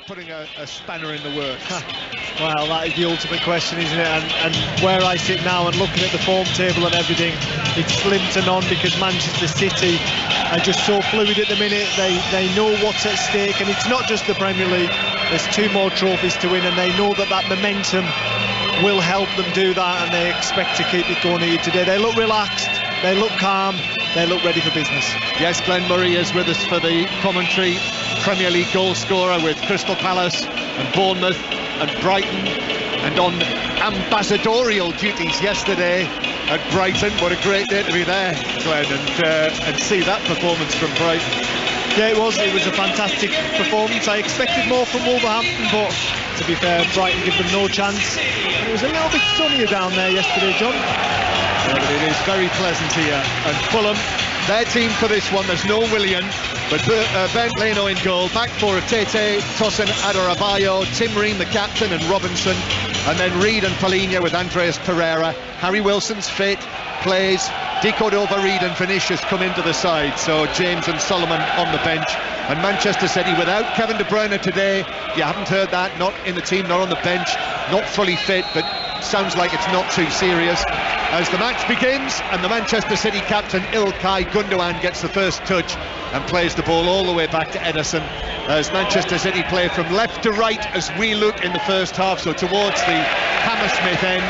putting a spanner in the works? Well, that is the ultimate question, isn't it? And where I sit now and looking at the form table and everything, it's slim to none, because Manchester City are just so fluid at the minute. They know what's at stake, and it's not just the Premier League. There's 2 more trophies to win, and they know that momentum will help them do that, and they expect to keep it going here today. They look relaxed, they look calm, they look ready for business. Yes, Glenn Murray is with us for the commentary. Premier League goal scorer with Crystal Palace and Bournemouth and Brighton, and on ambassadorial duties yesterday at Brighton. What a great day to be there, Glenn, and see that performance from Brighton. Yeah, it was a fantastic performance. I expected more from Wolverhampton, but to be fair, Brighton give them no chance. It was a little bit sunnier down there yesterday, John. Yeah, but it is very pleasant here. And Fulham, their team for this one, there's no Willian, but Bernd Leno in goal. Back four of Tete, Tosin Adarabioyo, Tim Ream the captain, and Robinson, and then Reid and Paulinho with Andreas Pereira. Harry Wilson's fit, plays. De Cordova, Reid and Vinicius come into the side, so James and Solomon on the bench. And Manchester City without Kevin De Bruyne today. You haven't heard that, not in the team, not on the bench, not fully fit, but sounds like it's not too serious. As the match begins, and the Manchester City captain İlkay Gündoğan gets the first touch and plays the ball all the way back to Ederson, as Manchester City play from left to right as we look in the first half, so towards the Hammersmith end.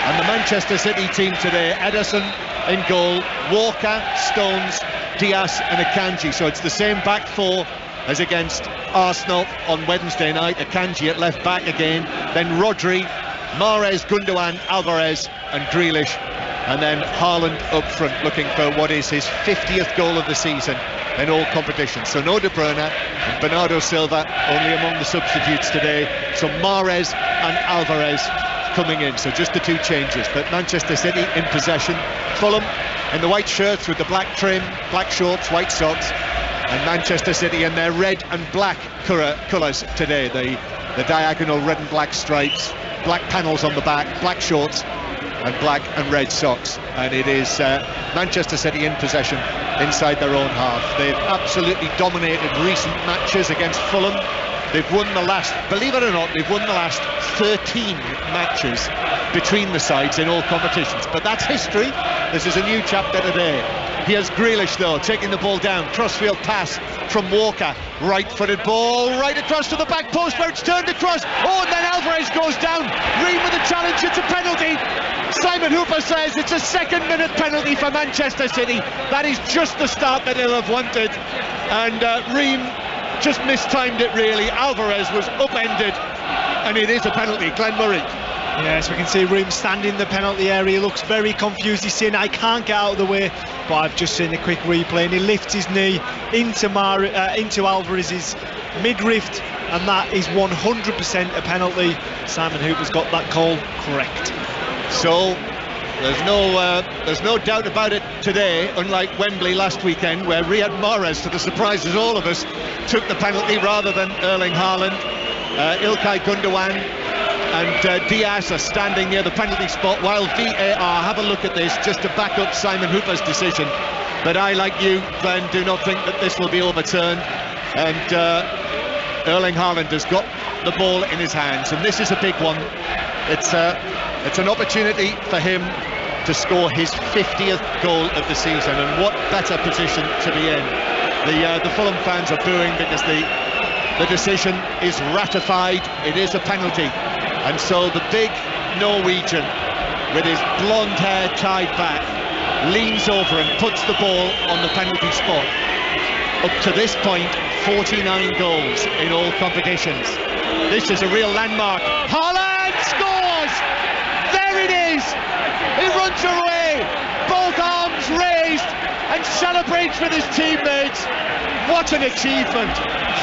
And the Manchester City team today, Ederson in goal, Walker, Stones, Diaz and Akanji. So it's the same back four as against Arsenal on Wednesday night. Akanji at left back again, then Rodri, Mahrez, Gündoğan, Alvarez and Grealish, and then Haaland up front, looking for what is his 50th goal of the season in all competitions. So no De Bruyne, and Bernardo Silva only among the substitutes today. So Mahrez and Alvarez coming in, so just the 2 changes. But Manchester City in possession, Fulham in the white shirts with the black trim, black shorts, white socks, and Manchester City in their red and black colours today, the diagonal red and black stripes, black panels on the back, black shorts and black and red socks. And it is Manchester City in possession inside their own half. They've absolutely dominated recent matches against Fulham. They've won the last, believe it or not, they've won the last 13 matches between the sides in all competitions. But that's history. This is a new chapter today. Here's Grealish though, taking the ball down, crossfield pass from Walker, right-footed ball, right across to the back post where it's turned across. Oh, and then Alvarez goes down. Ream with a challenge, it's a penalty. Simon Hooper says it's a second-minute penalty for Manchester City. That is just the start that they'll have wanted. And Ream just mistimed it really. Alvarez was upended, and it is a penalty. Glenn Murray. Yes, we can see Ream standing in the penalty area. He looks very confused. He's saying, I can't get out of the way. But I've just seen a quick replay, and he lifts his knee into Alvarez's midriff, and that is 100% a penalty. Simon Hooper's got that call correct. So there's no doubt about it today, unlike Wembley last weekend, where Riyad Mahrez, to the surprise of all of us, took the penalty rather than Erling Haaland. İlkay Gündoğan and Diaz are standing near the penalty spot while VAR have a look at this just to back up Simon Hooper's decision. But I, like you, Glenn, do not think that this will be overturned. And Erling Haaland has got the ball in his hands, and this is a big one. It's an opportunity for him to score his 50th goal of the season, and what better position to be in. The Fulham fans are booing because the decision is ratified. It is a penalty, and so the big Norwegian, with his blonde hair tied back, leans over and puts the ball on the penalty spot. Up to this point, 49 goals in all competitions. This is a real landmark. Haaland scores! There it is! He runs away, both arms raised, and celebrates with his teammates. What an achievement!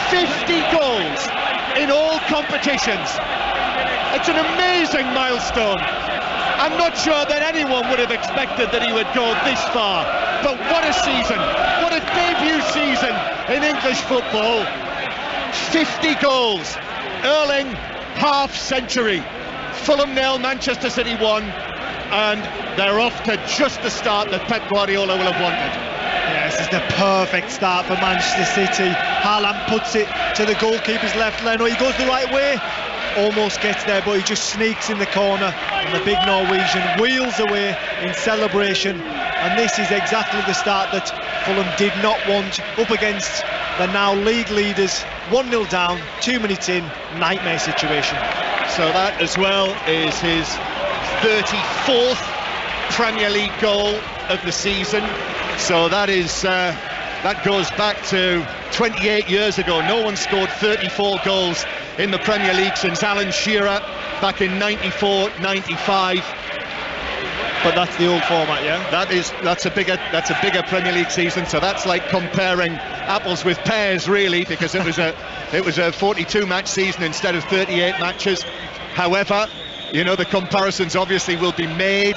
50 goals in all competitions. It's an amazing milestone. I'm not sure that anyone would have expected that he would go this far, but what a season, what a debut season in English football. 50 goals, Erling half century. Fulham 0, Manchester City 1, and they're off to just the start that Pep Guardiola will have wanted. Yeah, this is the perfect start for Manchester City. Haaland puts it to the goalkeeper's left. Leno, he goes the right way, almost gets there, but he just sneaks in the corner, and the big Norwegian wheels away in celebration. And this is exactly the start that Fulham did not want, up against the now league leaders. 1-0 down, 2 minutes in, nightmare situation. So that as well is his 34th Premier League goal of the season. So that is that goes back to 28 years ago. No one scored 34 goals in the Premier League since Alan Shearer back in 94-95. But that's the old format, yeah. That's a bigger Premier League season. So that's like comparing apples with pears, really, because it was a 42 match season instead of 38 matches. However, you know, the comparisons obviously will be made,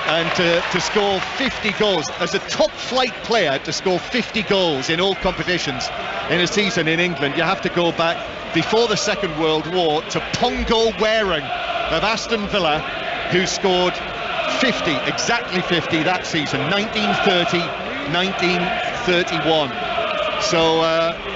and to score 50 goals as a top flight player, to score 50 goals in all competitions in a season in England, you have to go back before the Second World War to Pongo Waring of Aston Villa, who scored 50, exactly 50 that season, 1930, 1931. So,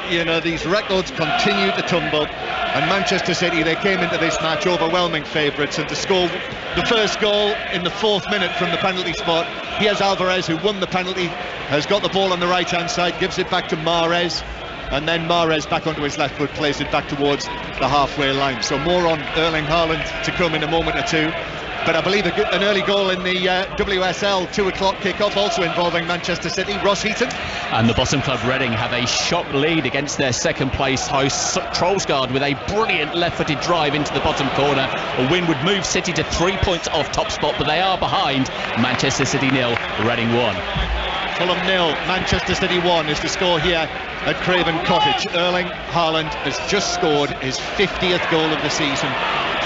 you know, these records continue to tumble, and Manchester City, they came into this match overwhelming favourites, and to score the first goal in the 4th minute from the penalty spot, here's Alvarez, who won the penalty, has got the ball on the right-hand side, gives it back to Mahrez, and then Mahrez back onto his left foot, plays it back towards the halfway line. So more on Erling Haaland to come in a moment or two. But I believe an early goal in the WSL 2 o'clock kick-off, also involving Manchester City. Ross Heaton. And the bottom club Reading have a shock lead against their second place hosts Trollsgaard with a brilliant left-footed drive into the bottom corner. A win would move City to 3 points off top spot, but they are behind. Manchester City 0, Reading 1. Fulham 0, Manchester City 1 is the score here at Craven Cottage. Erling Haaland has just scored his 50th goal of the season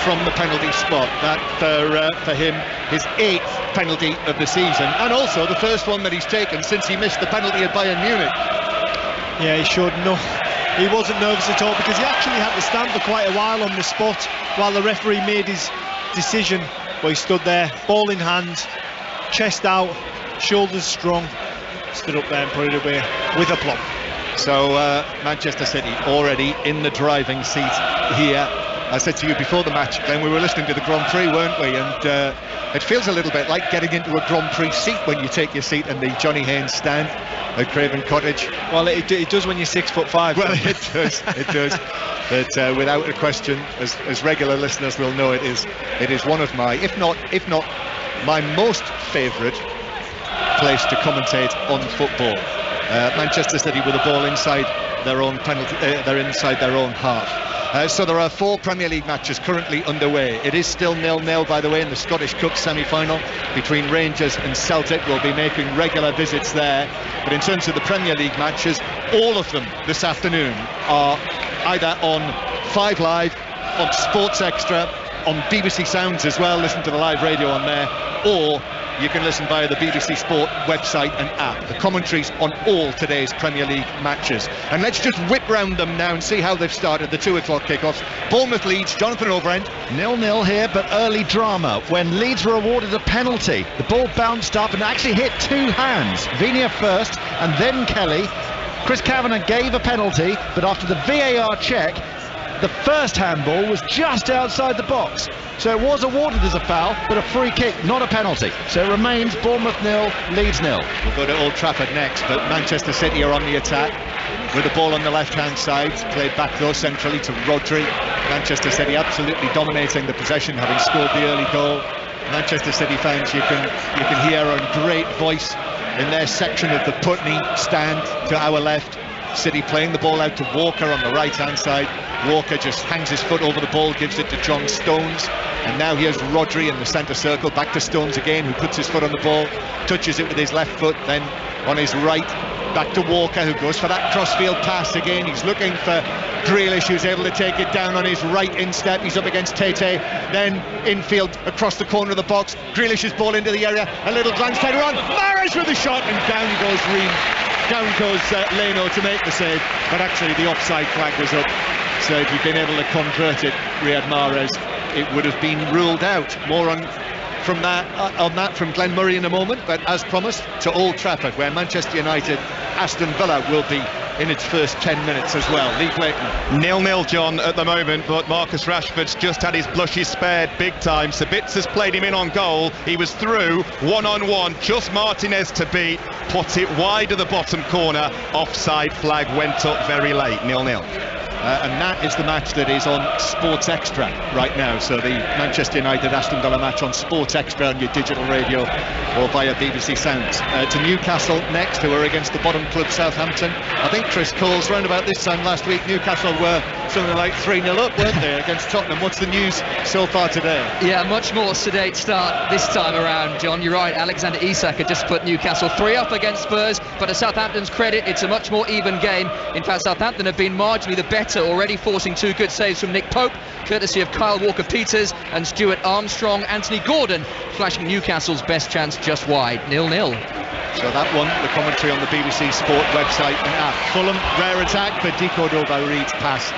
from the penalty spot. That for him, his 8th penalty of the season, and also the first one that he's taken since he missed the penalty at Bayern Munich. Yeah, he wasn't nervous at all, because he actually had to stand for quite a while on the spot while the referee made his decision. But he stood there, ball in hand, chest out, shoulders strong, stood up there and put it away with aplomb. So Manchester City already in the driving seat here. I said to you before the match, Glenn, we were listening to the Grand Prix, weren't we? And it feels a little bit like getting into a Grand Prix seat when you take your seat in the Johnny Haynes stand at Craven Cottage. Well, it does when you're 6'5". Well, it does. But without a question, as regular listeners will know, it is one of my, if not my most favourite place to commentate on football. Manchester City with the ball inside their own penalty, they're inside their own half. So there are 4 Premier League matches currently underway. It is still 0-0, by the way, in the Scottish Cup semi-final between Rangers and Celtic. We'll be making regular visits there. But in terms of the Premier League matches, all of them this afternoon are either on 5 Live, on Sports Extra, on BBC Sounds as well, listen to the live radio on there, or you can listen via the BBC Sport website and app. The commentaries on all today's Premier League matches. And let's just whip round them now and see how they've started, the 2 o'clock kickoffs. Bournemouth Leeds, Jonathan Overend. 0-0 here, but early drama when Leeds were awarded a penalty. The ball bounced up and actually hit 2 hands. Vinia first and then Kelly. Chris Kavanagh gave a penalty, but after the VAR check, the first handball was just outside the box. So it was awarded as a foul, but a free kick, not a penalty. So it remains Bournemouth 0, Leeds 0. We'll go to Old Trafford next, but Manchester City are on the attack with the ball on the left-hand side, played back though centrally to Rodri. Manchester City absolutely dominating the possession, having scored the early goal. Manchester City fans, you can hear a great voice in their section of the Putney stand to our left. City playing the ball out to Walker on the right-hand side. Walker just hangs his foot over the ball, gives it to John Stones, and now here's Rodri in the centre circle, back to Stones again, who puts his foot on the ball, touches it with his left foot, then on his right, back to Walker, who goes for that crossfield pass again. He's looking for Grealish, who's able to take it down on his right instep. He's up against Tete, then infield across the corner of the box. Grealish's ball into the area, a little glance header on, Mahrez with a shot, and down goes Ream. Down goes Leno to make the save, but actually the offside flag was up. So if he'd been able to convert it, Riyad Mahrez, it would have been ruled out. More on from that from Glenn Murray in a moment, but as promised, to Old Trafford, where Manchester United, Aston Villa will be in its first 10 minutes as well. Lee Clayton. 0-0, John, at the moment, but Marcus Rashford's just had his blushes spared big time. Sabitzer's played him in on goal. He was through one-on-one, just Martinez to beat, put it wide of the bottom corner. Offside flag went up very late, 0-0. And that is the match that is on Sports Extra right now. So the Manchester United Aston Villa match on Sports Extra on your digital radio or via BBC Sounds. To Newcastle next, who are against the bottom club Southampton. I think Chris Cole's round about this time last week, Newcastle were something like 3-0 up, weren't they, against Tottenham? What's the news so far today? Yeah, much more sedate start this time around, John. You're right, Alexander Isak had just put Newcastle 3 up against Spurs, but to Southampton's credit, it's a much more even game. In fact, Southampton have been marginally the better, already forcing 2 good saves from Nick Pope, courtesy of Kyle Walker-Peters and Stuart Armstrong. Anthony Gordon flashing Newcastle's best chance just wide, 0-0. So that one, the commentary on the BBC Sport website and app. Fulham, rare attack, but Di Cordova-Reid's pass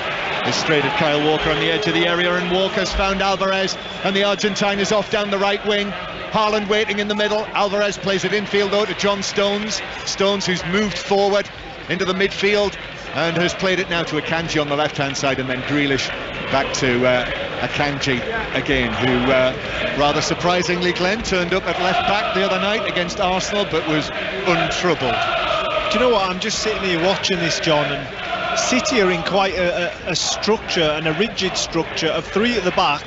is straight at Kyle Walker on the edge of the area, and Walker's found Alvarez, and the Argentine is off down the right wing. Haaland waiting in the middle. Alvarez plays it infield though to John Stones. Stones, who's moved forward into the midfield and has played it now to Akanji on the left-hand side, and then Grealish back to Akanji again, who rather surprisingly, Glenn, turned up at left-back the other night against Arsenal, but was untroubled. Do you know what? I'm just sitting here watching this, John, and City are in quite a structure, and a rigid structure of 3 at the back,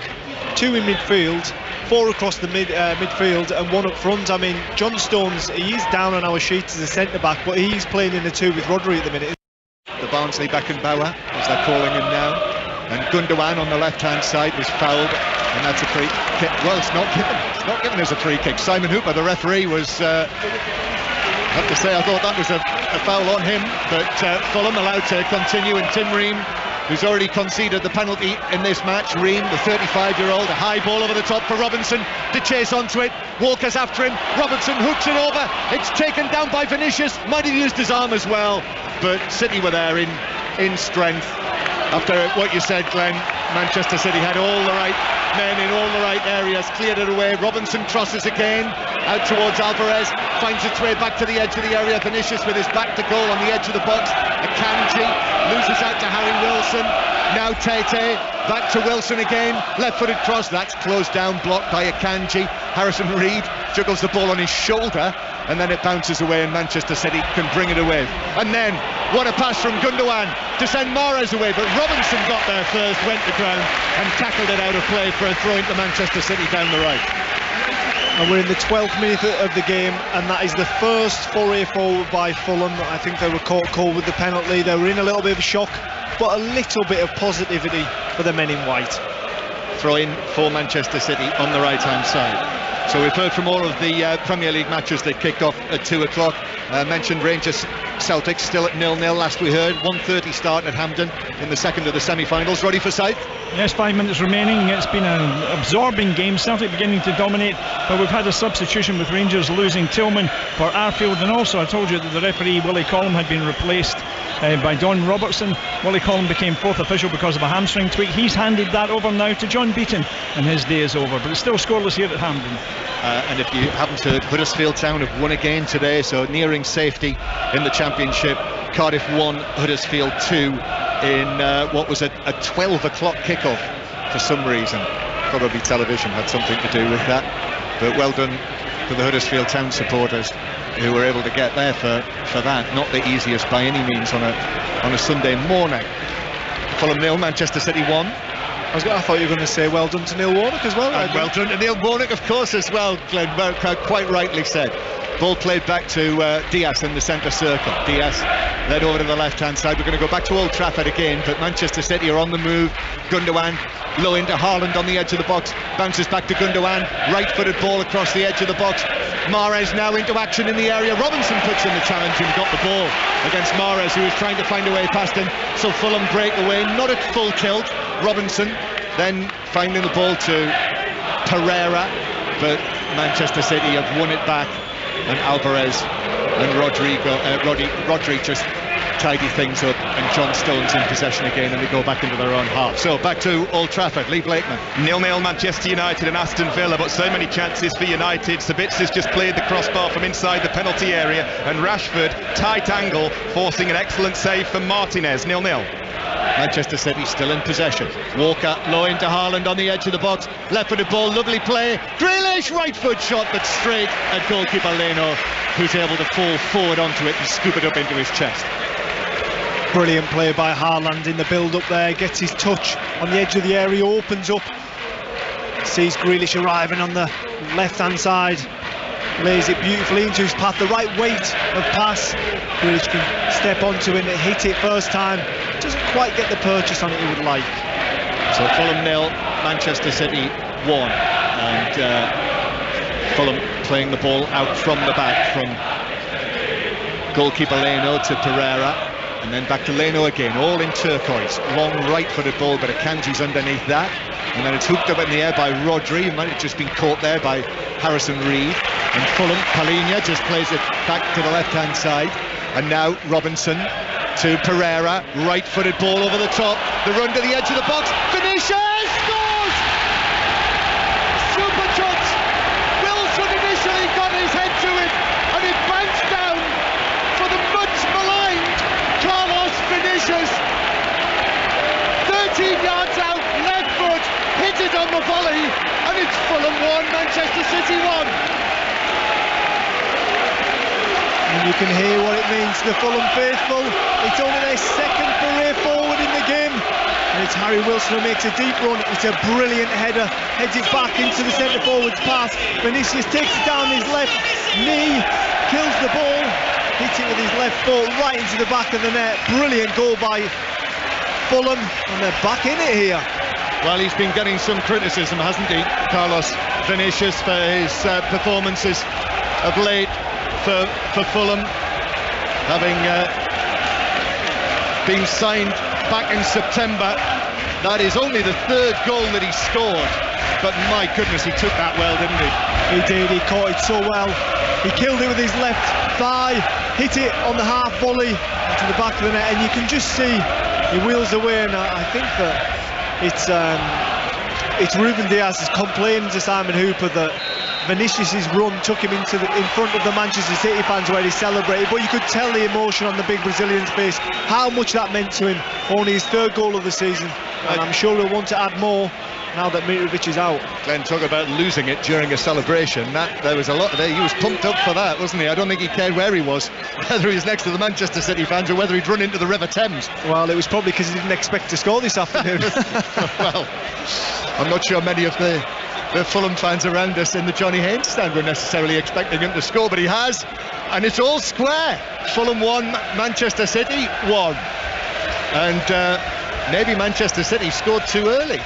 2 in midfield, 4 across the midfield and 1 up front. I mean, John Stones, he is down on our sheet as a centre-back, but he's playing in the 2 with Rodri at the minute. The Barnsley Beckenbauer, as they're calling him now, and Gundogan on the left-hand side was fouled, and that's a free kick. Well, it's not given as a free kick. Simon Hooper, the referee, was I have to say I thought that was a foul on him, but Fulham allowed to continue, and Tim Ream, who's already conceded the penalty in this match. Ream, the 35-year-old, a high ball over the top for Robinson to chase onto it. Walker's after him. Robinson hooks it over. It's taken down by Vinicius. Might have used his arm as well, but City were there in strength. After what you said, Glenn, Manchester City had all the right men in all the right areas, cleared it away. Robinson crosses again out towards Alvarez, finds its way back to the edge of the area. Vinicius with his back to goal on the edge of the box. Akanji loses out to Harry Wilson. Now Tete back to Wilson again, left-footed cross, that's closed down, blocked by Akanji. Harrison Reed juggles the ball on his shoulder, and then it bounces away, and Manchester City can bring it away. And then what a pass from Gundogan to send Mahrez away, but Robinson got there first, went to ground and tackled it out of play for a throw into Manchester City down the right. And we're in the 12th minute of the game, and that is the first foray forward by Fulham. I think they were caught cold with the penalty. They were in a little bit of a shock, but a little bit of positivity for the men in white. Throw in for Manchester City on the right-hand side. So we've heard from all of the Premier League matches that kicked off at 2 o'clock. Mentioned Rangers Celtic still at 0-0 last we heard. 1:30 start at Hampden in the second of the semi-finals. Roddy Forsyth? Yes, 5 minutes remaining. It's been an absorbing game. Celtic beginning to dominate, but we've had a substitution with Rangers losing Tillman for Arfield, and also I told you that the referee Willie Collum had been replaced by Don Robertson. Willie Collum became 4th official because of a hamstring tweak. He's handed that over now to John Beaton, and his day is over, but it's still scoreless here at Hampden. And if you haven't heard, Huddersfield Town have won again today, so nearing safety in the Championship. Cardiff 1, Huddersfield 2 in what was a 12 o'clock kickoff for some reason. Probably television had something to do with that, but well done to the Huddersfield Town supporters who were able to get there for that. Not the easiest by any means on a Sunday morning. Fulham 0, Manchester City 1. I thought you were going to say well done to Neil Warnock as well. Well done to Neil Warnock, of course, as well, Glenn. Quite rightly said. Ball played back to Diaz in the centre circle. Diaz led over to the left-hand side. We're going to go back to Old Trafford again, but Manchester City are on the move. Gundogan low into Haaland on the edge of the box. Bounces back to Gundogan. Right-footed ball across the edge of the box. Mahrez now into action in the area. Robinson puts in the challenge and got the ball against Mahrez, who was trying to find a way past him. So Fulham break away, not at full tilt. Robinson then finding the ball to Pereira, but Manchester City have won it back, and Alvarez and Rodri just tidy things up, and John Stones in possession again, and they go back into their own half. So back to Old Trafford. Lee Blakeman. 0-0 Manchester United and Aston Villa, but so many chances for United. Sabitzer just played the crossbar from inside the penalty area, and Rashford, tight angle, forcing an excellent save from Martinez. 0-0. Manchester City still in possession. Walker low into Haaland on the edge of the box. Left-footed ball, lovely play. Grealish, right foot shot, but straight at goalkeeper Leno, who's able to fall forward onto it and scoop it up into his chest. Brilliant play by Haaland in the build-up there. Gets his touch on the edge of the area, opens up, sees Grealish arriving on the left-hand side, lays it beautifully into his path. The right weight of pass. Grealish can step onto it and hit it first time. Doesn't quite get the purchase on it he would like. So Fulham 0, Manchester City 1, and Fulham playing the ball out from the back from goalkeeper Leno to Pereira, and then back to Leno again, all in turquoise. Long right-footed ball, but Akanji's underneath that, and then it's hooked up in the air by Rodri, who might have just been caught there by Harrison Reed. And Fulham, Palhinha just plays it back to the left-hand side, and now Robinson to Pereira, right-footed ball over the top, the run to the edge of the box, Vinicius scores! Super shot! Wilson initially got his head to it, and it bounced down for the much maligned Carlos Vinicius. 13 yards out, left foot, hit it on the volley, and it's Fulham 1, Manchester City 1. And you can hear what it means to the Fulham faithful. It's only their second foray forward in the game. And it's Harry Wilson who makes a deep run. It's a brilliant header. Heads it back into the centre forward's pass. Vinicius takes it down his left knee, kills the ball, hits it with his left foot right into the back of the net. Brilliant goal by Fulham, and they're back in it here. Well, he's been getting some criticism, hasn't he, Carlos Vinicius, for his performances of late for Fulham, having been signed back in September. That is only the third goal that he scored, but my goodness, he took that well, didn't he? He did, he caught it so well. He killed it with his left thigh, hit it on the half volley to the back of the net, and you can just see he wheels away. And I think that it's Ruben Diaz's complaining to Simon Hooper that Vinicius's run took him in front of the Manchester City fans where he celebrated, but you could tell the emotion on the big Brazilian's face, how much that meant to him. Only his third goal of the season, and I'm sure he'll want to add more now that Mitrovic is out. Glenn, talk about losing it during a celebration. There was a lot there. He was pumped up for that, wasn't he? I don't think he cared where he was, whether he was next to the Manchester City fans or whether he'd run into the River Thames. Well, it was probably because he didn't expect to score this afternoon. Well, I'm not sure many of the Fulham fans around us in the Johnny Haynes stand were necessarily expecting him to score, but he has, and it's all square. Fulham 1, Manchester City 1, and maybe Manchester City scored too early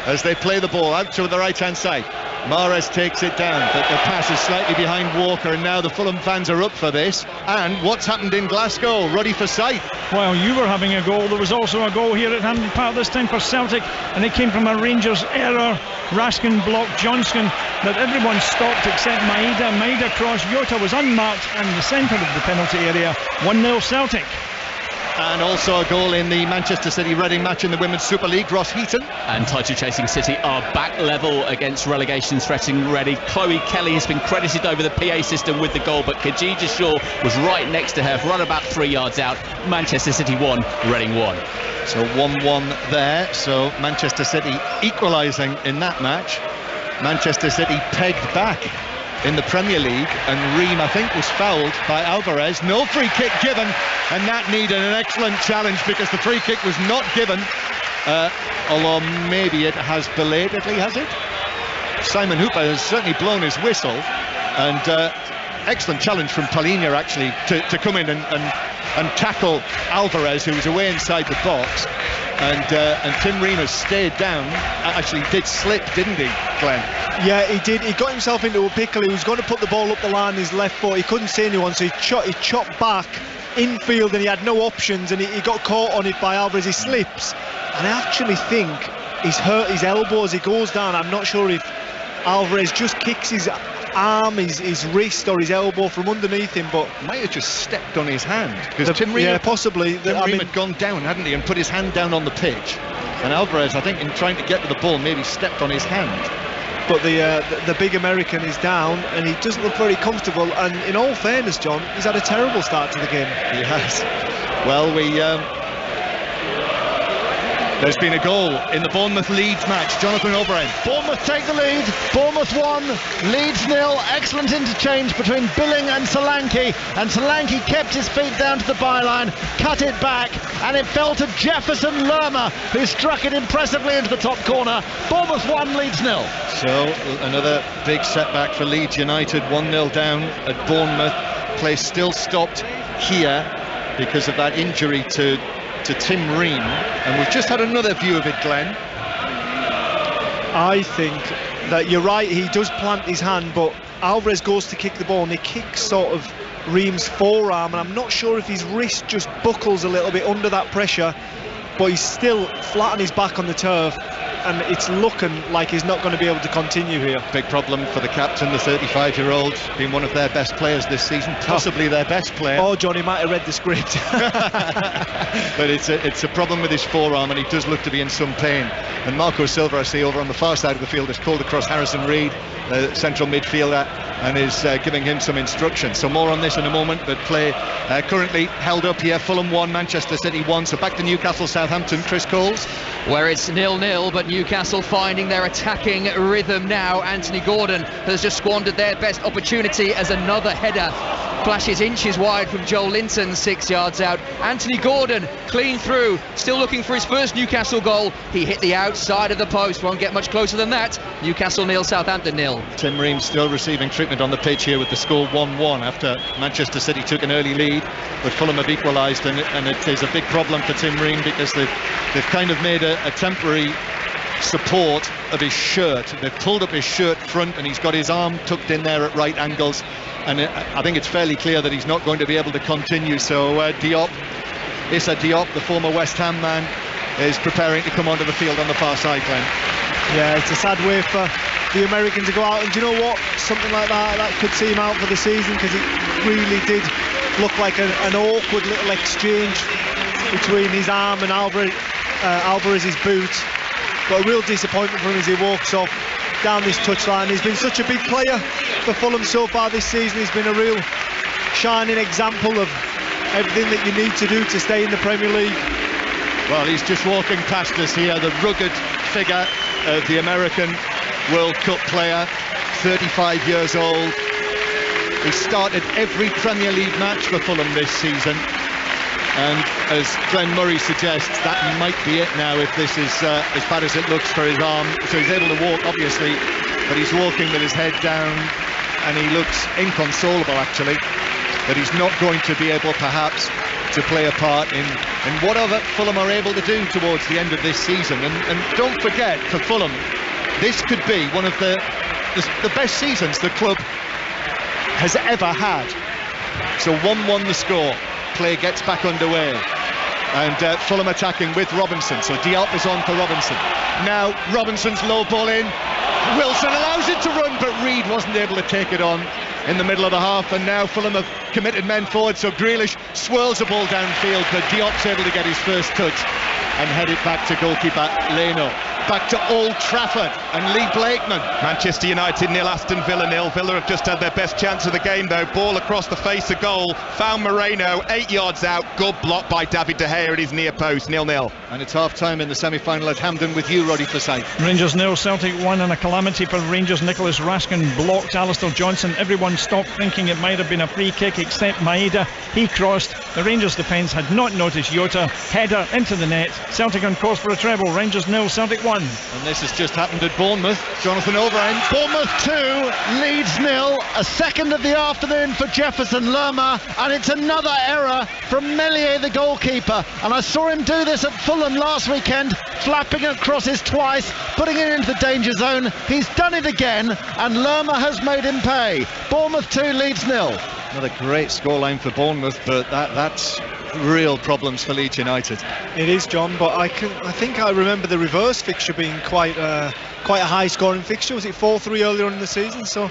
as they play the ball out to the right-hand side. Mahrez takes it down, but the pass is slightly behind Walker, and now the Fulham fans are up for this. And what's happened in Glasgow? Ruddy Forsyth. Well, you were having a goal. There was also a goal here at Hampden Park, this time for Celtic, and it came from a Rangers error. Raskin blocked Johnston, but everyone stopped except Maeda. Maeda crossed, Jota was unmarked in the centre of the penalty area. 1-0 Celtic. And also a goal in the Manchester City-Reading match in the Women's Super League. Ross Heaton. And title-chasing City are back level against relegation-threatening Reading. Chloe Kelly has been credited over the PA system with the goal, but Khadija Shaw was right next to her, right about 3 yards out. Manchester City 1, Reading 1. So 1-1 there. So Manchester City equalising in that match. Manchester City pegged back in the Premier League, and Ream, I think, was fouled by Alvarez. No free kick given, and that needed an excellent challenge because the free kick was not given, although maybe it has belatedly, has it? Simon Hooper has certainly blown his whistle, and excellent challenge from Palhinha actually to come in and tackle Alvarez, who was away inside the box. And Tim Ream has stayed down. Actually did slip, didn't he, Glenn? Yeah, he did. He got himself into a pickle. He was going to put the ball up the line with his left foot. He couldn't see anyone, so he chopped back infield, and he had no options, and he got caught on it by Alvarez. He slips, and I actually think he's hurt his elbow as he goes down. I'm not sure if Alvarez just kicks his arm, his wrist or his elbow from underneath him, but might have just stepped on his hand, because Tim Ream, yeah, possibly. Tim Ream had gone down, hadn't he, and put his hand down on the pitch, and Alvarez, I think, in trying to get to the ball, maybe stepped on his hand. But the big American is down, and he doesn't look very comfortable. And in all fairness, John, he's had a terrible start to the game. He has. Well, there's been a goal in the Bournemouth-Leeds match. Jonathan O'Brien. Bournemouth take the lead. Bournemouth 1, Leeds 0. Excellent interchange between Billing and Solanke. And Solanke kept his feet down to the byline, cut it back, and it fell to Jefferson Lerma, who struck it impressively into the top corner. Bournemouth 1, Leeds 0. So another big setback for Leeds United. 1-0 down at Bournemouth. Play still stopped here because of that injury to Tim Ream, and we've just had another view of it, Glenn. I think that you're right, he does plant his hand, but Alvarez goes to kick the ball and he kicks sort of Ream's forearm, and I'm not sure if his wrist just buckles a little bit under that pressure, but he's still flat on his back on the turf, and it's looking like he's not going to be able to continue here. Big problem for the captain, the 35-year-old, being one of their best players this season, possibly their best player. Oh, Johnny might have read the script. But it's a problem with his forearm, and he does look to be in some pain. And Marco Silva, I see over on the far side of the field, has called across Harrison Reed, the central midfielder, and is giving him some instruction. So more on this in a moment, but play currently held up here. Fulham 1, Manchester City 1. So back to Newcastle, Southampton. Chris Coles. Where it's 0-0, but Newcastle finding their attacking rhythm now. Anthony Gordon has just squandered their best opportunity as another header flashes inches wide from Joel Linton, 6 yards out. Anthony Gordon clean through, still looking for his first Newcastle goal. He hit the outside of the post, won't get much closer than that. Newcastle 0, Southampton 0. Tim Ream still receiving treatment on the pitch here with the score 1-1 after Manchester City took an early lead, but Fulham have equalised, and it is a big problem for Tim Ream because they've kind of made a temporary support of his shirt. They've pulled up his shirt front, and he's got his arm tucked in there at right angles, and I think it's fairly clear that he's not going to be able to continue. So Issa Diop, the former West Ham man, is preparing to come onto the field on the far side, Glenn. Yeah, it's a sad way for the American to go out, and do you know what, something like that could see him out for the season, because it really did look like an awkward little exchange between his arm and Alvarez's boot. But a real disappointment for him as he walks off down this touchline. He's been such a big player for Fulham so far this season. He's been a real shining example of everything that you need to do to stay in the Premier League. Well, he's just walking past us here, the rugged figure of the American World Cup player, 35 years old. He started every Premier League match for Fulham this season, and as Glenn Murray suggests, that might be it now if this is as bad as it looks for his arm. So he's able to walk, obviously, but he's walking with his head down, and he looks inconsolable, actually, that he's not going to be able, perhaps, to play a part in whatever Fulham are able to do towards the end of this season. And don't forget, for Fulham, this could be one of the best seasons the club has ever had. So 1-1 the score. Play gets back underway, and Fulham attacking with Robinson. So Diop is on for Robinson. Now Robinson's low ball in. Wilson allows it to run, but Reed wasn't able to take it on in the middle of the half, and now Fulham have committed men forward, so Grealish swirls the ball downfield, but Diop's able to get his first touch and head it back to goalkeeper Leno. Back to Old Trafford and Lee Blakeman. Manchester United 0, Aston Villa 0. Villa have just had their best chance of the game though. Ball across the face of goal, found Moreno 8 yards out. Good block by David De Gea at his near post. 0-0. And it's half time in the semi-final at Hampden with you, Roddy Forsyth. Rangers 0, Celtic 1, and a calamity for Rangers. Nicholas Raskin blocked Alistair Johnson. Everyone stopped thinking it might have been a free kick except Maeda. He crossed. The Rangers defence had not noticed Jota. Header into the net. Celtic on course for a treble. Rangers 0, Celtic 1. And this has just happened at Bournemouth. Jonathan O'Brien. Bournemouth 2, Leeds 0. A second of the afternoon for Jefferson Lerma, and it's another error from Meslier, the goalkeeper. And I saw him do this at Fulham last weekend, flapping it crosses twice, putting it into the danger zone. He's done it again, and Lerma has made him pay. Bournemouth 2, Leeds 0. Another great scoreline for Bournemouth, but that's real problems for Leeds United. It is, John, but I think I remember the reverse fixture being quite a high scoring fixture. Was it 4-3 earlier on in the season? So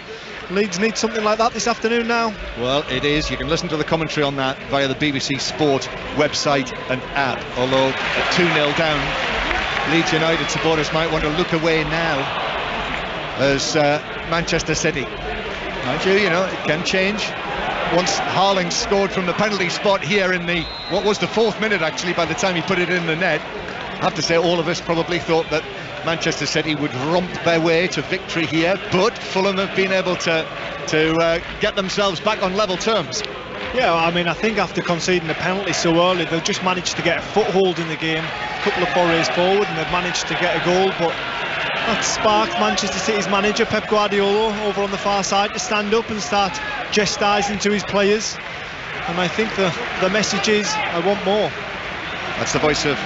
Leeds need something like that this afternoon now. Well, it is. You can listen to the commentary on that via the BBC Sport website and app. Although at 2-0 down, Leeds United supporters might want to look away now as Manchester City. Mind you, it can change. Once Haaland scored from the penalty spot here in the, what was the 4th minute actually, by the time he put it in the net. I have to say, all of us probably thought that Manchester City would romp their way to victory here, but Fulham have been able to get themselves back on level terms. Yeah, I mean, I think after conceding a penalty so early, they've just managed to get a foothold in the game, a couple of forays forward, and they've managed to get a goal, but that sparked Manchester City's manager, Pep Guardiola, over on the far side to stand up and start gestising to his players. And I think the message is, I want more. That's the voice of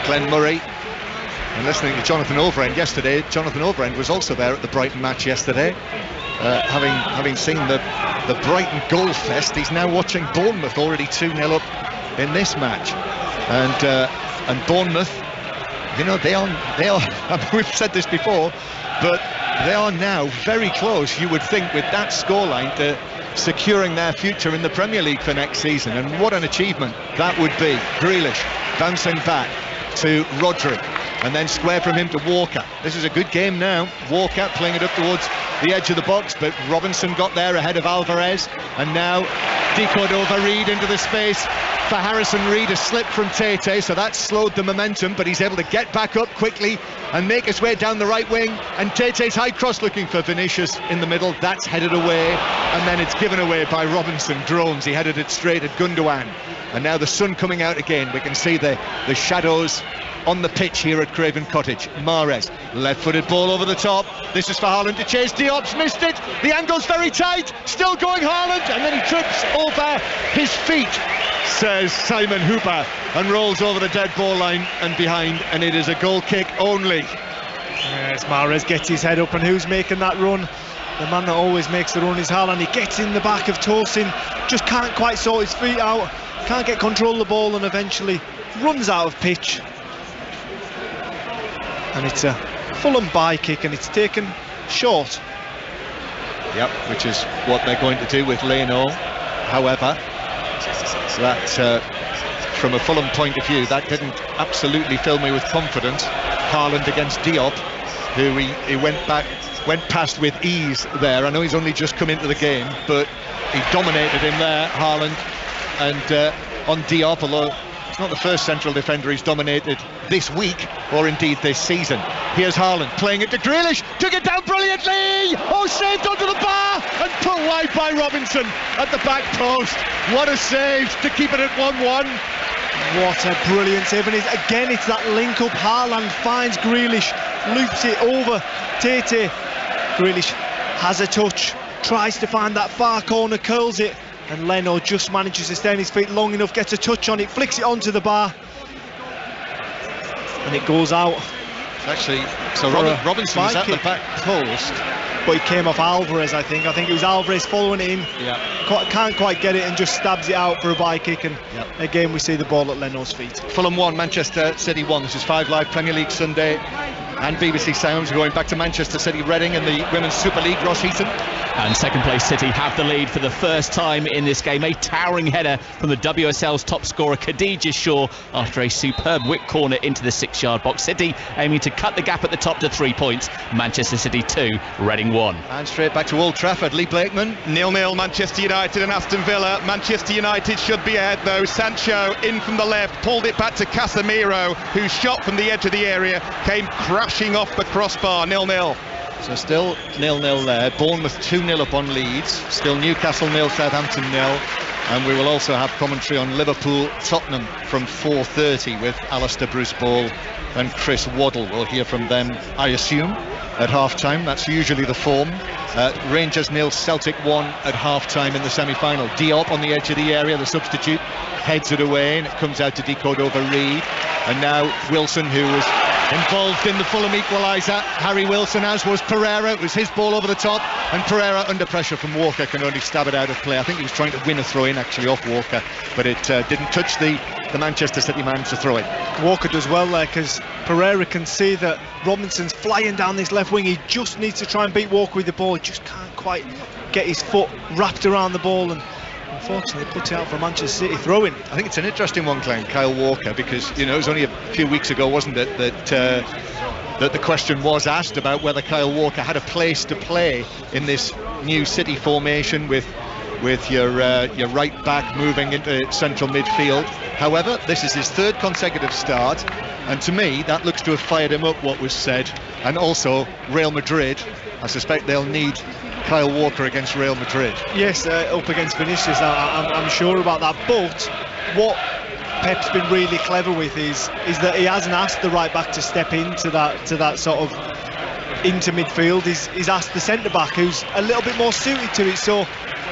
Glenn Murray. And listening to Jonathan Overend yesterday, Jonathan Overend was also there at the Brighton match yesterday. Having seen the Brighton goal fest, he's now watching Bournemouth already 2-0 up in this match. And Bournemouth, they are we've said this before, but they are now very close, you would think, with that scoreline to securing their future in the Premier League for next season. And what an achievement that would be. Grealish bouncing back to Rodri, and then square from him to Walker. This is a good game now. Walker playing it up towards the edge of the box, but Robinson got there ahead of Alvarez, and now decoyed over Reed into the space for Harrison Reed. A slip from Tete, so that slowed the momentum, but he's able to get back up quickly and make his way down the right wing, and Tete's high cross looking for Vinicius in the middle. That's headed away, and then it's given away by Robinson. Drones, he headed it straight at Gundogan, and now the sun coming out again. We can see the shadows on the pitch here at Craven Cottage. Mahrez, left-footed ball over the top. This is for Haaland to chase. Diop's missed it. The angle's very tight. Still going Haaland, and then he trips over his feet, says Simon Hooper, and rolls over the dead ball line and behind, and it is a goal kick only. Yes, Mahrez gets his head up, and who's making that run? The man that always makes the run is Haaland. He gets in the back of Tosin, just can't quite sort his feet out, can't get control of the ball, and eventually runs out of pitch. And it's a Fulham bye kick, and it's taken short. Yep, which is what they're going to do with Leno. However, that from a Fulham point of view, that didn't absolutely fill me with confidence. Haaland against Diop, who he went past with ease there. I know he's only just come into the game, but he dominated him there, Haaland, and on Diop, although it's not the first central defender he's dominated this week, or indeed this season. Here's Haaland playing it to Grealish, took it down brilliantly, saved onto the bar and put wide by Robinson at the back post. What a save to keep it at 1-1. What a brilliant save, and again it's that link up. Haaland finds Grealish, loops it over Tete. Grealish has a touch, tries to find that far corner, curls it, and Leno just manages to stay on his feet long enough, gets a touch on it, flicks it onto the bar, and it goes out. Actually, so Robinson was at the back post, but he came off Alvarez. I think it was Alvarez following it in. Can't quite get it and just stabs it out for a bye kick, and again we see the ball at Leno's feet. Fulham 1, Manchester City 1. This is 5 Live Premier League Sunday and BBC Sounds, going back to Manchester City Reading in the Women's Super League. Ross Heaton. And second place City have the lead for the first time in this game. A towering header from the WSL's top scorer Khadija Shaw after a superb whip corner into the 6-yard box. City aiming to cut the gap at the top to 3 points. Manchester City 2, Reading 1. And straight back to Old Trafford. Lee Blakeman. 0-0 Manchester United and Aston Villa. Manchester United should be ahead though. Sancho in from the left, pulled it back to Casemiro, who shot from the edge of the area, came crashing off the crossbar. 0-0. So still 0-0 there. Bournemouth 2-0 up on Leeds. Still Newcastle 0, Southampton 0. And we will also have commentary on Liverpool Tottenham from 4:30 with Alistair Bruce Ball and Chris Waddle. We'll hear from them, I assume, at half-time. That's usually the form. Rangers 0, Celtic 1 at half-time in the semi-final. Diop on the edge of the area, the substitute, heads it away, and it comes out to decode over Reed. And now Wilson, who was involved in the Fulham equaliser. Harry Wilson, as was Pereira. It was his ball over the top, and Pereira, under pressure from Walker, can only stab it out of play. I think he was trying to win a throw-in actually off Walker, but it didn't touch the Manchester City man to throw it. Walker does well there, because Pereira can see that Robinson's flying down this left wing. He just needs to try and beat Walker with the ball. He just can't quite get his foot wrapped around the ball, and unfortunately put it out for Manchester City throw-in. I think it's an interesting one, Glenn, Kyle Walker, because it was only a few weeks ago, wasn't it, that the question was asked about whether Kyle Walker had a place to play in this new City formation with your right back moving into central midfield. However, this is his third consecutive start, and to me that looks to have fired him up, what was said. And also Real Madrid, I suspect they'll need Kyle Walker against Real Madrid. Yes, up against Vinicius, I'm sure about that. But what Pep's been really clever with is that he hasn't asked the right back to step into that sort of into midfield. He's asked the centre back, who's a little bit more suited to it. So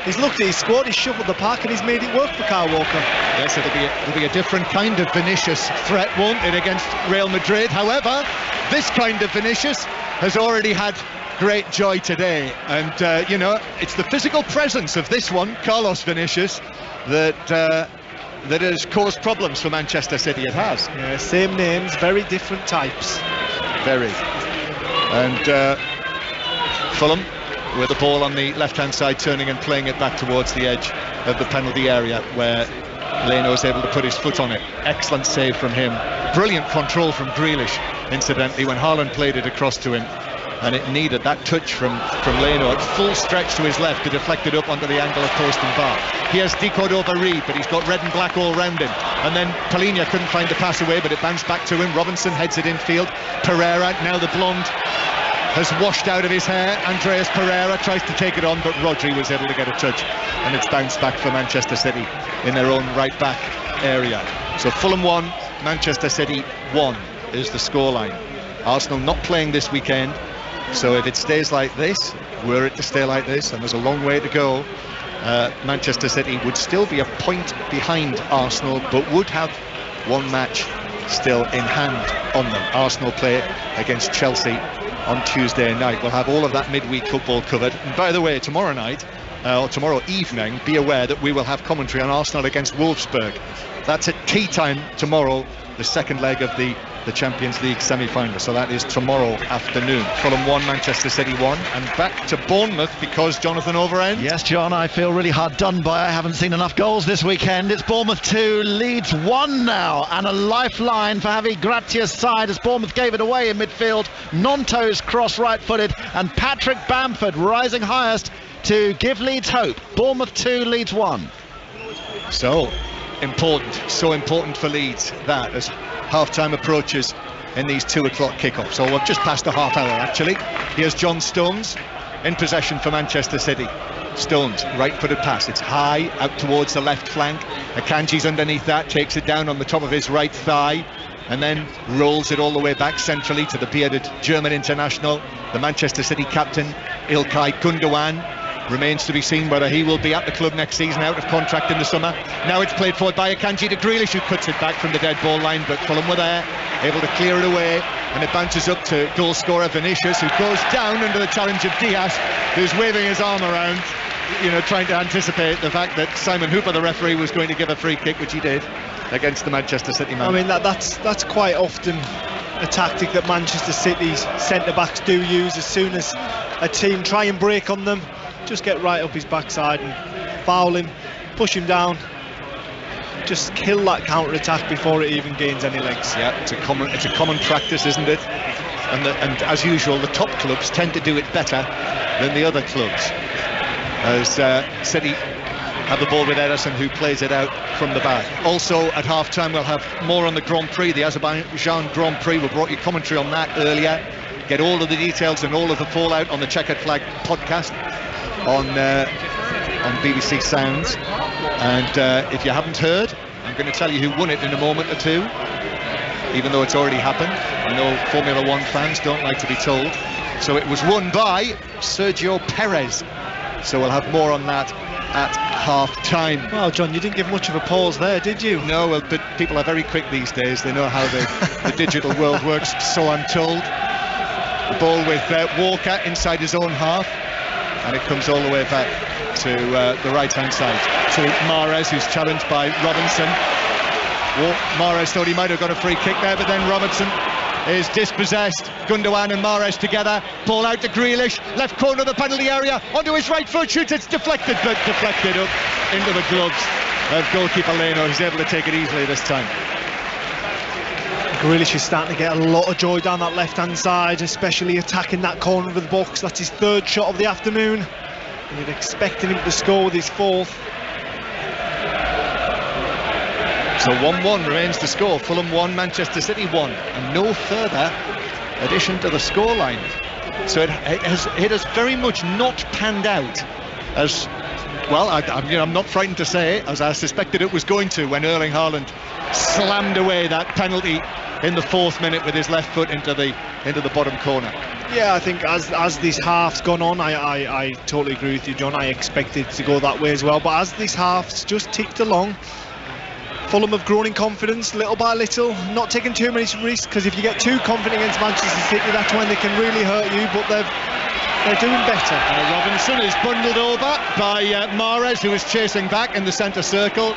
he's looked at his squad, he's shuffled the pack, and he's made it work for Kyle Walker. Yes, it'll be a different kind of Vinicius threat, won't it, against Real Madrid. However, this kind of Vinicius has already had great joy today, and it's the physical presence of this one, Carlos Vinicius, that has caused problems for Manchester City. It has. Yeah, same names, very different types. Very. And Fulham with the ball on the left-hand side, turning and playing it back towards the edge of the penalty area, where Leno is able to put his foot on it. Excellent save from him. Brilliant control from Grealish, incidentally, when Haaland played it across to him. And it needed that touch from Leno at full stretch to his left to deflect it up onto the angle of post and bar. He has decoyed over Reed, but he's got red and black all round him. And then Palhinha couldn't find the pass away, but it bounced back to him. Robinson heads it infield. Pereira, now the blonde has washed out of his hair. Andreas Pereira tries to take it on, but Rodri was able to get a touch, and it's bounced back for Manchester City in their own right back area. So Fulham 1, Manchester City 1 is the scoreline. Arsenal not playing this weekend, so if it stays like this, were it to stay like this, and there's a long way to go, Manchester City would still be a point behind Arsenal, but would have one match still in hand on them. Arsenal play against Chelsea on Tuesday night. We'll have all of that midweek football covered. And by the way, tomorrow night, or tomorrow evening, be aware that we will have commentary on Arsenal against Wolfsburg. That's at tea time tomorrow, the second leg of the Champions League semi-final. So that is tomorrow afternoon. Fulham 1, Manchester City 1, and back to Bournemouth, because Jonathan Overend. Yes, John, I feel really hard done by. I haven't seen enough goals this weekend. It's Bournemouth 2, Leeds 1 now, and a lifeline for Javi Gratia's side as Bournemouth gave it away in midfield. Nonto's cross right-footed, and Patrick Bamford rising highest to give Leeds hope. Bournemouth 2, Leeds 1. So important for Leeds that, as half-time approaches in these 2 o'clock kickoffs. So we've just passed a half hour actually. Here's John Stones in possession for Manchester City. Stones, right-footed pass, it's high out towards the left flank. Akanji's underneath that, takes it down on the top of his right thigh, and then rolls it all the way back centrally to the bearded German international, the Manchester City captain Ilkay Gundogan. Remains to be seen whether he will be at the club next season, out of contract in the summer. Now it's played forward by Akanji to Grealish, who cuts it back from the dead ball line, but Fulham were there, able to clear it away, and it bounces up to goal scorer Vinicius, who goes down under the challenge of Diaz, who's waving his arm around, trying to anticipate the fact that Simon Hooper, the referee, was going to give a free kick, which he did against the Manchester City man. I mean, that's quite often a tactic that Manchester City's centre-backs do use. As soon as a team try and break on them, just get right up his backside and foul him, push him down, just kill that counter-attack before it even gains any legs. Yeah, it's a common practice, isn't it? And as usual, the top clubs tend to do it better than the other clubs. As City have the ball with Ederson, who plays it out from the back. Also at half-time we'll have more on the Grand Prix, the Azerbaijan Grand Prix. We brought you commentary on that earlier. Get all of the details and all of the fallout on the Checkered Flag podcast on BBC Sounds. And if you haven't heard, I'm going to tell you who won it in a moment or two, even though it's already happened. I know Formula One fans don't like to be told. So it was won by Sergio Perez. So we'll have more on that at half-time. Well, John, you didn't give much of a pause there, did you? No, well, but people are very quick these days. They know how the digital world works, so I'm told. The ball with Walker inside his own half, and it comes all the way back to the right-hand side to Mahrez, who's challenged by Robinson. Mahrez thought he might have got a free kick there, but then Robinson is dispossessed. Gundogan and Mahrez together. Ball out to Grealish, left corner of the penalty area, onto his right foot, shoots, it's deflected, but deflected up into the gloves of goalkeeper Leno. He's able to take it easily this time. Grealish is starting to get a lot of joy down that left-hand side, especially attacking that corner of the box. That's his third shot of the afternoon. You're expecting him to score with his fourth. So 1-1 remains the score. Fulham 1, Manchester City 1, and no further addition to the scoreline. So it has very much not panned out as well. I'm not frightened to say, as I suspected it was going to when Erling Haaland slammed away that penalty in the 4th minute with his left foot into the bottom corner. Yeah, I think as this half's gone on, I totally agree with you, John. I expected it to go that way as well, but as this half's just ticked along, Fulham have grown in confidence little by little, not taking too many risks, because if you get too confident against Manchester City, that's when they can really hurt you, but they're doing better. Robinson is bundled over by Mahrez, who is chasing back in the centre circle.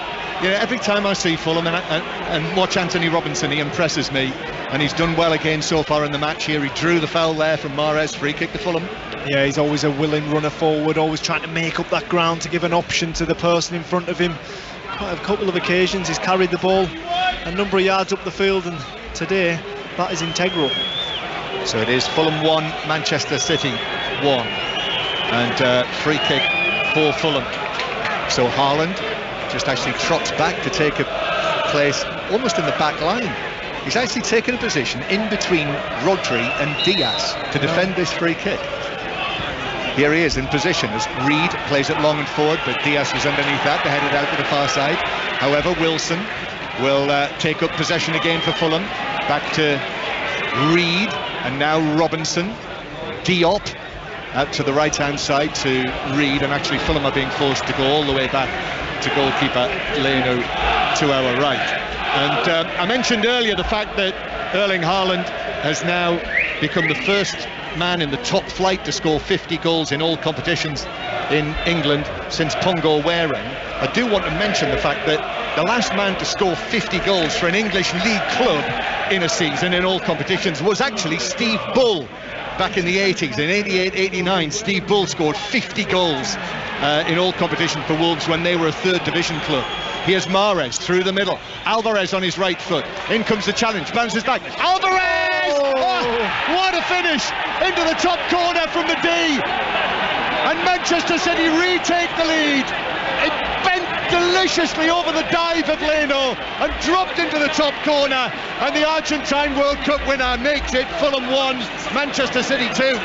Yeah, every time I see Fulham and watch Anthony Robinson, he impresses me, and he's done well again so far in the match here. He drew the foul there from Mahrez, free kick to Fulham. Yeah, he's always a willing runner forward, always trying to make up that ground to give an option to the person in front of him. Quite a couple of occasions he's carried the ball a number of yards up the field, and today that is integral. So it is Fulham 1, Manchester City 1, and free kick for Fulham. So Haaland just actually trots back to take a place almost in the back line. He's actually taken a position in between Rodri and Diaz to defend this free kick. Here he is in position as Reed plays it long and forward, but Diaz was underneath that to head it out to the far side. However, Wilson will take up possession again for Fulham. Back to Reed, and now Robinson. Diop out to the right-hand side to Reed, and actually Fulham are being forced to go all the way back to goalkeeper Leno to our right. And I mentioned earlier the fact that Erling Haaland has now become the first man in the top flight to score 50 goals in all competitions in England since Pongo Waring. I do want to mention the fact that the last man to score 50 goals for an English league club in a season in all competitions was actually Steve Bull back in the 80s. In 88-89, Steve Bull scored 50 goals in all competition for Wolves when they were a 3rd division club. Here's Mahrez through the middle. Alvarez on his right foot. In comes the challenge. Bounces back. Alvarez! Oh, what a finish! Into the top corner from the D. And Manchester City retake the lead. It bent deliciously over the dive of Leno and dropped into the top corner. And the Argentine World Cup winner makes it Fulham 1, Manchester City 2.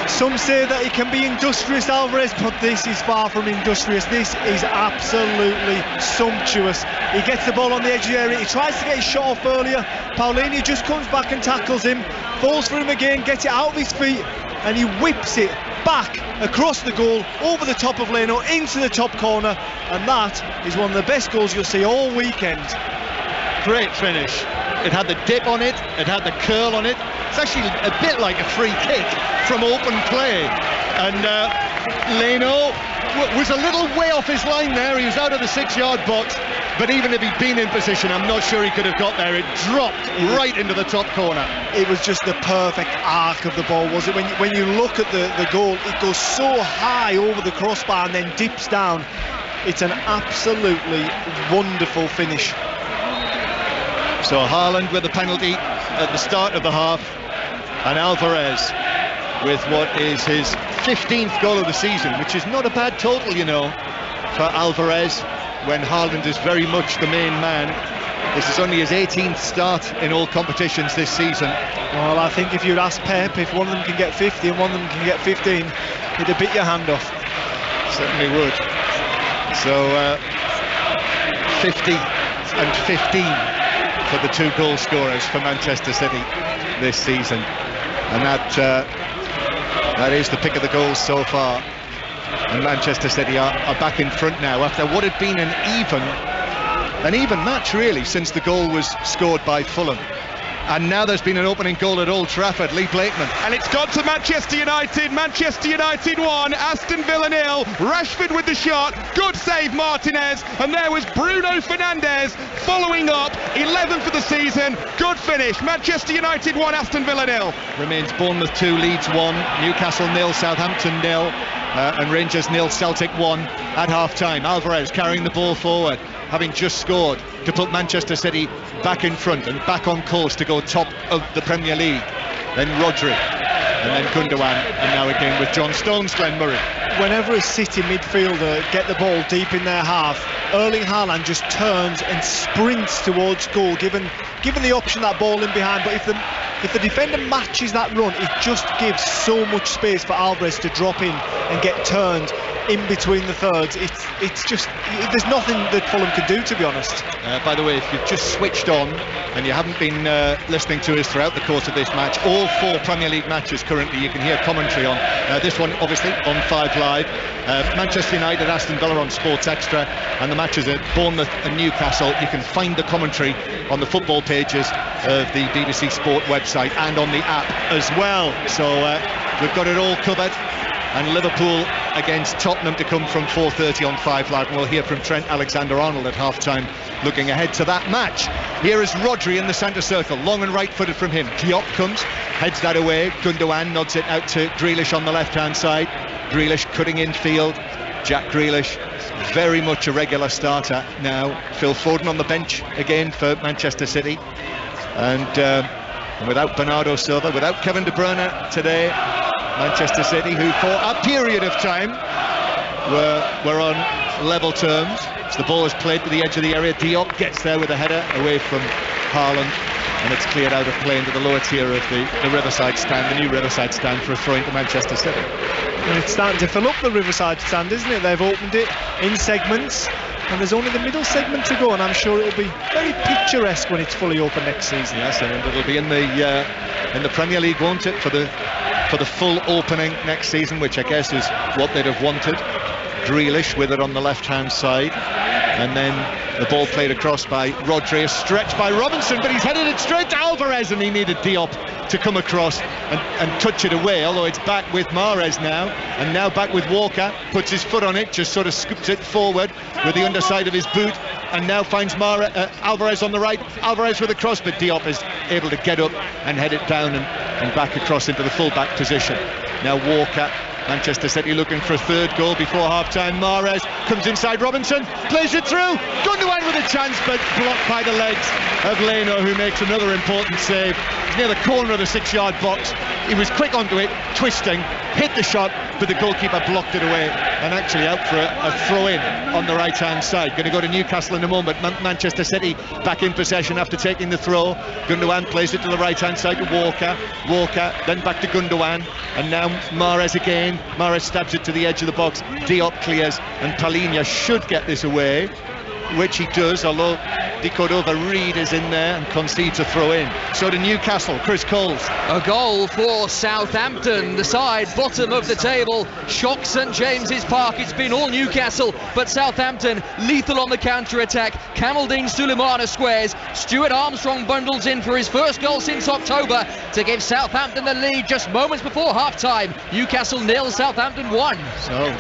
Some say that he can be industrious, Alvarez, but this is far from industrious. This is absolutely sumptuous. He gets the ball on the edge of the area. He tries to get his shot off earlier. Paulini just comes back and tackles him, falls for him again, gets it out of his feet, and he whips it back across the goal, over the top of Leno, into the top corner, and that is one of the best goals you'll see all weekend. Great finish. It had the dip on it, it had the curl on it. It's actually a bit like a free kick from open play. And Leno was a little way off his line there. He was out of the 6-yard box. But even if he'd been in position, I'm not sure he could have got there. It dropped right into the top corner. It was just the perfect arc of the ball, was it? When you look at the goal, it goes so high over the crossbar and then dips down. It's an absolutely wonderful finish. So Haaland with a penalty at the start of the half, and Alvarez with what is his 15th goal of the season, which is not a bad total, you know, for Alvarez, when Haaland is very much the main man. This is only his 18th start in all competitions this season. Well, I think if you'd ask Pep, if one of them can get 50 and one of them can get 15, he'd have bit your hand off. Certainly would. So 50 and 15 for the 2 goal scorers for Manchester City this season, and that is the pick of the goals so far. And Manchester City are back in front now after what had been an even match really since the goal was scored by Fulham. And now there's been an opening goal at Old Trafford, Lee Blakeman. And it's gone to Manchester United. Manchester United 1, Aston Villa 0. Rashford with the shot. Good save, Martinez. And there was Bruno Fernandes following up. 11 for the season. Good finish. Manchester United 1, Aston Villa 0. Remains Bournemouth 2, Leeds 1, Newcastle 0, Southampton 0, and Rangers 0, Celtic 1 at half-time. Alvarez carrying the ball forward, having just scored to put Manchester City back in front and back on course to go top of the Premier League. Then Rodri, and then Gundogan, and now again with John Stones, Glenn Murray. Whenever a City midfielder get the ball deep in their half, Erling Haaland just turns and sprints towards goal, given the option that ball in behind. But if the defender matches that run, it just gives so much space for Alvarez to drop in and get turned in between the thirds. It's just, there's nothing that Fulham could do, to be honest. By the way, if you've just switched on and you haven't been listening to us throughout the course of this match, all 4 Premier League matches currently, you can hear commentary on. This one obviously on 5 Live. Manchester United, Aston Villa on Sports Extra, and the matches at Bournemouth and Newcastle. You can find the commentary on the football pages of the BBC Sport website and on the app as well. So we've got it all covered. And Liverpool against Tottenham to come from 4:30 on 5 Live, and we'll hear from Trent Alexander-Arnold at half-time looking ahead to that match. Here is Rodri in the centre circle, long and right-footed from him. Diop comes, heads that away. Gundogan nods it out to Grealish on the left-hand side. Grealish cutting in field. Jack Grealish, very much a regular starter now. Phil Foden on the bench again for Manchester City. And without Bernardo Silva, without Kevin De Bruyne today, Manchester City, who for a period of time were on level terms. So the ball is played to the edge of the area. Diop gets there with a header away from Haaland, and it's cleared out of play into the lower tier of the Riverside stand, the new Riverside stand, for a throw into Manchester City. And it's starting to fill up the Riverside stand, isn't it? They've opened it in segments, and there's only the middle segment to go, and I'm sure it'll be very picturesque when it's fully open next season. Yes, and it'll be in the Premier League, won't it, for the full opening next season, which I guess is what they'd have wanted. Grealish with it on the left-hand side, and then the ball played across by Rodri, a stretch by Robinson, but he's headed it straight to Alvarez, and he needed Diop to come across and touch it away, although it's back with Mahrez now, and now back with Walker, puts his foot on it, just sort of scoops it forward with the underside of his boot, and now finds Alvarez on the right. Alvarez with a cross, but Diop is able to get up and head it down and back across into the full-back position. Now Walker, Manchester City looking for a third goal before half-time. Mahrez comes inside Robinson, plays it through. Gundogan with a chance, but blocked by the legs of Leno, who makes another important save. He's near the corner of the 6-yard box. He was quick onto it, twisting, hit the shot, but the goalkeeper blocked it away, and actually out for a throw-in on the right-hand side. Going to go to Newcastle in a moment. Manchester City back in possession after taking the throw. Gundogan plays it to the right-hand side to Walker. Walker, then back to Gundogan, and now Mahrez again. Mahrez stabs it to the edge of the box. Diop clears, and Palhinha should get this away, which he does, although De Cordova-Reid is in there and concedes a throw in. So to Newcastle, Chris Coles. A goal for Southampton, the side bottom of the table. Shock St James's Park. It's been all Newcastle, but Southampton lethal on the counter-attack. Kamaldeen Sulemana squares. Stuart Armstrong bundles in for his first goal since October to give Southampton the lead just moments before half-time. Newcastle 0, Southampton 1. So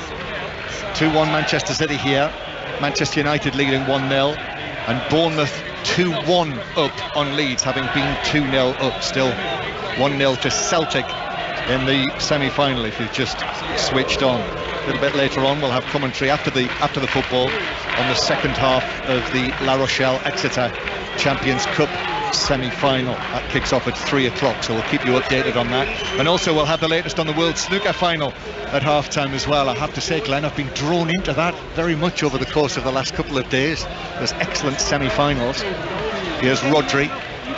2-1 Manchester City here. Manchester United leading 1-0, and Bournemouth 2-1 up on Leeds, having been 2-0 up. Still 1-0 to Celtic in the semi-final, if you've just switched on. A little bit later on we'll have commentary after the football on the second half of the La Rochelle Exeter Champions Cup semi-final. That kicks off at 3 o'clock, so we'll keep you updated on that. And also we'll have the latest on the World Snooker Final at half-time as well. I have to say, Glenn, I've been drawn into that very much over the course of the last couple of days. There's excellent semi-finals. Here's Rodri,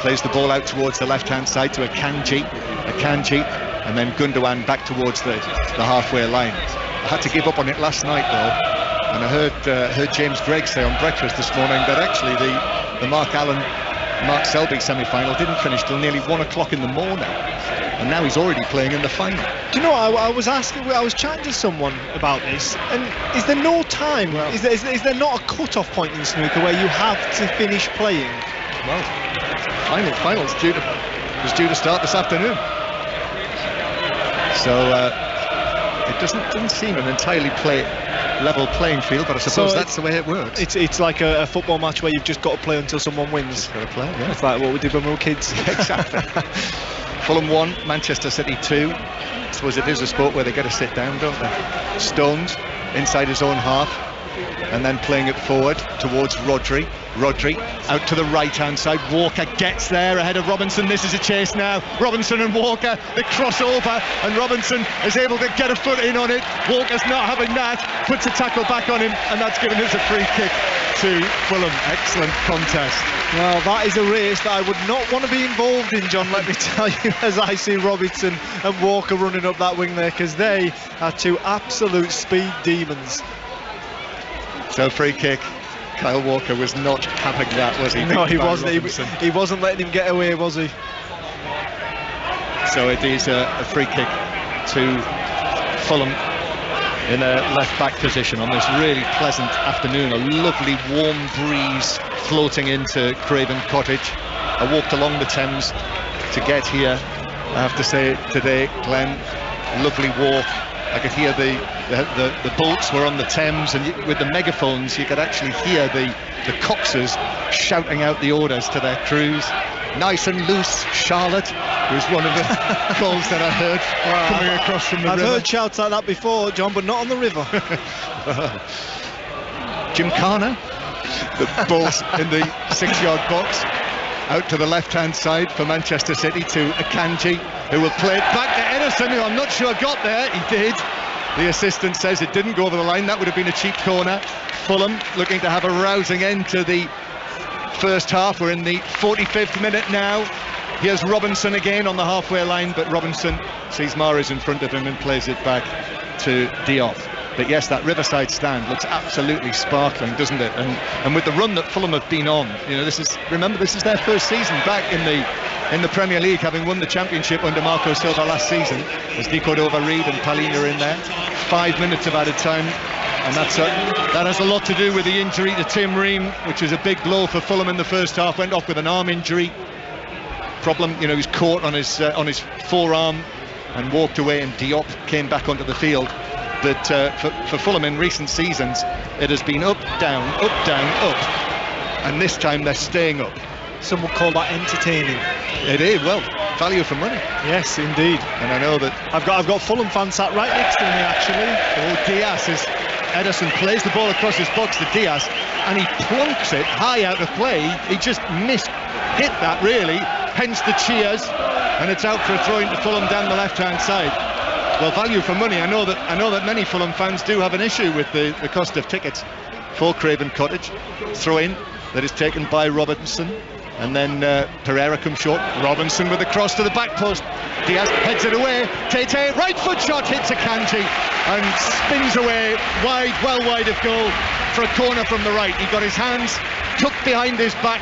plays the ball out towards the left-hand side to Akanji, and then Gundogan back towards the halfway line. I had to give up on it last night though, and I heard James Gregg say on breakfast this morning that actually the Mark Allen Mark Selby semi-final didn't finish till nearly 1 o'clock in the morning, and now he's already playing in the final. Do you know, I was chatting to someone about this, and is there no time? Well, is there not a cut-off point in snooker where you have to finish playing? Well, finals was due to start this afternoon. So it doesn't seem an entirely level playing field, but I suppose that's the way it works. It's like a football match where you've just got to play until someone wins. Just got to play, yeah. It's like what we did when we were kids. Exactly. Fulham 1, Manchester City 2. I suppose it is a sport where they get to sit down, don't they? Stones inside his own half, and then playing it forward towards Rodri out to the right hand side. Walker gets there ahead of Robinson. This is a chase now. Robinson and Walker, they cross over, and Robinson is able to get a foot in on it. Walker's not having that, puts a tackle back on him, and that's given us a free kick to Fulham. Excellent contest. Well, that is a race that I would not want to be involved in, John, let me tell you, as I see Robinson and Walker running up that wing there, because they are two absolute speed demons. So free kick. Kyle Walker was not having that, was he? No, he wasn't. He wasn't letting him get away, was he? So it is a free kick to Fulham in a left-back position on this really pleasant afternoon. A lovely warm breeze floating into Craven Cottage. I walked along the Thames to get here. I have to say today, Glenn, lovely walk. I could hear the boats were on the Thames, and with the megaphones you could actually hear the coxers shouting out the orders to their crews. Nice and loose, Charlotte, was one of the calls that I heard coming across from the river. I've heard shouts like that before, John, but not on the river. Gymkhana, the ball's in the 6-yard box. Out to the left-hand side for Manchester City to Akanji, who will play it back to Ederson, who I'm not sure got there. He did. The assistant says it didn't go over the line. That would have been a cheap corner. Fulham looking to have a rousing end to the first half. We're in the 45th minute now. Here's Robinson again on the halfway line, but Robinson sees Mahrez in front of him and plays it back to Diop. But yes, that Riverside stand looks absolutely sparkling, doesn't it? And with the run that Fulham have been on, you know, this is their first season back in the Premier League, having won the championship under Marco Silva last season. As Nico Dova-Reid and Palina in there. 5 minutes of added time, and that has a lot to do with the injury to Tim Ream, which was a big blow for Fulham in the first half. Went off with an arm injury problem, you know, he was caught on his forearm and walked away, and Diop came back onto the field. But for Fulham in recent seasons, it has been up, down, up, and this time they're staying up. Some would call that entertaining. It is, well, value for money. Yes, indeed. And I know that I've got Fulham fans sat right next to me, actually. Oh, Diaz is. Ederson plays the ball across his box to Diaz, and he plonks it high out of play. He just hit that really, hence the cheers, and it's out for a throw into Fulham down the left-hand side. Well, value for money. I know that many Fulham fans do have an issue with the cost of tickets for Craven Cottage. Throw in that is taken by Robinson, and then Pereira comes short. Robinson with the cross to the back post. Diaz heads it away. Tete, right foot shot, hits Akanji and spins away wide, well wide of goal for a corner from the right. He got his hands tucked behind his back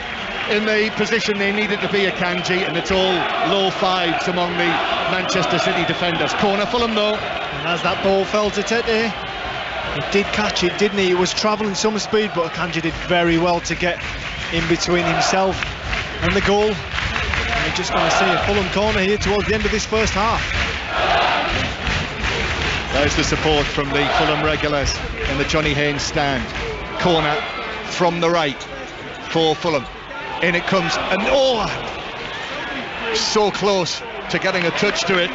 in the position they needed to be, Akanji, and it's all low fives among the Manchester City defenders. Corner Fulham though. And as that ball fell to Tete, he did catch it, didn't he? It was travelling some speed, but Akanji did very well to get in between himself and the goal. And we're just going to see a Fulham corner here towards the end of this first half. There's the support from the Fulham regulars in the Johnny Haynes stand. Corner from the right for Fulham. In it comes, and so close to getting a touch to it.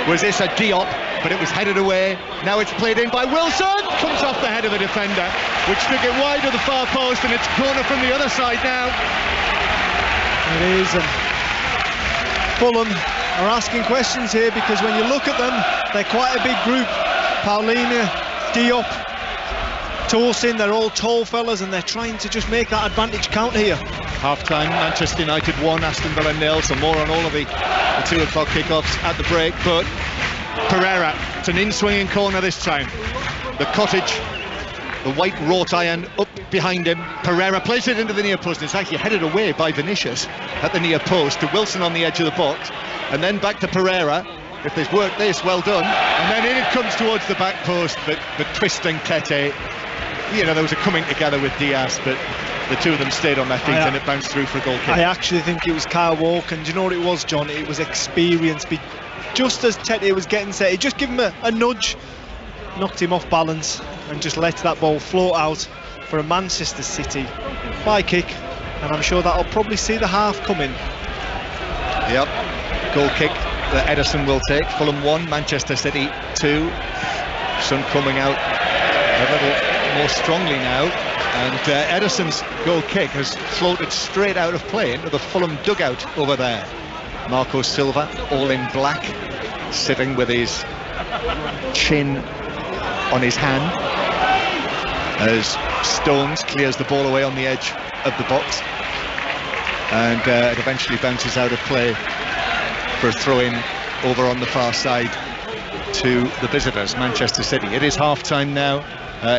Was this a Diop? But it was headed away. Now it's played in by Wilson. Comes off the head of a defender, which took it wide of the far post, and it's corner from the other side now. It is, and Fulham are asking questions here, because when you look at them, they're quite a big group. Paulina, Diop, Tosin, they're all tall fellas, and they're trying to just make that advantage count here. Half-time, Manchester United 1, Aston Villa 0, so more on all of the 2 o'clock kickoffs at the break. But Pereira, it's an in-swinging corner this time. The Cottage the white wrought iron up behind him. Pereira plays it into the near post, and it's actually headed away by Vinicius at the near post to Wilson on the edge of the box, and then back to Pereira. If there's work this, well done. And then in it comes towards the back post, but twisting Tete. You know, there was a coming together with Diaz, but the two of them stayed on their feet and it bounced through for a goal kick. I actually think it was Kyle Walker, and do you know what it was, John? It was experience. Just as Tete was getting set, he just gave him a nudge, knocked him off balance, and just let that ball float out for a Manchester City by kick. And I'm sure that'll probably see the half coming. Yep, goal kick that Ederson will take. Fulham 1, Manchester City 2. Sun coming out a little more strongly now, and Ederson's goal kick has floated straight out of play into the Fulham dugout over there. Marco Silva, all in black, sitting with his chin on his hand as Stones clears the ball away on the edge of the box, and it eventually bounces out of play for a throw-in over on the far side to the visitors, Manchester City. It is half-time now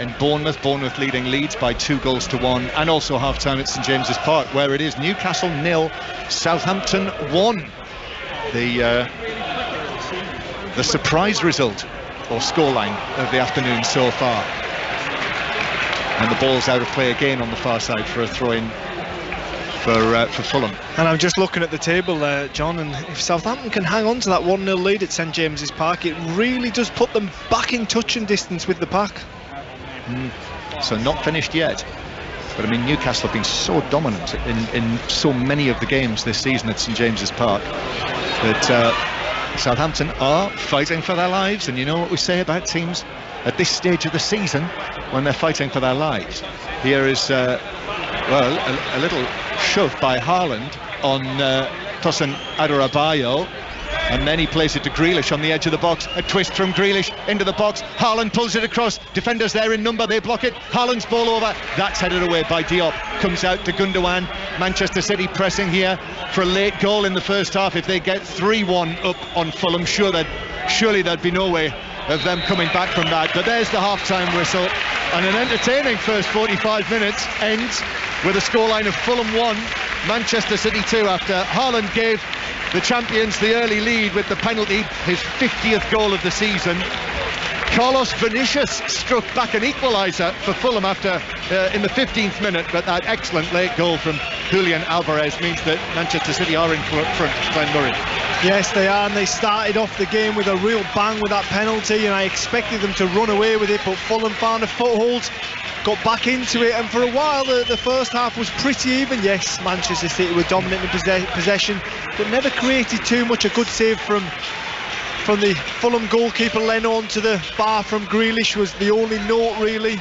in Bournemouth leading Leeds by 2-1, and also half-time at St James's Park, where it is Newcastle 0, Southampton 1. The surprise result or scoreline of the afternoon so far. And the ball's out of play again on the far side for a throw-in for Fulham. And I'm just looking at the table there, John, and if Southampton can hang on to that 1-0 lead at St James's Park, it really does put them back in touching distance with the pack. So not finished yet, but I mean, Newcastle have been so dominant in so many of the games this season at St James's Park that Southampton are fighting for their lives. And you know what we say about teams at this stage of the season when they're fighting for their lives. Here is a little shove by Haaland on Tosin Adarabioyo, and then he plays it to Grealish on the edge of the box. A twist from Grealish into the box. Haaland pulls it across. Defenders there in number, they block it. Haaland's ball over. That's headed away by Diop. Comes out to Gundogan. Manchester City pressing here for a late goal in the first half. If they get 3-1 up on Fulham, surely there'd be no way of them coming back from that. But there's the half-time whistle, and an entertaining first 45 minutes ends with a scoreline of Fulham 1, Manchester City 2, after Haaland gave the champions the early lead with the penalty, his 50th goal of the season. Carlos Vinicius struck back an equaliser for Fulham after in the 15th minute, but that excellent late goal from Julian Alvarez means that Manchester City are in front, Glenn Murray. Yes, they are, and they started off the game with a real bang with that penalty, and I expected them to run away with it, but Fulham found a foothold, got back into it, and for a while the first half was pretty even. Yes, Manchester City were dominant in possession, but never created too much. A good save from the Fulham goalkeeper Leno onto the bar from Grealish was the only note really,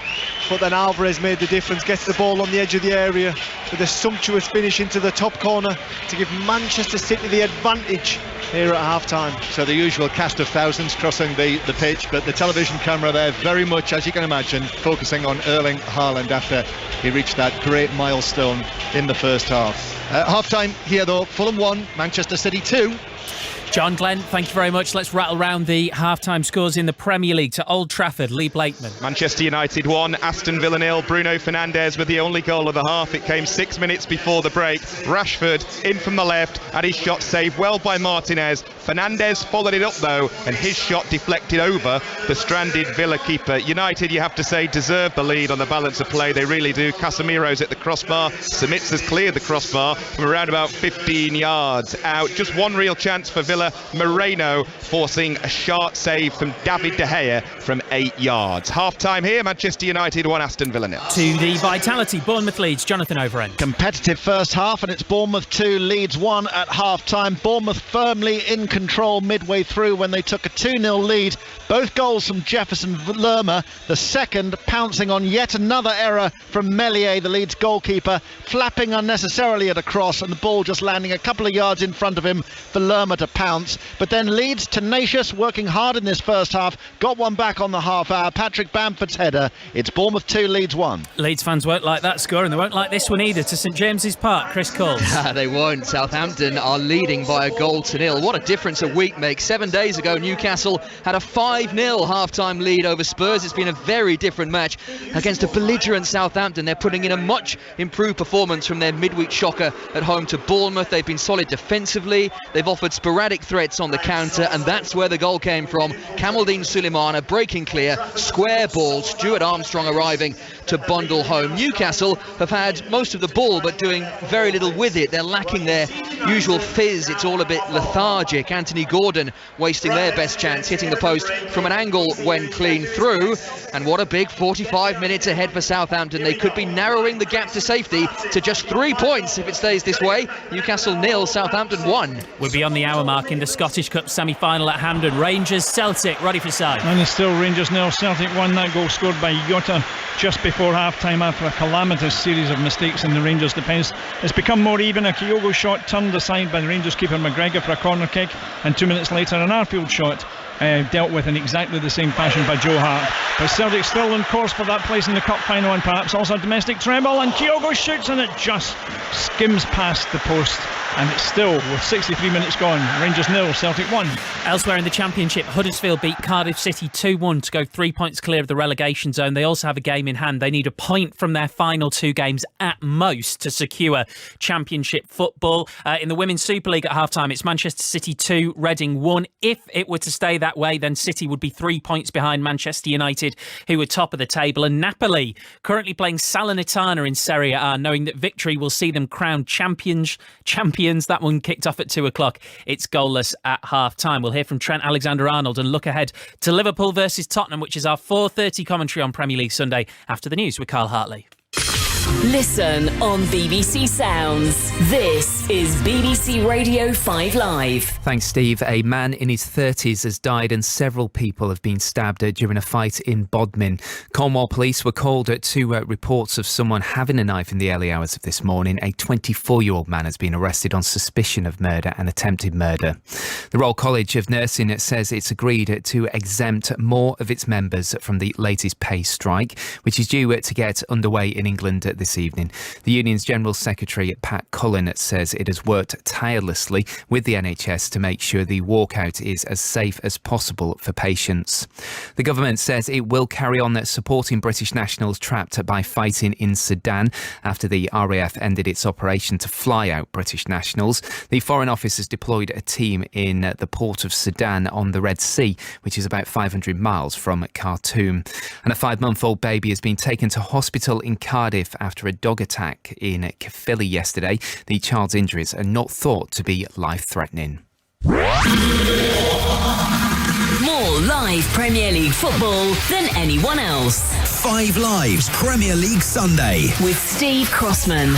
but then Alvarez made the difference, gets the ball on the edge of the area with a sumptuous finish into the top corner to give Manchester City the advantage here at half-time. So the usual cast of thousands crossing the pitch, but the television camera there very much, as you can imagine, focusing on Erling Haaland after he reached that great milestone in the first half. Half-time here though, Fulham 1, Manchester City 2. John, Glenn, thank you very much. Let's rattle round the half-time scores in the Premier League to Old Trafford. Lee Blakeman. Manchester United 1, Aston Villa 0. Bruno Fernandes with the only goal of the half. It came 6 minutes before the break. Rashford in from the left, and his shot saved well by Martinez. Fernandes followed it up though, and his shot deflected over the stranded Villa keeper. United, you have to say, deserve the lead on the balance of play. They really do. Casemiro's at the crossbar. Simic has cleared the crossbar from around about 15 yards out. Just one real chance for Villa. Moreno forcing a sharp save from David De Gea from 8 yards. Half-time here, Manchester United 1, Aston Villa 0. To the Vitality, Bournemouth Leeds, Jonathan Overend. Competitive first half, and it's Bournemouth 2, Leeds 1 at half-time. Bournemouth firmly in control midway through when they took a 2-0 lead. Both goals from Jefferson Lerma, the second pouncing on yet another error from Meslier, the Leeds goalkeeper, flapping unnecessarily at a cross, and the ball just landing a couple of yards in front of him for Lerma. Burma to pounce, but then Leeds tenacious, working hard in this first half, got one back on the half hour. Patrick Bamford's header. It's Bournemouth 2, Leeds 1. Leeds fans won't like that score, and they won't like this one either. To St James's Park, Chris Coles. They won't. Southampton are leading by a goal to nil. What a difference a week makes. 7 days ago, Newcastle had a 5-0 half-time lead over Spurs. It's been a very different match against a belligerent Southampton. They're putting in a much improved performance from their midweek shocker at home to Bournemouth. They've been solid defensively. They've offered sporadic threats on the counter, and that's where the goal came from. Kamaldeen Sulemana breaking clear, square ball, Stuart Armstrong arriving to bundle home. Newcastle have had most of the ball but doing very little with it. They're lacking their usual fizz. It's all a bit lethargic. Anthony Gordon wasting their best chance, hitting the post from an angle when clean through. And what a big 45 minutes ahead for Southampton. They could be narrowing the gap to safety to just 3 points if it stays this way. Newcastle 0, Southampton 1. We're beyond the hour mark in the Scottish Cup semi-final at Hampden. Rangers Celtic, Roddy Forsyth. And it's still Rangers 0, Celtic 1. That goal scored by Jota just before half-time after a calamitous series of mistakes in the Rangers defence. It's become more even. A Kyogo shot turned aside by the Rangers keeper McGregor for a corner kick, and 2 minutes later an Arfield shot dealt with in exactly the same fashion by Joe Hart. But Celtic still on course for that place in the cup final, and perhaps also a domestic treble, and Kyogo shoots and it just skims past the post. And it's still, with 63 minutes gone, Rangers 0, Celtic 1. Elsewhere in the Championship, Huddersfield beat Cardiff City 2-1 to go 3 points clear of the relegation zone. They also have a game in hand. They need a point from their final 2 games at most to secure Championship football. In the Women's Super League at half-time, it's Manchester City 2, Reading 1. If it were to stay that way, then City would be 3 points behind Manchester United, who are top of the table. And Napoli, currently playing Salernitana in Serie A, knowing that victory will see them crowned champions. That one kicked off at 2 o'clock. It's goalless at half-time. We'll hear from Trent Alexander-Arnold and look ahead to Liverpool versus Tottenham, which is our 4:30 commentary on Premier League Sunday after the news with Carl Hartley. Listen on BBC Sounds. This is BBC Radio 5 Live. Thanks, Steve. A man in his 30s has died and several people have been stabbed during a fight in Bodmin. Cornwall police were called to reports of someone having a knife in the early hours of this morning. A 24-year-old man has been arrested on suspicion of murder and attempted murder. The Royal College of Nursing says it's agreed to exempt more of its members from the latest pay strike, which is due to get underway in England this evening. The union's General Secretary, Pat Cullen, says it has worked tirelessly with the NHS to make sure the walkout is as safe as possible for patients. The government says it will carry on supporting British nationals trapped by fighting in Sudan after the RAF ended its operation to fly out British nationals. The Foreign Office has deployed a team in the port of Sudan on the Red Sea, which is about 500 miles from Khartoum. And a 5-month-old baby has been taken to hospital in Cardiff after a dog attack in Caerphilly yesterday. The child's injuries are not thought to be life-threatening. More live Premier League football than anyone else. 5 Live's Premier League Sunday with Steve Crossman.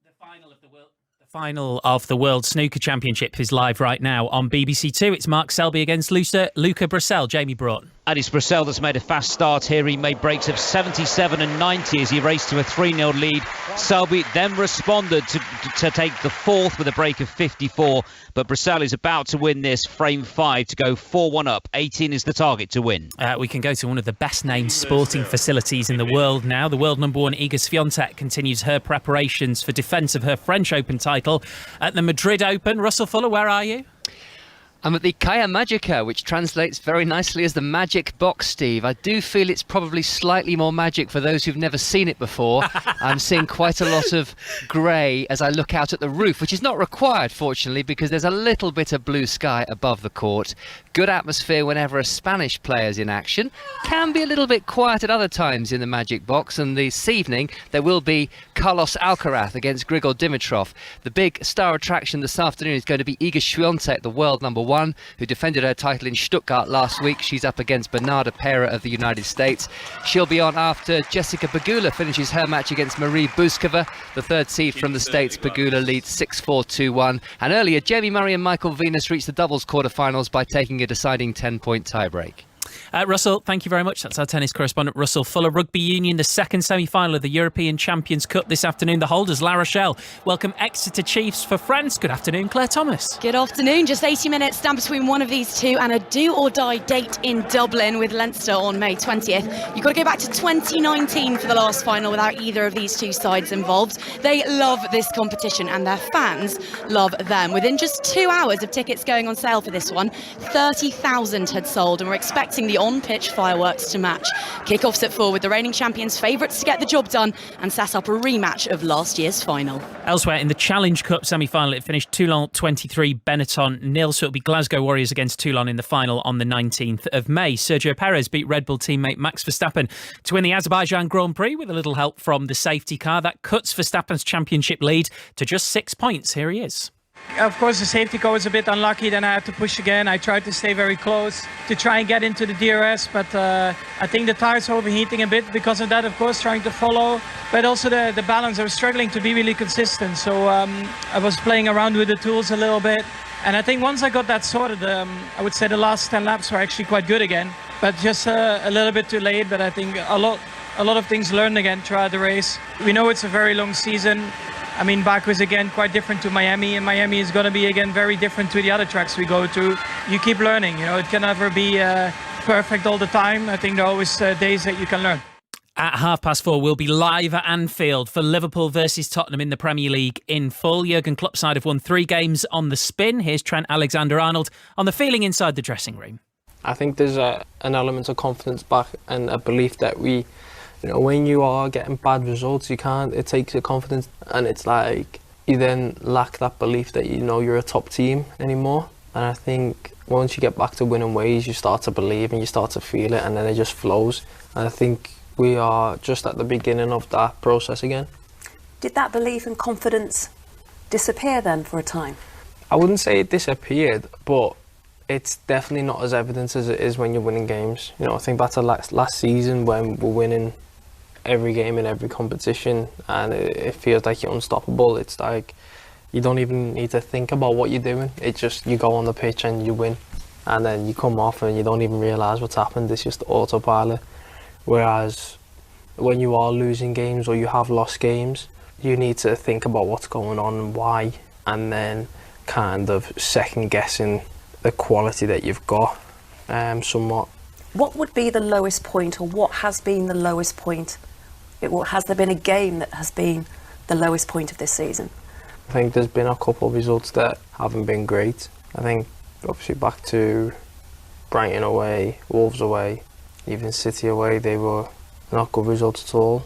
The final of the World Snooker Championship is live right now on BBC Two. It's Mark Selby against Luca Brissell. Jamie Broughton. And it's Brissell that's made a fast start here. He made breaks of 77 and 90 as he raced to a 3-0 lead. Selby then responded to take the fourth with a break of 54. But Brissell is about to win this frame 5 to go 4-1 up. 18 is the target to win. We can go to one of the best named sporting facilities in the world now. The world number 1 Iga Swiatek continues her preparations for defence of her French Open title at the Madrid Open. Russell Fuller, where are you? I'm at the Caja Magica, which translates very nicely as the magic box, Steve. I do feel it's probably slightly more magic for those who've never seen it before. I'm seeing quite a lot of grey as I look out at the roof, which is not required, fortunately, because there's a little bit of blue sky above the court. Good atmosphere whenever a Spanish player's in action. Can be a little bit quiet at other times in the magic box, and this evening there will be Carlos Alcaraz against Grigor Dimitrov. The big star attraction this afternoon is going to be Iga Swiatek, the world number 1, who defended her title in Stuttgart last week. She's up against Bernarda Pera of the United States. She'll be on after Jessica Pegula finishes her match against Marie Buskova, the third seed from the States. Pegula leads 6-4, 2-1. And earlier, Jamie Murray and Michael Venus reached the doubles quarterfinals by taking a deciding 10-point tiebreak. Russell, thank you very much. That's our tennis correspondent, Russell Fuller. Rugby Union, the second semi-final of the European Champions Cup this afternoon. The holders, La Rochelle, welcome Exeter Chiefs for France. Good afternoon, Claire Thomas. Good afternoon. Just 80 minutes stand between one of these two and a do-or-die date in Dublin with Leinster on May 20th. You've got to go back to 2019 for the last final without either of these two sides involved. They love this competition and their fans love them. Within just 2 hours of tickets going on sale for this one, 30,000 had sold, and we're expecting the on-pitch fireworks to match. Kick-offs at 4 with the reigning champions favourites to get the job done and set up a rematch of last year's final. Elsewhere in the Challenge Cup semi-final, it finished Toulon 23, Benetton 0, so it'll be Glasgow Warriors against Toulon in the final on the 19th of May. Sergio Perez beat Red Bull teammate Max Verstappen to win the Azerbaijan Grand Prix with a little help from the safety car. That cuts Verstappen's championship lead to just 6 points. Here he is. Of course, the safety car was a bit unlucky. Then I had to push again. I tried to stay very close to try and get into the DRS, but I think the tires were overheating a bit because of that, of course, trying to follow. But also the balance, I was struggling to be really consistent. So I was playing around with the tools a little bit. And I think once I got that sorted, I would say the last 10 laps were actually quite good again. But just a little bit too late. But I think a lot of things learned again throughout the race. We know it's a very long season. I mean, Baku is again quite different to Miami, and Miami is going to be again very different to the other tracks we go to. You keep learning, it can never be perfect all the time. I think there are always days that you can learn. At 4:30, we'll be live at Anfield for Liverpool versus Tottenham in the Premier League in full. Jurgen Klopp's side have won 3 games on the spin. Here's Trent Alexander-Arnold on the feeling inside the dressing room. I think there's an element of confidence back and a belief that when you are getting bad results, it takes your confidence, and it's like you then lack that belief that you're a top team anymore. And I think once you get back to winning ways, you start to believe and you start to feel it, and then it just flows. And I think we are just at the beginning of that process again. Did that belief and confidence disappear then for a time? I wouldn't say it disappeared, but it's definitely not as evident as it is when you're winning games. I think back to last season when we're winning every game in every competition, and it feels like you're unstoppable. It's like you don't even need to think about what you're doing. It's just you go on the pitch and you win, and then you come off and you don't even realise what's happened. It's just autopilot. Whereas when you are losing games or you have lost games, you need to think about what's going on and why, and then kind of second guessing the quality that you've got somewhat. What would be the lowest point, or what has been the lowest point? Has there been a game that has been the lowest point of this season? I think there's been a couple of results that haven't been great. I think obviously back to Brighton away, Wolves away, even City away, they were not good results at all,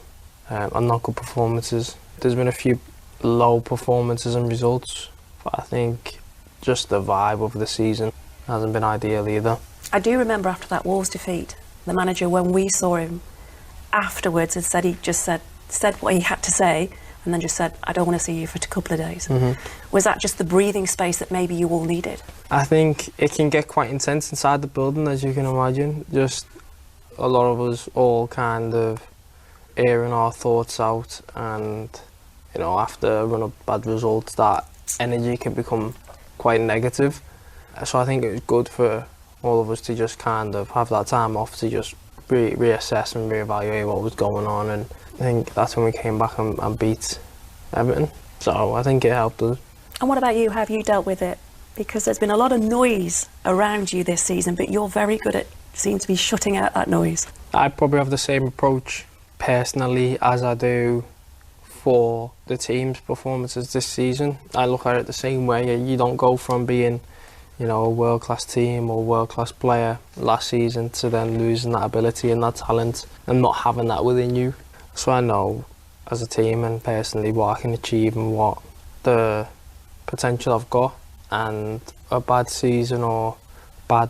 and not good performances. There's been a few low performances and results, but I think just the vibe of the season hasn't been ideal either. I do remember after that Wolves defeat, the manager, when we saw him afterwards, had said said what he had to say, and then just said, I don't want to see you for a couple of days. Mm-hmm. Was that just the breathing space that maybe you all needed? I think it can get quite intense inside the building, as you can imagine. Just a lot of us all kind of airing our thoughts out, and after a run of bad results, that energy can become quite negative. So I think it was good for all of us to just kind of have that time off to just reassess and reevaluate what was going on, and I think that's when we came back and beat Everton. So I think it helped us. And what about you? How have you dealt with it? Because there's been a lot of noise around you this season, but you're very good at to be shutting out that noise. I probably have the same approach personally as I do for the team's performances this season. I look at it the same way. You don't go from being a world-class team or world-class player last season to then losing that ability and that talent and not having that within you. So I know as a team and personally what I can achieve and what the potential I've got, and a bad season or bad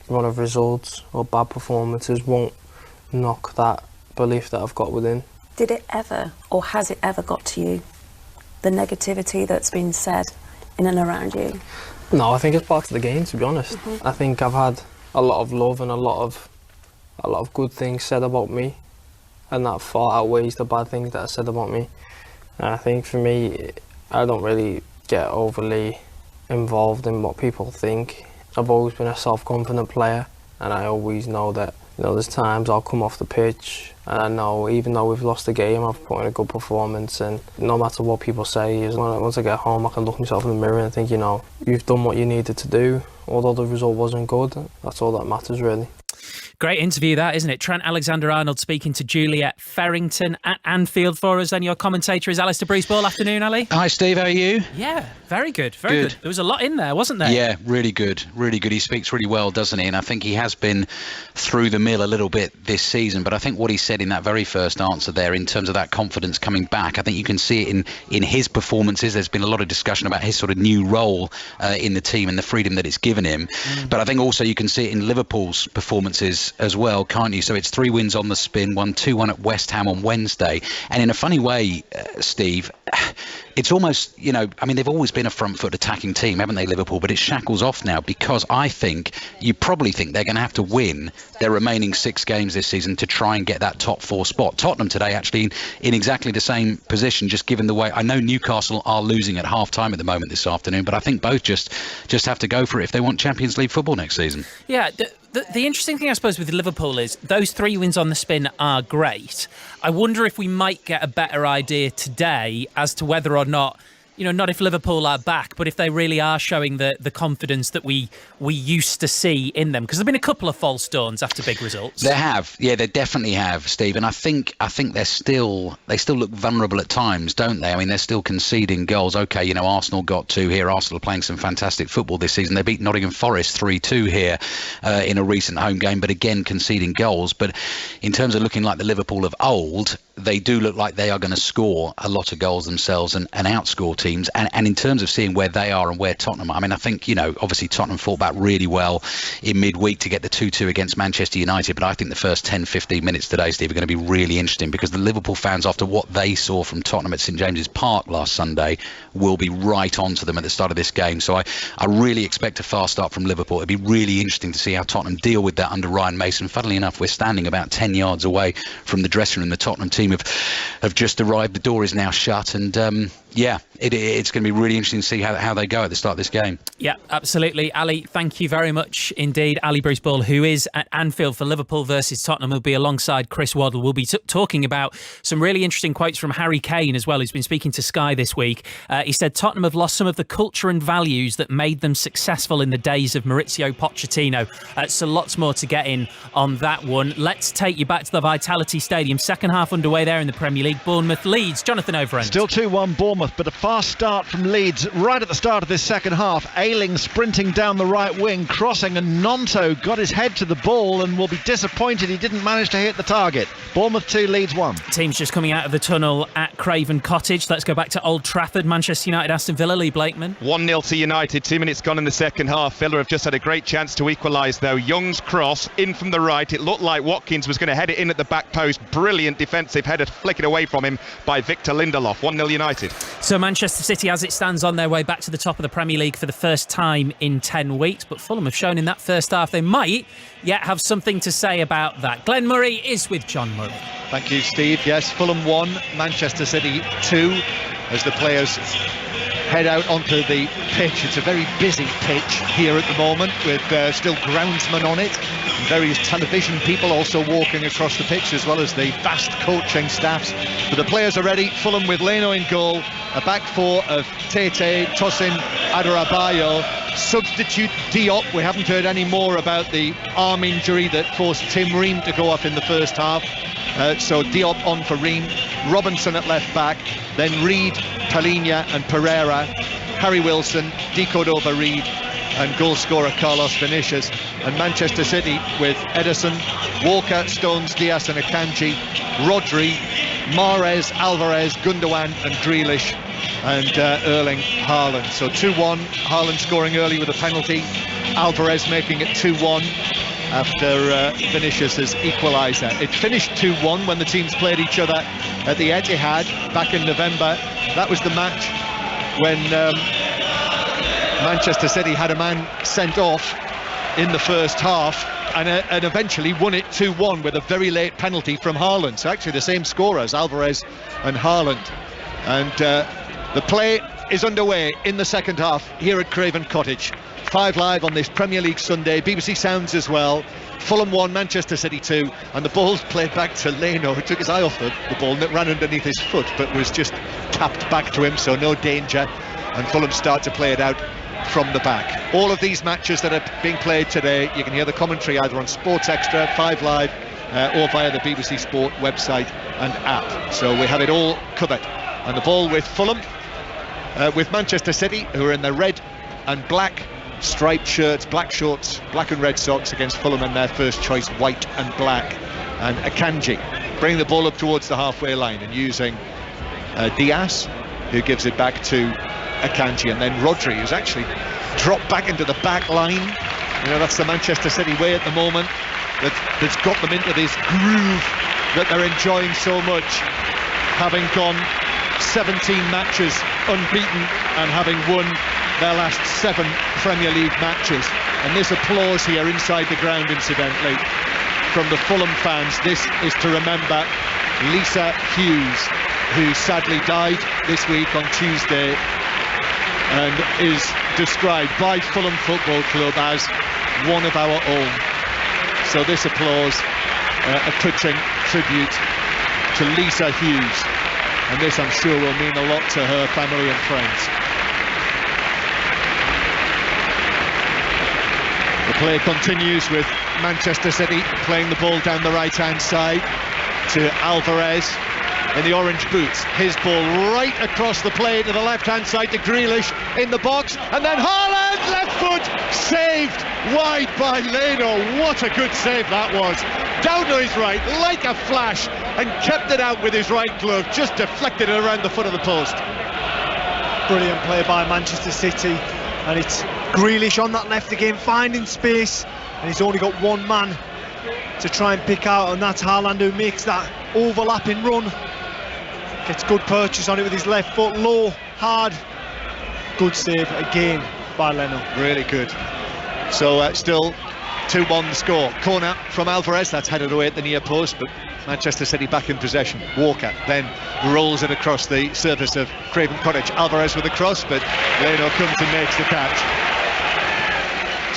run of results or bad performances won't knock that belief that I've got within. Did it ever, or has it ever got to you, the negativity that's been said in and around you? No, I think it's part of the game, to be honest. Mm-hmm. I think I've had a lot of love and a lot of good things said about me, and that far outweighs the bad things that are said about me. And I think for me, I don't really get overly involved in what people think. I've always been a self-confident player, and I always know that, you know, there's times I'll come off the pitch and I know even though we've lost the game, I've put in a good performance, and no matter what people say, is once I get home I can look myself in the mirror and think, you know, you've done what you needed to do. Although the result wasn't good, that's all that matters really. Great interview that, isn't it? Trent Alexander-Arnold speaking to Juliet Ferrington at Anfield for us. And your commentator is Alistair Bruce-Ball. Afternoon, Ali. Hi, Steve. How are you? Yeah, very good. Very good. There was a lot in there, wasn't there? Yeah, really good. Really good. He speaks really well, doesn't he? And I think he has been through the mill a little bit this season. But I think what he said in that very first answer there, in terms of that confidence coming back, I think you can see it in his performances. There's been a lot of discussion about his sort of new role in the team and the freedom that it's given him. But I think also you can see it in Liverpool's performances as well, can't you? So it's 3 wins on the spin, won 2-1 at West Ham on Wednesday. And in a funny way, Steve, it's almost, you know, I mean, they've always been a front foot attacking team, haven't they, Liverpool? But it's shackles off now, because I think you probably think they're going to have to win their remaining 6 games this season to try and get that top 4 spot. Tottenham today actually in exactly the same position, just given the way, I know Newcastle are losing at half time at the moment this afternoon, but I think both just have to go for it if they want Champions League football next season. Yeah, the interesting thing, I suppose, with Liverpool is those 3 wins on the spin are great. I wonder if we might get a better idea today as to whether or not, you know, not if Liverpool are back, but if they really are showing the confidence that we used to see in them. Because there have been a couple of false dawns after big results. They have, yeah, they definitely they Steve. And I think they still look vulnerable at times, don't they? I mean, they're still conceding goals. Okay, you know, Arsenal got 2 here. Arsenal are playing some fantastic football this season. They beat Nottingham Forest 3-2 here in a recent home game, but again conceding goals. But in terms of looking like the Liverpool of old, they do look like they are going to score a lot of goals themselves and outscore teams. And in terms of seeing where they are and where Tottenham are, I mean, I think, you know, obviously Tottenham fought back really well in midweek to get the 2-2 against Manchester United. But I think the first 10-15 minutes today, Steve, are going to be really interesting, because the Liverpool fans, after what they saw from Tottenham at St James's Park last Sunday, will be right onto them at the start of this game. So I really expect a fast start from Liverpool. It'd be really interesting to see how Tottenham deal with that under Ryan Mason. Funnily enough, we're standing about 10 yards away from the dressing room. The Tottenham team have just arrived. The door is now shut, and yeah, it's going to be really interesting to see how they go at the start of this game. Yeah, absolutely. Ali, thank you very much indeed. Ali Bruce-Ball, who is at Anfield for Liverpool versus Tottenham, will be alongside Chris Waddle. We'll be talking about some really interesting quotes from Harry Kane as well, who's been speaking to Sky this week. He said Tottenham have lost some of the culture and values that made them successful in the days of Maurizio Pochettino. So lots more to get in on that one. Let's take you back to the Vitality Stadium. Second half underway there in the Premier League. Bournemouth Leeds. Jonathan Overend. Still 2-1 Bournemouth, but a fast start from Leeds right at the start of this second half. Ayling sprinting down the right wing, crossing, and Nonto got his head to the ball and will be disappointed he didn't manage to hit the target. Bournemouth 2, Leeds 1. Teams just coming out of the tunnel at Craven Cottage. Let's go back to Old Trafford. Manchester United, Aston Villa. Lee Blakeman. 1-0 to United, 2 minutes gone in the second half. Villa have just had a great chance to equalise though. Young's cross in from the right. It looked like Watkins was going to head it in at the back post. Brilliant defensive header, flick it away from him by Victor Lindelof. 1-0 United. So Manchester City, as it stands, on their way back to the top of the Premier League for the first time in 10 weeks. But Fulham have shown in that first half they might yet have something to say about that. Glenn Murray is with John Murray. Thank you, Steve. Yes, Fulham 1, Manchester City 2, as the players head out onto the pitch. It's a very busy pitch here at the moment, with still groundsmen on it, and various television people also walking across the pitch, as well as the vast coaching staffs. But the players are ready. Fulham with Leno in goal, a back 4 of Tete, Tosin, Adarabioyo. Substitute Diop. We haven't heard any more about the arm injury that forced Tim Ream to go off in the first half. So Diop on for Ream, Robinson at left back, then Reed, Palhinha and Pereira, Harry Wilson, De Cordova-Reid and goal scorer Carlos Vinicius. And Manchester City with Ederson, Walker, Stones, Diaz and Akanji, Rodri, Mahrez, Alvarez, Gundogan and Grealish and Erling Haaland. So 2-1, Haaland scoring early with a penalty, Alvarez making it 2-1 after Vinicius' equaliser. It finished 2-1 when the teams played each other at the Etihad back in November. That was the match when Manchester City had a man sent off in the first half and eventually won it 2-1 with a very late penalty from Haaland. So actually the same scorers, Alvarez and Haaland. And the play is underway in the second half here at Craven Cottage. 5 Live on this Premier League Sunday, BBC Sounds as well. Fulham 1, Manchester City 2, and the ball's played back to Leno, who took his eye off the ball and it ran underneath his foot, but was just tapped back to him, so no danger, and Fulham start to play it out from the back. All of these matches that are being played today, you can hear the commentary either on Sports Extra, 5 Live, or via the BBC Sport website and app. So we have it all covered. And the ball with Fulham, with Manchester City, who are in their red and black striped shirts, black shorts, black and red socks, against Fulham in their first choice white and black. And Akanji bringing the ball up towards the halfway line and using Diaz, who gives it back to Akanji, and then Rodri, who's actually dropped back into the back line. You know, that's the Manchester City way at the moment, that's got them into this groove that they're enjoying so much, having gone 17 matches unbeaten and having won their last 7 Premier League matches. And this applause here inside the ground, incidentally, from the Fulham fans. This is to remember Lisa Hughes, who sadly died this week on Tuesday and is described by Fulham Football Club as one of our own. So this applause, a touching tribute to Lisa Hughes, and this I'm sure will mean a lot to her family and friends. The play continues with Manchester City playing the ball down the right-hand side to Alvarez in the orange boots. His ball right across the play to the left-hand side to Grealish in the box, and then Haaland, left foot, saved wide by Leno. What a good save that was. Down to his right, like a flash, and kept it out with his right glove, just deflected it around the foot of the post. Brilliant play by Manchester City, and it's Grealish on that left again, finding space, and he's only got one man to try and pick out, and that's Haaland, who makes that overlapping run. Gets good purchase on it with his left foot, low, hard. Good save again by Leno. Really good. So still 2-1 the score. Corner from Alvarez, that's headed away at the near post, but Manchester City back in possession. Walker then rolls it across the surface of Craven Cottage. Alvarez with a cross, but Leno comes and makes the catch.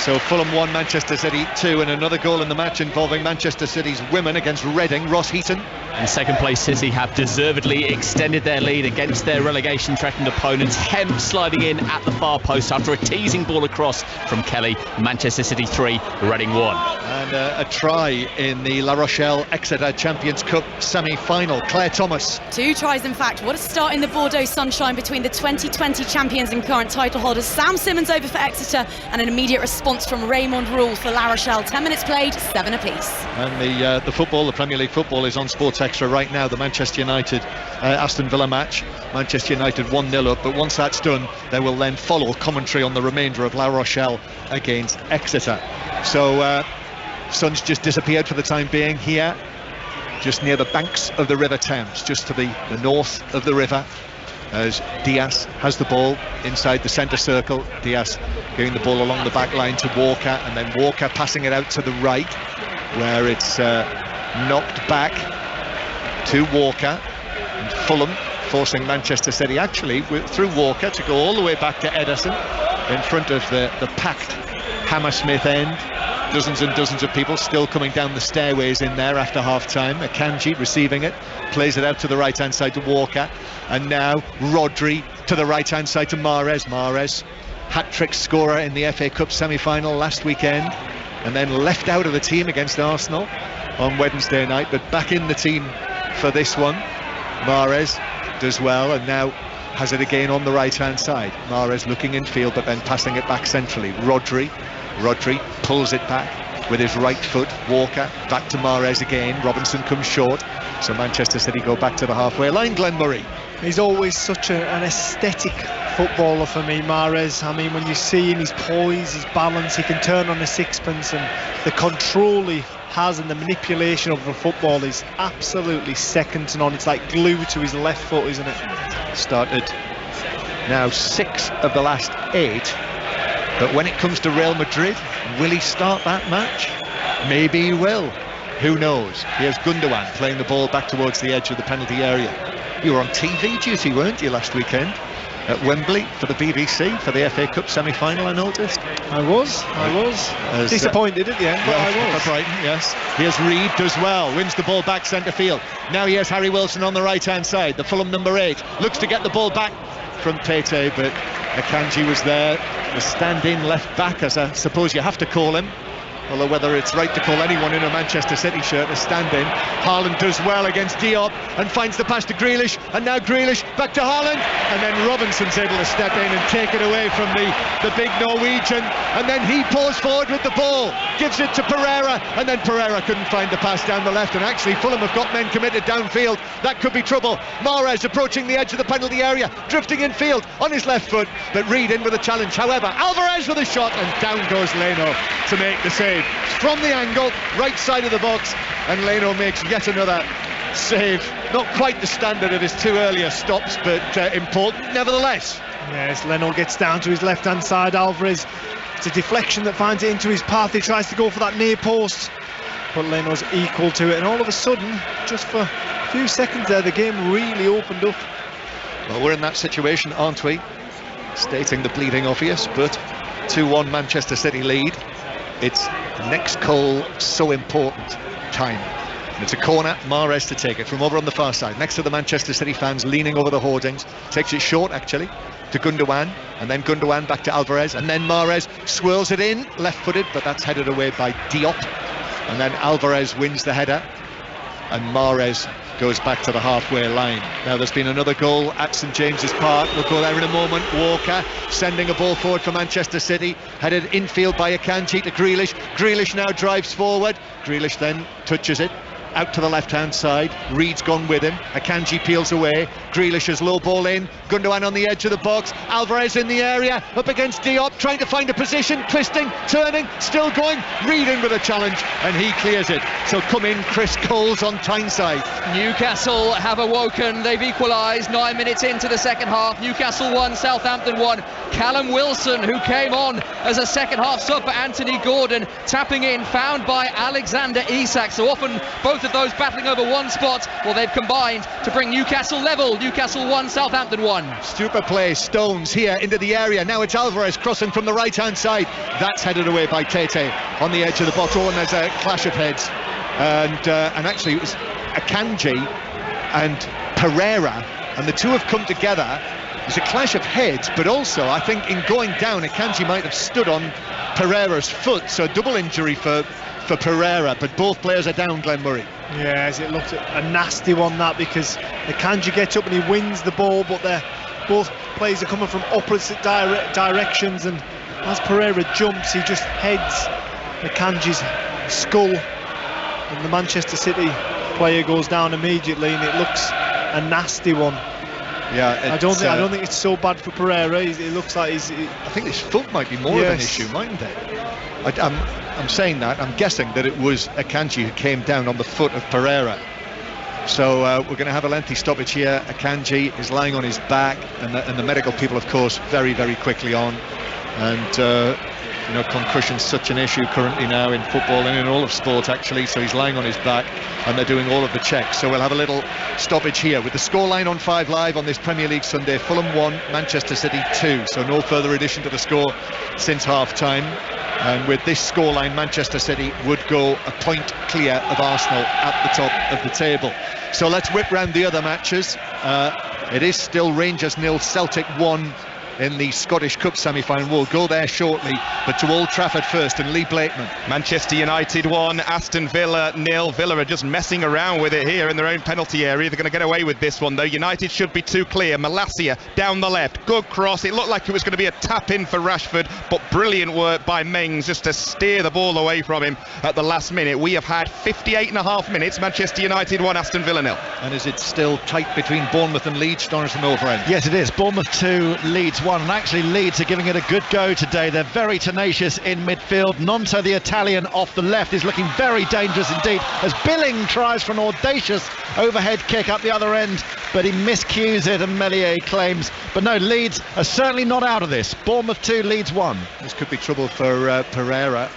So Fulham 1, Manchester City 2, and another goal in the match involving Manchester City's women against Reading. Ross Heaton. In second place, City have deservedly extended their lead against their relegation-threatened opponents. Hemp sliding in at the far post after a teasing ball across from Kelly. Manchester City 3, Reading 1. And a try in the La Rochelle Exeter Champions Cup semi-final. Claire Thomas. 2 tries, in fact. What a start in the Bordeaux sunshine between the 2020 champions and current title holders. Sam Simmons over for Exeter, and an immediate response from Raymond Rule for La Rochelle. 10 minutes played, 7 apiece. And the football, the Premier League football, is on Sports Extra right now. The Manchester United Aston Villa match. Manchester United 1-0 up, but once that's done, there will then follow commentary on the remainder of La Rochelle against Exeter. So sun's just disappeared for the time being here, just near the banks of the River Thames, just to the north of the river, as Diaz has the ball inside the centre circle. Diaz getting the ball along the back line to Walker, and then Walker passing it out to the right, where it's knocked back to Walker, and Fulham forcing Manchester City actually through Walker to go all the way back to Ederson in front of the packed Hammersmith end. Dozens and dozens of people still coming down the stairways in there after half-time. Akanji receiving it, plays it out to the right-hand side to Walker, and now Rodri to the right-hand side to Mahrez. Mahrez, hat-trick scorer in the FA Cup semi-final last weekend, and then left out of the team against Arsenal on Wednesday night, but back in the team for this one. Mahrez does well, and now has it again on the right-hand side. Mahrez looking in field, but then passing it back centrally. Rodri pulls it back with his right foot. Walker back to Mahrez again. Robinson comes short, so Manchester City go back to the halfway line. Glenn Murray. He's always such an aesthetic footballer for me, Mahrez. I mean, when you see him, his poise, his balance, he can turn on a sixpence, and the control he has and the manipulation of the football is absolutely second to none. It's like glue to his left foot, isn't it? Started now 6 of the last 8. But when it comes to Real Madrid, will he start that match? Maybe he will. Who knows? Here's Gundogan playing the ball back towards the edge of the penalty area. You were on TV duty, weren't you, last weekend? at Wembley for the BBC for the FA Cup semi-final, I noticed. I was disappointed at the end, but I was. Brighton, yes. Here's Reid, does well, wins the ball back centre field. Now here's Harry Wilson on the right-hand side, the Fulham number 8, looks to get the ball back from Tete, but Akanji was there, the stand-in left back, as I suppose you have to call him. Although whether it's right to call anyone in a Manchester City shirt a stand-in. Haaland does well against Diop and finds the pass to Grealish, and now Grealish back to Haaland, and then Robinson's able to step in and take it away from the big Norwegian, and then he pulls forward with the ball, gives it to Pereira, and then Pereira couldn't find the pass down the left, and actually Fulham have got men committed downfield. That could be trouble. Mahrez approaching the edge of the penalty area, drifting infield on his left foot, but Reid in with a challenge. However, Alvarez with a shot, and down goes Leno to make the save. From the angle, right side of the box, and Leno makes yet another save. Not quite the standard of his 2 earlier stops, but important nevertheless. Yes, Leno gets down to his left-hand side. Alvarez, it's a deflection that finds it into his path. He tries to go for that near post, but Leno's equal to it, and all of a sudden, just for a few seconds there, the game really opened up. Well, we're in that situation, aren't we? Stating the bleeding obvious, but 2-1 Manchester City lead. It's next goal, so important time. And it's a corner, Mahrez to take it from over on the far side, next to the Manchester City fans leaning over the hoardings. Takes it short, actually, to Gundogan, and then Gundogan back to Alvarez, and then Mahrez swirls it in, left-footed, but that's headed away by Diop. And then Alvarez wins the header, and Mahrez goes back to the halfway line. Now there's been another goal at St James's Park. We'll go there in a moment. Walker sending a ball forward for Manchester City, headed infield by Akanji to Grealish. Grealish now drives forward. Grealish then touches it out to the left-hand side. Reid's gone with him. Akanji peels away. Grealish has low ball in. Gundogan on the edge of the box. Alvarez in the area, up against Diop, trying to find a position, twisting, turning, still going. Reid in with a challenge, and he clears it. So come in, Chris Coles on Tyneside. Newcastle have awoken. They've equalised 9 minutes into the second half. Newcastle 1, Southampton 1. Callum Wilson, who came on as a second half sub for Anthony Gordon, tapping in, found by Alexander Isak. So often both of those battling over one spot, well, they've combined to bring Newcastle level. Newcastle 1, Southampton 1. Stupid play, Stones here into the area. Now it's Alvarez crossing from the right-hand side. That's headed away by Tete on the edge of the box. Oh, and there's a clash of heads. And actually it was Akanji and Pereira, and the two have come together. There's a clash of heads, but also I think in going down, Akanji might have stood on Pereira's foot, so double injury for Pereira, but both players are down, Glenn Murray. Yes, it looked a nasty one, that, because Akanji gets up and he wins the ball, but both players are coming from opposite directions, and as Pereira jumps, he just heads Akanji's skull, and the Manchester City player goes down immediately, and it looks a nasty one. Yeah, I don't think it's so bad for Pereira. It looks like I think his foot might be more of an issue, mightn't it? I'm saying that. I'm guessing that it was Akanji who came down on the foot of Pereira. So we're going to have a lengthy stoppage here. Akanji is lying on his back, and the medical people, of course, very, very quickly on. And concussion's such an issue currently now in football and in all of sport, actually. So he's lying on his back, and they're doing all of the checks. So we'll have a little stoppage here with the scoreline on 5 Live on this Premier League Sunday. Fulham 1, Manchester City 2. So no further addition to the score since half-time. And with this scoreline, Manchester City would go a point clear of Arsenal at the top of the table. So let's whip round the other matches. It is still Rangers 0, Celtic 1 in the Scottish Cup semi-final. We'll go there shortly, but to Old Trafford first, and Lee Blakeman. Manchester United 1, Aston Villa 0. Villa are just messing around with it here in their own penalty area. They're going to get away with this one, though. United should be too clear. Malacia down the left, good cross. It looked like it was going to be a tap-in for Rashford, but brilliant work by Mings just to steer the ball away from him at the last minute. We have had 58.5 minutes. Manchester United 1, Aston Villa 0. And is it still tight between Bournemouth and Leeds, Jonathan Overend? Yes, it is. Bournemouth 2, Leeds 1. And actually Leeds are giving it a good go today. They're very tenacious in midfield. Nonto, the Italian off the left, is looking very dangerous indeed as Billing tries for an audacious overhead kick up the other end, but he miscues it, and Meslier claims. But no, Leeds are certainly not out of this. Bournemouth 2, Leeds 1. This could be trouble for Pereira,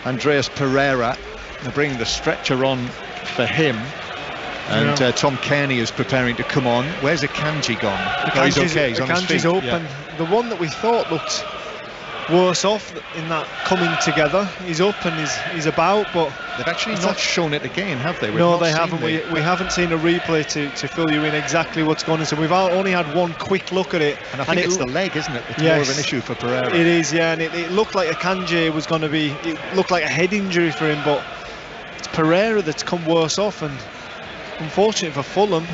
Andreas Pereira. They're bringing the stretcher on for him. And Tom Kearney is preparing to come on. Where's Akanji gone? He's okay. He's on his feet. Akanji's open. Yeah. The one that we thought looked worse off in that coming together, he's up and he's about, but they've actually not shown it again, have they? No, they haven't. We haven't seen a replay to fill you in exactly what's going on. So we've only had one quick look at it. And I think it's the leg, isn't it? It's yes, more of an issue for Pereira. It is, yeah. And it looked like Akanji was going to be. It looked like a head injury for him, but it's Pereira that's come worse off. And unfortunately for Fulham,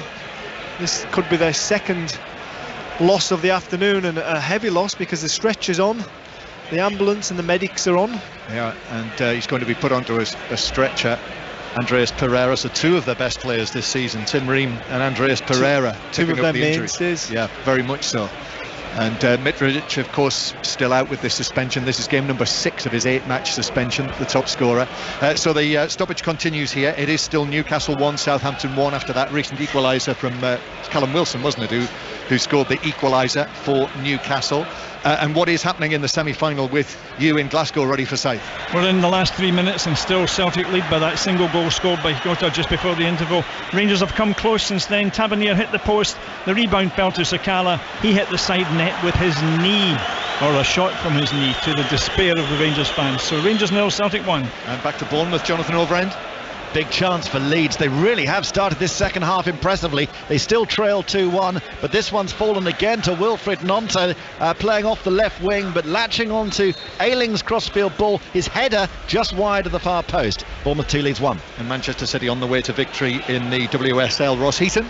this could be their second loss of the afternoon, and a heavy loss because the stretcher's on. The ambulance and the medics are on. Yeah, and he's going to be put onto a stretcher. Andreas Pereira, so two of their best players this season, Tim Ream and Andreas Pereira, two of their mainstays. Yeah, very much so. And Mitrovic, of course, still out with this suspension. This is game number 6 of his 8-match suspension, the top scorer. So the stoppage continues here. It is still Newcastle 1, Southampton 1 after that recent equaliser from Callum Wilson, wasn't it, who scored the equaliser for Newcastle. And what is happening in the semi-final with you in Glasgow, Roddy Forsyth? We're in the last 3 minutes and still Celtic lead by that single goal scored by Jota just before the interval. Rangers have come close since then. Tavernier hit the post. The rebound fell to Sakala. He hit the side net with his knee, or a shot from his knee, to the despair of the Rangers fans. So Rangers 0, Celtic 1. And back to Bournemouth, Jonathan Overend. Big chance for Leeds. They really have started this second half impressively. They still trail 2-1, but this one's fallen again to Wilfried Gnonto, playing off the left wing, but latching on to Ayling's crossfield ball. His header just wide of the far post. Bournemouth 2 Leeds 1. And Manchester City on the way to victory in the WSL. Ross Heaton.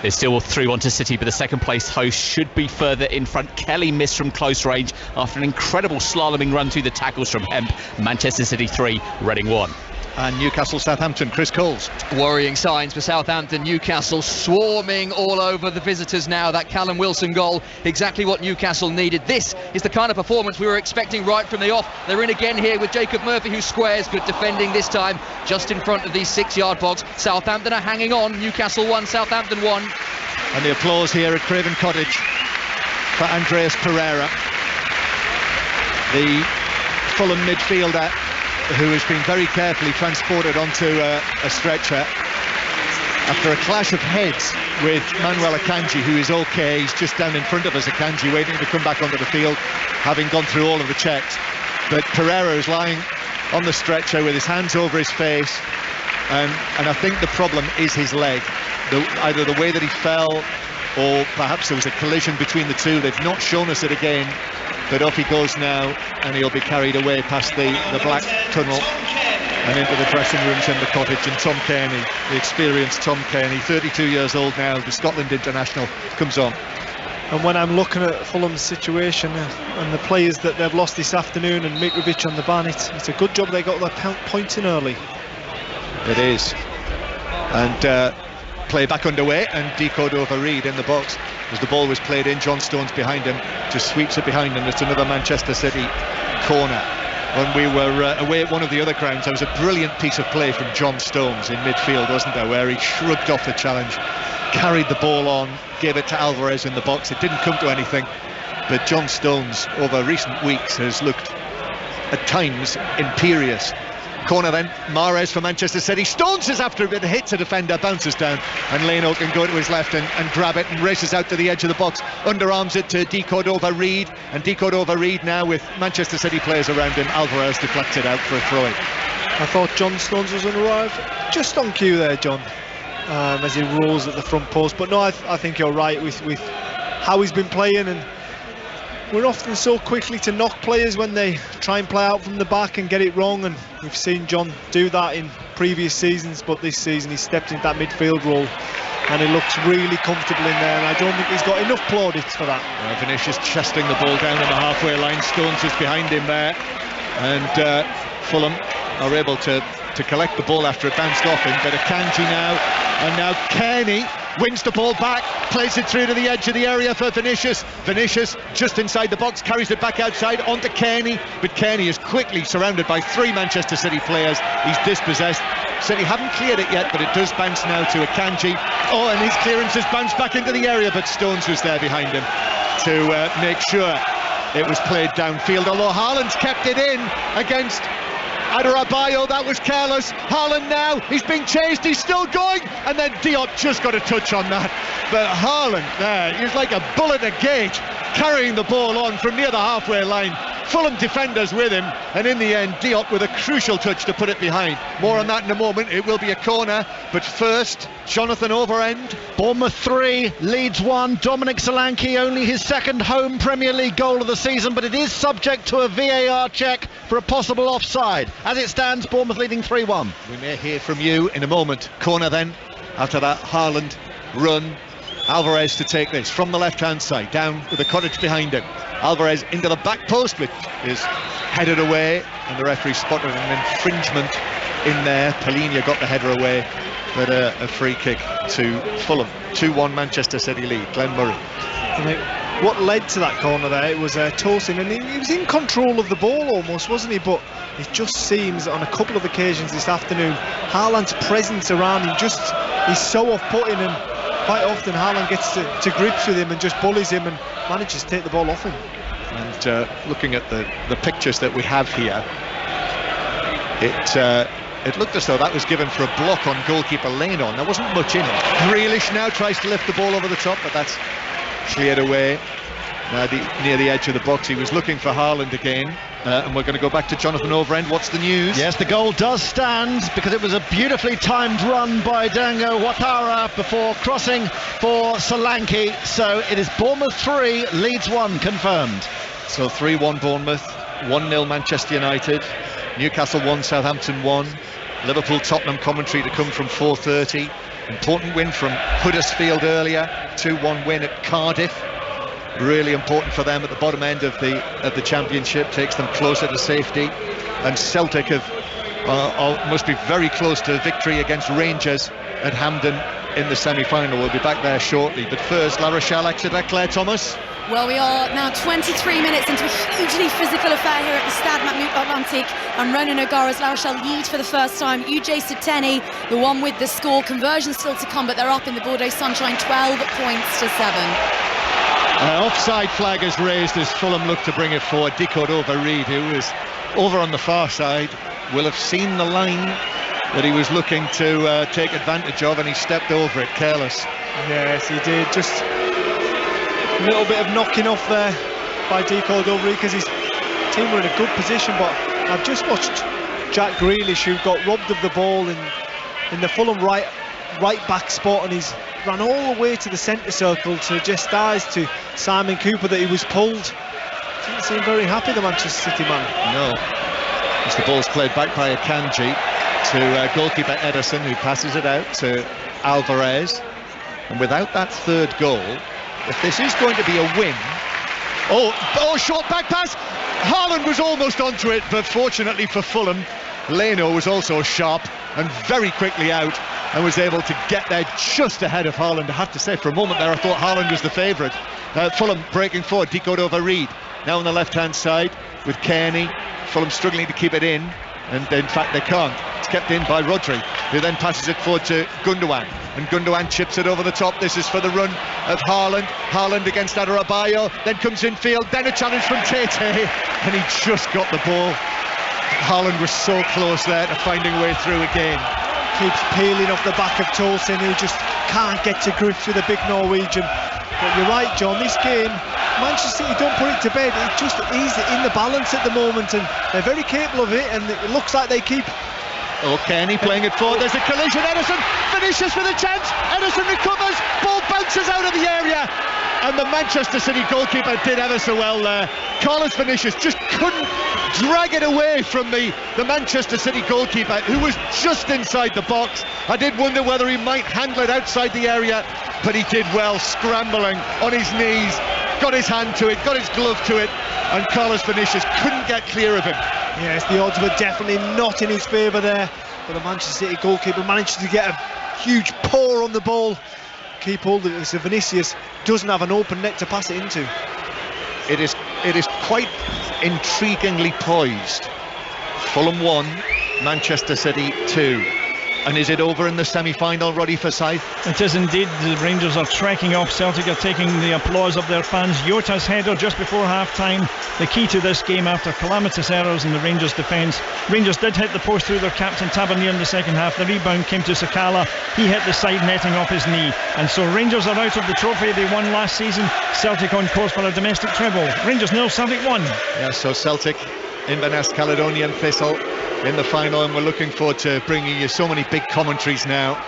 It's still 3-1 to City, but the second place host should be further in front. Kelly missed from close range after an incredible slaloming run through the tackles from Hemp. Manchester City 3, Reading 1. And Newcastle Southampton, Chris Coles. Worrying signs for Southampton. Newcastle swarming all over the visitors now. That Callum Wilson goal, exactly what Newcastle needed. This is the kind of performance we were expecting right from the off. They're in again here with Jacob Murphy, who squares. Good defending this time, just in front of the 6-yard box. Southampton are hanging on. Newcastle 1, Southampton 1. And the applause here at Craven Cottage for Andreas Pereira, the Fulham midfielder, who has been very carefully transported onto a stretcher after a clash of heads with Manuel Akanji, who is okay. He's just down in front of us, Akanji, waiting to come back onto the field, having gone through all of the checks. But Pereira is lying on the stretcher with his hands over his face, and I think the problem is his leg. Either the way that he fell, or perhaps there was a collision between the two. They've not shown us it again. But off he goes now, and he'll be carried away past the black tunnel and into the dressing rooms in the Cottage. And Tom Kearney, the experienced Tom Kearney, 32 years old now, the Scotland international, comes on. And when I'm looking at Fulham's situation and the players that they've lost this afternoon, and Mitrovic on the ban, it's a good job they got their points in early. It is. And play back underway, and Cordova-Reid in the box. As the ball was played in, John Stones behind him, just sweeps it behind, and it's another Manchester City corner. When we were away at one of the other grounds, there was a brilliant piece of play from John Stones in midfield, wasn't there, where he shrugged off the challenge, carried the ball on, gave it to Alvarez in the box. It didn't come to anything, but John Stones over recent weeks has looked at times imperious. Corner then, Mahrez for Manchester City. Stones is after a bit, hits a defender, bounces down, and Leno can go to his left and grab it and races out to the edge of the box, underarms it to Cordova-Reid, and Cordova-Reid now with Manchester City players around him. Alvarez deflects it out for a throw-in. I thought John Stones was going to arrive just on cue there, John, as he rolls at the front post. But no, I think you're right with how he's been playing, and we're often so quickly to knock players when they try and play out from the back and get it wrong, and we've seen John do that in previous seasons, but this season he stepped into that midfield role and he looks really comfortable in there, and I don't think he's got enough plaudits for that. Vinicius chesting the ball down on the halfway line. Stones is behind him there, and Fulham are able to collect the ball after it bounced off him. But Akanji now, and now Kearney wins the ball back, plays it through to the edge of the area for Vinicius. Vinicius just inside the box, carries it back outside onto Kearney, but Kearney is quickly surrounded by 3 Manchester City players. He's dispossessed. City haven't cleared it yet, but it does bounce now to Akanji. Oh, and his clearance has bounced back into the area, but Stones was there behind him to make sure it was played downfield, although Haaland's kept it in against Adebayo, that was careless. Haaland now, he's being chased, he's still going, and then Diop just got a touch on that. But Haaland there, he's like a bull at a gate, carrying the ball on from near the halfway line. Fulham defenders with him, and in the end Diop with a crucial touch to put it behind. More on that in a moment. It will be a corner, but first Jonathan Overend. Bournemouth 3, Leeds 1. Dominic Solanke, only his second home Premier League goal of the season, but it is subject to a VAR check for a possible offside. As it stands, Bournemouth leading 3-1. We may hear from you in a moment. Corner then, after that Haaland run. Alvarez to take this from the left-hand side, down with the cottage behind him. Alvarez into the back post, which is headed away, and the referee spotted an infringement in there. Palhinha got the header away, but a free kick to Fulham. 2-1 Manchester City lead. Glenn Murray. I think what led to that corner there, it was Tosin, and he was in control of the ball almost, wasn't he? But it just seems on a couple of occasions this afternoon, Haaland's presence around him he's so off-putting, and quite often Haaland gets to grips with him and just bullies him and manages to take the ball off him. And looking at the pictures that we have here, it looked as though that was given for a block on goalkeeper Leno. There wasn't much in it. Grealish now tries to lift the ball over the top, but that's cleared away. Now near the edge of the box, he was looking for Haaland again. And we're going to go back to Jonathan Overend. What's the news? Yes, the goal does stand because it was a beautifully timed run by Dango Ouattara before crossing for Solanke. So it is Bournemouth 3, Leeds 1 confirmed. So 3-1 Bournemouth, 1-0 Manchester United, Newcastle 1, Southampton 1. Liverpool Tottenham commentary to come from 4:30. Important win from Huddersfield earlier, 2-1 win at Cardiff. Really important for them at the bottom end of the championship, takes them closer to safety. And Celtic must be very close to victory against Rangers at Hampden in the semi-final. We'll be back there shortly, but first La Rochelle Exeter. Claire Thomas. Well, we are now 23 minutes into a hugely physical affair here at the Stade Atlantique, and Ronan O'Gara's La Rochelle lead for the first time. UJ Suteni, the one with the score. Conversion still to come, but they're up in the Bordeaux Sunshine, 12 points to 7. Offside flag is raised as Fulham look to bring it forward. Dicot Overreed, who was over on the far side, will have seen the line that he was looking to take advantage of, and he stepped over it, careless. Yes, he did. Just a little bit of knocking off there by Dicot Overreed because his team were in a good position, but I've just watched Jack Grealish, who got robbed of the ball in the Fulham right back spot, and he's ran all the way to the centre circle to just eyes to Simon Cooper that he was pulled. Didn't seem very happy, the Manchester City man. No. As the ball's played back by Akanji to goalkeeper Ederson, who passes it out to Alvarez. And without that third goal, if this is going to be a win... Oh, short back pass! Haaland was almost onto it, but fortunately for Fulham, Leno was also sharp and very quickly out, and was able to get there just ahead of Haaland. I have to say, for a moment there I thought Haaland was the favourite. Fulham breaking forward, Dicot Overreed now on the left hand side with Kearney. Fulham struggling to keep it in, and in fact they can't. It's kept in by Rodri, who then passes it forward to Gundogan, and Gundogan chips it over the top. This is for the run of Haaland against Adebayo, then comes in field, then a challenge from Tete, and he just got the ball. Haaland was so close there to finding a way through again. Keeps peeling off the back of Tosin, who just can't get to grips with the big Norwegian. But you're right, John, this game, Manchester City don't put it to bed. It just is in the balance at the moment, and they're very capable of it, and it looks like they keep... Kenny playing it forward, there's a collision, Ederson, Vinicius with a chance, Ederson recovers, ball bounces out of the area, and the Manchester City goalkeeper did ever so well there. Carlos Vinicius just couldn't drag it away from the Manchester City goalkeeper, who was just inside the box. I did wonder whether he might handle it outside the area, but he did well, scrambling on his knees, got his hand to it, got his glove to it, and Carlos Vinicius couldn't get clear of him. Yes, the odds were definitely not in his favour there, but the Manchester City goalkeeper managed to get a huge pour on the ball, keep hold of it, so Vinicius doesn't have an open net to pass it into. It is quite intriguingly poised. Fulham 1, Manchester City 2. And is it over in the semi-final, Roddy Forsyth? It is indeed. The Rangers are trekking off. Celtic are taking the applause of their fans. Jota's header just before half-time, the key to this game after calamitous errors in the Rangers defence. Rangers did hit the post through their captain Tavernier in the second half. The rebound came to Sakala. He hit the side netting off his knee. And so Rangers are out of the trophy they won last season. Celtic on course for a domestic treble. Rangers 0, Celtic 1. Yeah, so Celtic, Inverness, Caledonian Thistle in the final, and we're looking forward to bringing you so many big commentaries now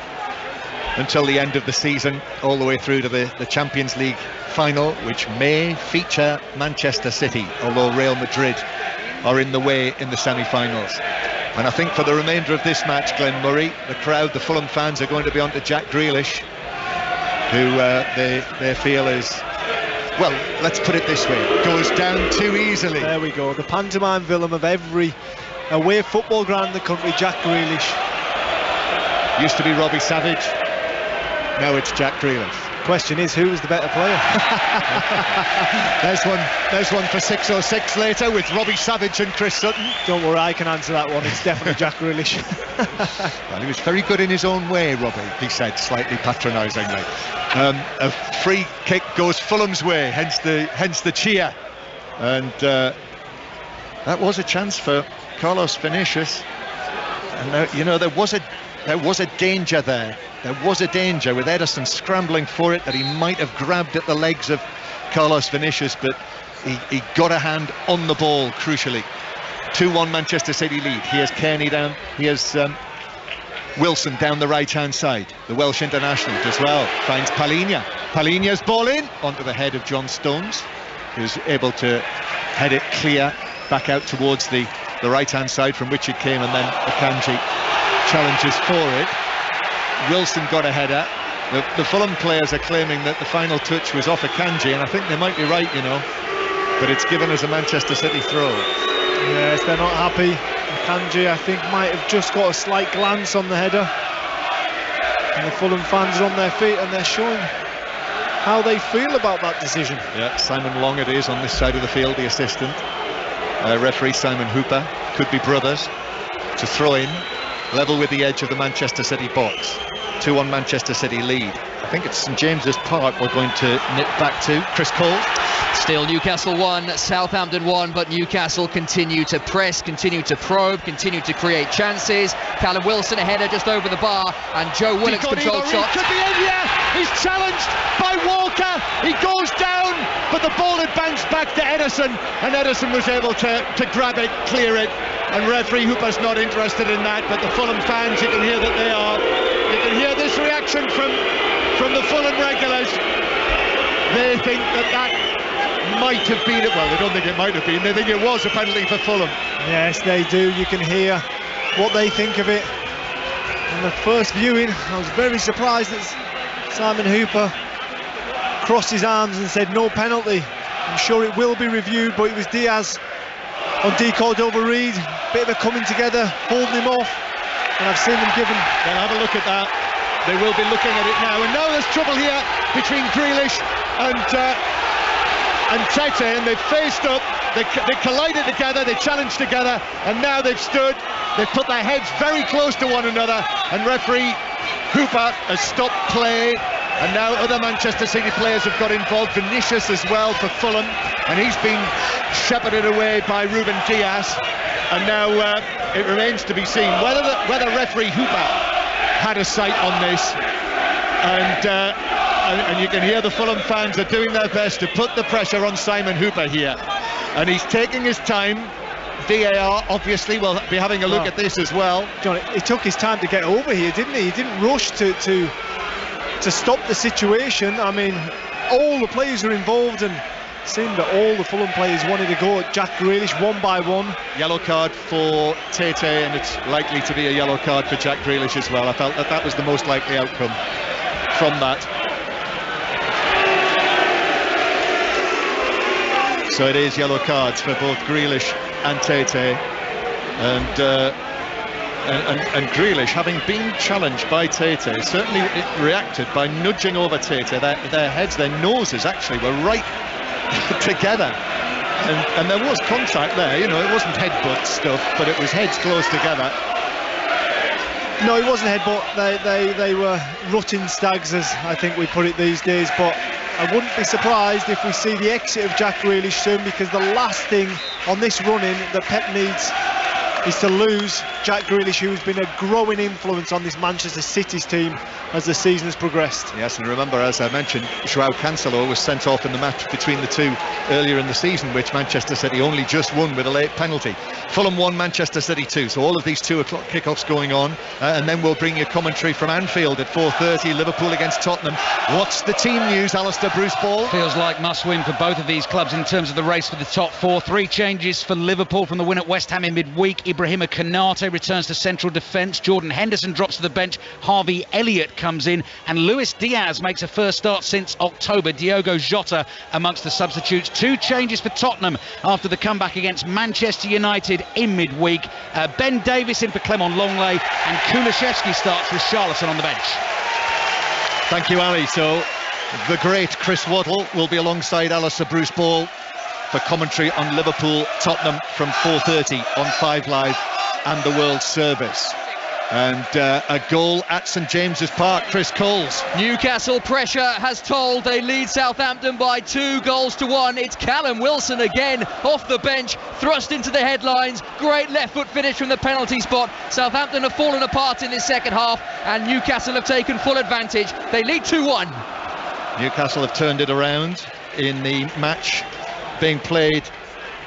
until the end of the season, all the way through to the Champions League final, which may feature Manchester City, although Real Madrid are in the way in the semi-finals. And I think for the remainder of this match, Glenn Murray, the crowd, the Fulham fans are going to be on to Jack Grealish, who they feel is, well, let's put it this way, goes down too easily. There we go, the pantomime villain of every away football ground in the country, Jack Grealish. Used to be Robbie Savage, now it's Jack Grealish. Question is, who is the better player? There's one for 606 later with Robbie Savage and Chris Sutton. Don't worry, I can answer that one. It's definitely Jack Grealish. Well, he was very good in his own way, Robbie, he said, slightly patronisingly. A free kick goes Fulham's way, hence the cheer. And that was a chance for Carlos Vinicius. And you know, there was a danger there. There was a danger with Ederson scrambling for it, that he might have grabbed at the legs of Carlos Vinicius, but he got a hand on the ball, crucially. 2-1 Manchester City lead. Here's Kearney down. Here's Wilson down the right-hand side. The Welsh international as well. Finds Palhinha. Palhinha's ball in onto the head of John Stones, who's able to head it clear back out towards the right-hand side from which it came, and then Akanji challenges for it. Wilson got a header. The Fulham players are claiming that the final touch was off Akanji, and I think they might be right, you know, but it's given as a Manchester City throw. Yes, they're not happy. Akanji, I think, might have just got a slight glance on the header, and the Fulham fans are on their feet and they're showing how they feel about that decision. Yeah, Simon Long it is on this side of the field, the assistant. Referee Simon Hooper, could be brothers, to throw in, level with the edge of the Manchester City box. 2-1 Manchester City lead. I think it's St James's Park we're going to nip back to. Chris Cole. Still Newcastle 1, Southampton 1, but Newcastle continue to press, continue to probe, continue to create chances. Callum Wilson, a header just over the bar, and Joe Willock's controlled shot. Could be in, yeah! He's challenged by Walker. He goes down, but the ball had bounced back to Ederson, and Ederson was able to grab it, clear it. And referee Hooper's not interested in that, but the Fulham fans, you can hear that they are. You can hear this reaction from the Fulham regulars. They think that might have been, well, they don't think it might have been, they think it was a penalty for Fulham. Yes, they do. You can hear what they think of it. On the first viewing, I was very surprised that Simon Hooper crossed his arms and said no penalty. I'm sure it will be reviewed, but it was Diaz on D. Cordova-Reid, bit of a coming together, holding him off, and I've seen them given. They'll have a look at that. They will be looking at it now, and now there's trouble here between Grealish and Tete, and they've faced up, they collided together, they challenged together, and now they've stood, they've put their heads very close to one another, and referee Hooper has stopped play. And now other Manchester City players have got involved. Vinicius as well for Fulham, and he's been shepherded away by Ruben Diaz. And now it remains to be seen whether referee Hooper had a sight on this. And you can hear the Fulham fans are doing their best to put the pressure on Simon Hooper here. And he's taking his time. VAR obviously will be having a look at this as well. John, he took his time to get over here, didn't he? He didn't rush to stop the situation. I mean, all the players are involved, and it seemed that all the Fulham players wanted to go at Jack Grealish one by one. Yellow card for Tete, and it's likely to be a yellow card for Jack Grealish as well. I felt that was the most likely outcome from that. So it is yellow cards for both Grealish and Tete, and Grealish, having been challenged by Tete, certainly reacted by nudging over Tete. Their heads, their noses actually were right together, and there was contact there. You know, it wasn't headbutt stuff, but it was heads close together. No, it wasn't a headbutt. They were rutting stags, as I think we put it these days. But I wouldn't be surprised if we see the exit of Jack Grealish soon, because the last thing on this run-in that Pep needs is to lose Jack Grealish, who's been a growing influence on this Manchester City's team as the season has progressed. Yes, and remember, as I mentioned, João Cancelo was sent off in the match between the two earlier in the season, which Manchester City only just won with a late penalty. Fulham 1, Manchester City 2. So all of these 2 o'clock kickoffs going on, and then we'll bring you commentary from Anfield at 4:30. Liverpool against Tottenham. What's the team news, Alistair Bruce Ball? Feels like must win for both of these clubs in terms of the race for the top 4. 3 changes for Liverpool from the win at West Ham in midweek. Ibrahima Konate returns to central defence. Jordan Henderson drops to the bench. Harvey Elliott comes in, and Luis Diaz makes a first start since October. Diogo Jota amongst the substitutes. 2 changes for Tottenham after the comeback against Manchester United in midweek. Ben Davies in for Clement Longley, and Kulishevsky starts with Charlatan on the bench. Thank you, Ali. So the great Chris Waddle will be alongside Alistair Bruce Ball for commentary on Liverpool Tottenham from 4:30 on 5 Live and the World Service. And a goal at St James's Park. Chris Coles. Newcastle pressure has told. They lead Southampton by 2-1. It's Callum Wilson again off the bench, thrust into the headlines. Great left foot finish from the penalty spot. Southampton have fallen apart in this second half, and Newcastle have taken full advantage. They lead 2-1. Newcastle have turned it around in the match being played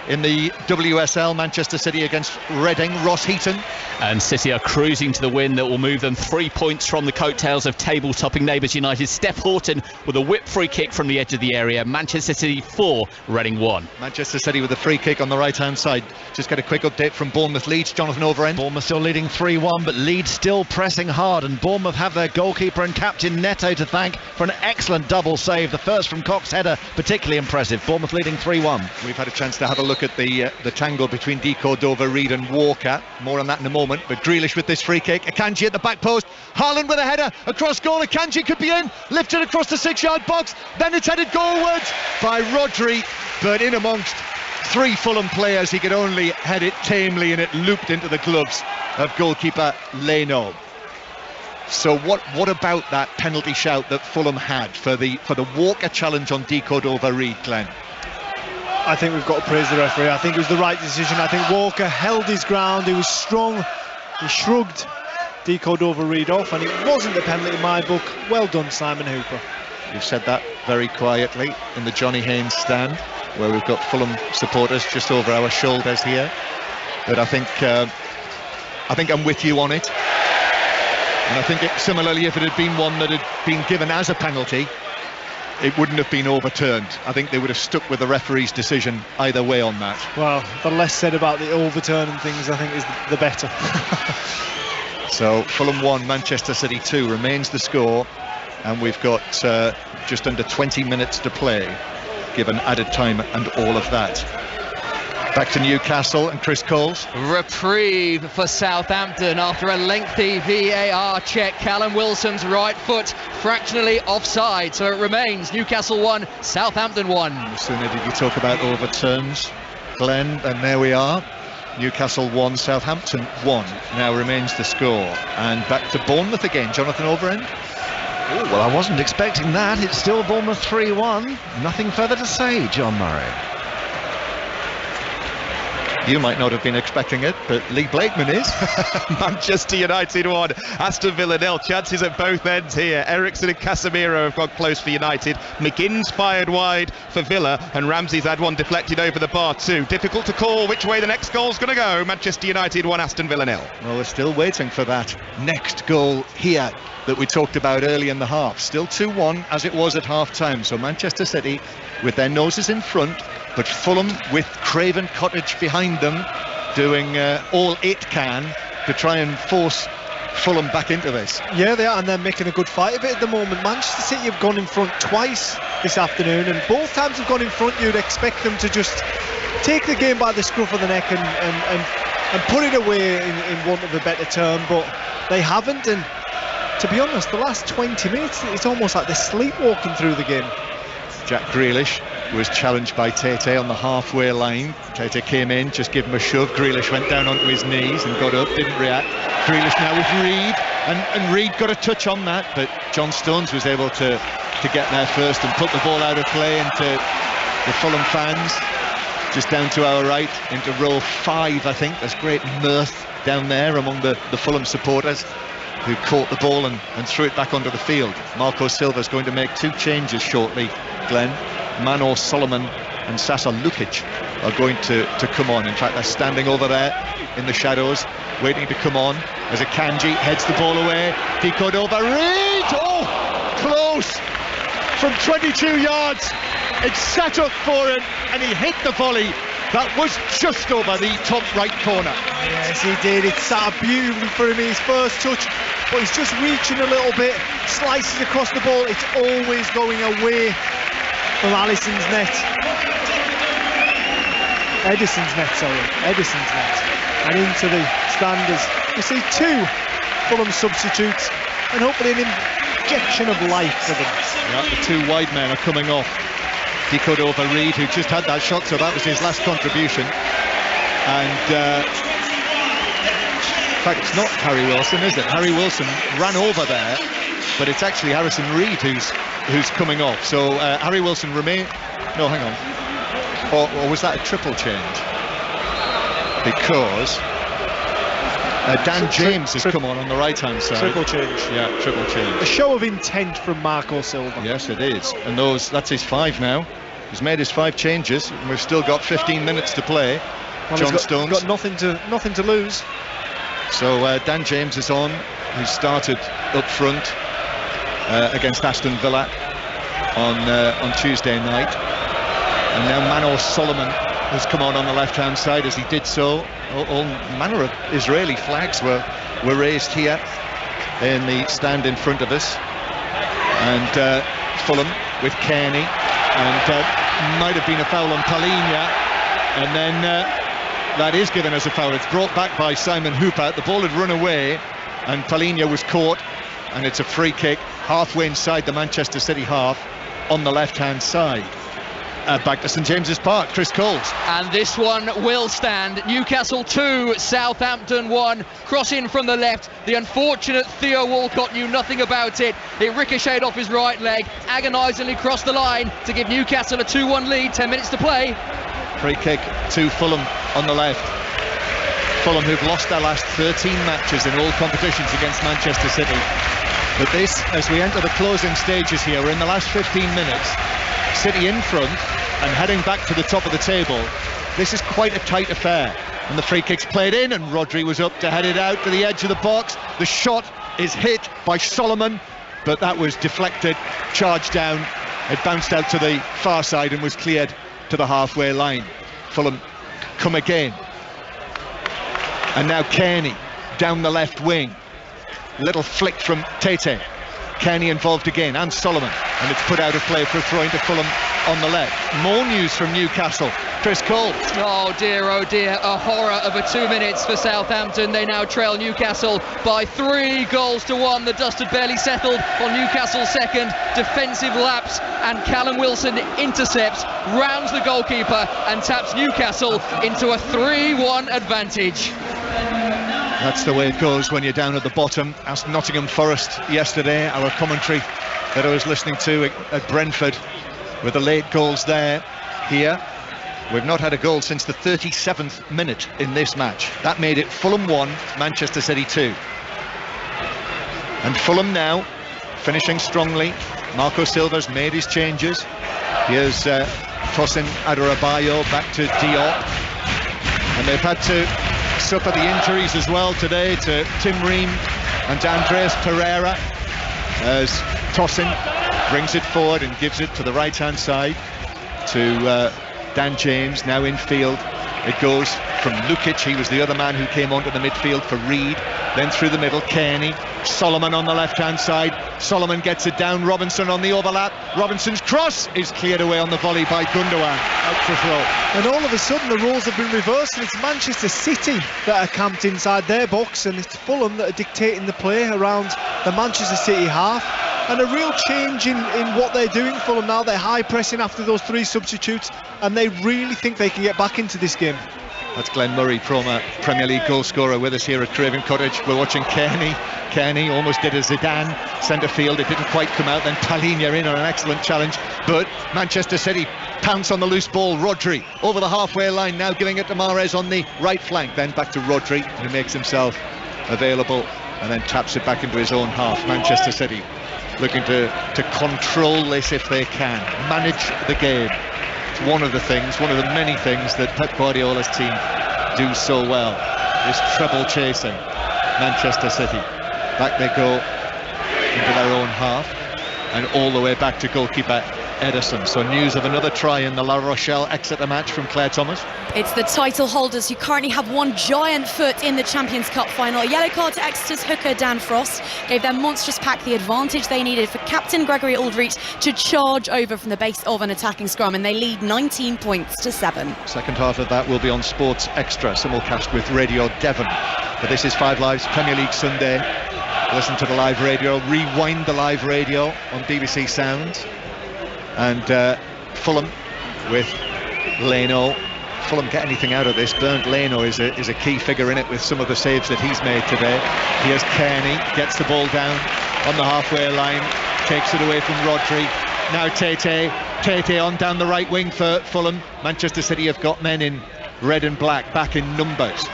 in the WSL, Manchester City against Reading. Ross Heaton. And City are cruising to the win that will move them 3 points from the coattails of table-topping neighbours United. Steph Horton with a whip free kick from the edge of the area. Manchester City 4, Reading 1. Manchester City with a free kick on the right-hand side. Just get a quick update from Bournemouth Leeds. Jonathan Overend. Bournemouth still leading 3-1, but Leeds still pressing hard, and Bournemouth have their goalkeeper and captain Neto to thank for an excellent double save. The first from Cox's header, particularly impressive. Bournemouth leading 3-1. We've had a chance to have a look at the tangle between De Cordova-Reid and Walker. More on that in a moment. But Grealish with this free kick. Akanji at the back post. Haaland with a header across goal. Akanji could be in. Lifted across the 6-yard box. Then it's headed goalwards by Rodri. But in amongst 3 Fulham players, he could only head it tamely, and it looped into the gloves of goalkeeper Leno. So what about that penalty shout that Fulham had for the Walker challenge on De Cordova-Reid, Glenn? I think we've got to praise the referee. I think it was the right decision. I think Walker held his ground. He was strong. He shrugged De Cordova-Reid off, and it wasn't a penalty in my book. Well done, Simon Hooper. You've said that very quietly in the Johnny Haynes stand, where we've got Fulham supporters just over our shoulders here. But I think I'm with you on it. And I think similarly, if it had been one that had been given as a penalty, it wouldn't have been overturned. I think they would have stuck with the referee's decision either way on that. Well, the less said about the overturning things, I think, is the better. So Fulham 1, Manchester City 2 remains the score, and we've got just under 20 minutes to play, given added time and all of that. Back to Newcastle and Chris Coles. Reprieve for Southampton after a lengthy VAR check. Callum Wilson's right foot fractionally offside, so it remains Newcastle 1, Southampton 1. No sooner did you talk about overturns, Glenn, and there we are. Newcastle 1, Southampton 1 now remains the score. And back to Bournemouth again, Jonathan Overend. Oh, well, I wasn't expecting that. It's still Bournemouth 3-1. Nothing further to say, John Murray. You might not have been expecting it, but Lee Blakeman is. Manchester United 1, Aston Villa 0. Chances at both ends here. Eriksen and Casemiro have gone close for United. McGinn's fired wide for Villa, and Ramsey's had one deflected over the bar too. Difficult to call which way the next goal's going to go. Manchester United 1, Aston Villa 0. Well, we're still waiting for that next goal here that we talked about early in the half. Still 2-1 as it was at half-time. So Manchester City with their noses in front, but Fulham with Craven Cottage behind them, doing all it can to try and force Fulham back into this. Yeah, they are, and they're making a good fight of it at the moment. Manchester City have gone in front twice this afternoon, and both times they've gone in front, you'd expect them to just take the game by the scruff of the neck and put it away in want of a better term, but they haven't. And to be honest, the last 20 minutes, it's almost like they're sleepwalking through the game. Jack Grealish was challenged by Tete on the halfway line. Tete came in, just gave him a shove. Grealish went down onto his knees and got up, didn't react. Grealish now with Reid, and Reid got a touch on that, but John Stones was able to get there first and put the ball out of play into the Fulham fans, just down to our right, into row 5, I think. There's great mirth down there among the Fulham supporters, who caught the ball and threw it back onto the field. Marco Silva's going to make 2 changes shortly, Glenn. Mano Solomon and Sasa Lukic are going to come on. In fact, they're standing over there in the shadows, waiting to come on as Akanji heads the ball away. Picoed over. Reid! Oh, close! From 22 yards. It's set up for him, and he hit the volley. That was just over the top right corner. Yes, he did. It sat up beautifully for him in his first touch, but he's just reaching a little bit, slices across the ball. It's always going away from Edison's net, and into the standers. We see 2 Fulham substitutes, and hopefully an injection of life for them. Yeah, the 2 wide men are coming off. He cut over Reid, who just had that shot, so that was his last contribution. And in fact, it's not Harry Wilson, is it? Harry Wilson ran over there, but it's actually Harrison Reid who's coming off. So Harry Wilson remain. No, hang on. Or was that a triple change? Because Dan James has come on the right-hand side. Triple change. Yeah, triple change. A show of intent from Marco Silva. Yes, it is. And that's his 5 now. He's made his 5 changes, and we've still got 15 minutes to play. Well, John Stones got nothing to lose. So Dan James is on, who started up front against Aston Villa on Tuesday night. And now Mano Solomon has come on the left-hand side. As he did so, all manner of Israeli flags were raised here in the stand in front of us. And Fulham with Kearney, and might have been a foul on Palhinha, and then that is given as a foul. It's brought back by Simon Hooper. The ball had run away, and Palhinha was caught, and it's a free kick halfway inside the Manchester City half on the left-hand side. Back to St James's Park, Chris Coles. And this one will stand. Newcastle 2, Southampton 1. Cross in from the left. The unfortunate Theo Walcott knew nothing about it. It ricocheted off his right leg, agonisingly crossed the line to give Newcastle a 2-1 lead. 10 minutes to play. Free kick to Fulham on the left. Fulham, who've lost their last 13 matches in all competitions against Manchester City. But this, as we enter the closing stages here, we're in the last 15 minutes. City in front and heading back to the top of the table. This is quite a tight affair, and the free kick's played in, and Rodri was up to head it out to the edge of the box. The shot is hit by Solomon, but that was deflected, charged down. It bounced out to the far side and was cleared to the halfway line. Fulham come again, and now Kearney down the left wing. Little flick from Tete. Kearney involved again, and Solomon, and it's put out of play for a throw into Fulham on the left. More news from Newcastle. Chris Cole. Oh dear, a horror of a 2 minutes for Southampton. They now trail Newcastle by 3-1. The dust had barely settled on Newcastle's second. Defensive lapse, and Callum Wilson intercepts, rounds the goalkeeper, and taps Newcastle into a 3-1 advantage. That's the way it goes when you're down at the bottom. Asked Nottingham Forest yesterday, our commentary that I was listening to at Brentford, with the late goals there. Here, we've not had a goal since the 37th minute in this match. That made it Fulham 1, Manchester City 2. And Fulham now finishing strongly. Marco Silva's made his changes. Here's Tosin Adarabioyo back to Diop. And they've had to suffer the injuries as well today to Tim Ream and Andreas Pereira, as Tosin brings it forward and gives it to the right hand side to Dan James. Now in field it goes from Lukic. He was the other man who came onto the midfield for Reid. Then through the middle, Kearney. Solomon on the left hand side. Solomon gets it down. Robinson on the overlap. Robinson's cross is cleared away on the volley by Gundogan. Out for throw. And all of a sudden the roles have been reversed, and it's Manchester City that are camped inside their box, and it's Fulham that are dictating the play around the Manchester City half. and a real change in what they're doing. Fulham now, they're high pressing after those 3 substitutes, and they really think they can get back into this game. That's Glenn Murray, former Premier League goal scorer, with us here at Craven Cottage. We're watching Kearney. Kearney almost did a Zidane centre field. It didn't quite come out. Then Palhinha in on an excellent challenge. But Manchester City pounce on the loose ball. Rodri over the halfway line, now giving it to Mahrez on the right flank. Then back to Rodri, who makes himself available and then taps it back into his own half. Manchester City looking to control this if they can. Manage the game. It's one of the many things that Pep Guardiola's team do so well, is treble chasing. Manchester City, back they go into their own half and all the way back to goalkeeper Ederson. So news of another try in the La Rochelle Exeter match from Claire Thomas. It's the title holders who currently have one giant foot in the Champions Cup final. A yellow card to Exeter's hooker Dan Frost gave their monstrous pack the advantage they needed for captain Gregory Aldrich to charge over from the base of an attacking scrum, and they lead 19 points to 7. Second half of that will be on Sports Extra, simulcast with Radio Devon. But this is Five Live's Premier League Sunday. Listen to the live radio, rewind the live radio on BBC Sounds. And Fulham with Leno. Fulham get anything out of this. Bernd Leno is a key figure in it with some of the saves that he's made today. Here's Kearney, gets the ball down on the halfway line, takes it away from Rodri. Now Tete on down the right wing for Fulham. Manchester City have got men in red and black, back in numbers.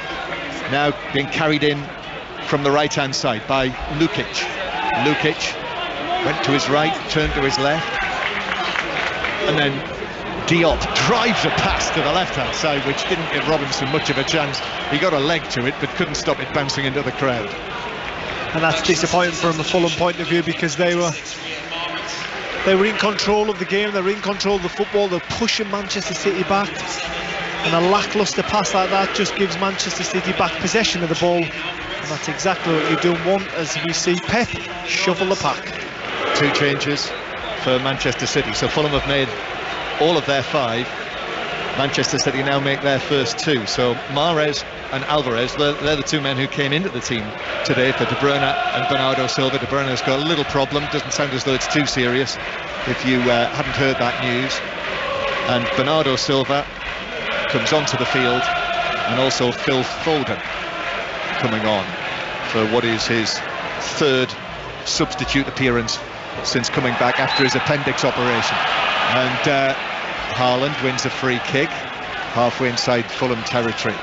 Now being carried in from the right hand side by Lukic. Lukic went to his right, turned to his left, and then Diop drives a pass to the left-hand side, which didn't give Robinson much of a chance. He got a leg to it, but couldn't stop it bouncing into the crowd. And that's disappointing from a Fulham point of view, because they were in control of the game, they were in control of the football, they're pushing Manchester City back, and a lacklustre pass like that just gives Manchester City back possession of the ball, and that's exactly what you don't want, as we see Pep shuffle the pack. 2 changes for Manchester City. So Fulham have made all of their 5. Manchester City now make their first 2. So Mahrez and Alvarez, they're the 2 men who came into the team today for De Bruyne and Bernardo Silva. De Bruyne's got a little problem, doesn't sound as though it's too serious if you hadn't heard that news. And Bernardo Silva comes onto the field, and also Phil Foden coming on for what is his 3rd substitute appearance since coming back after his appendix operation. And Haaland wins a free kick halfway inside Fulham territory.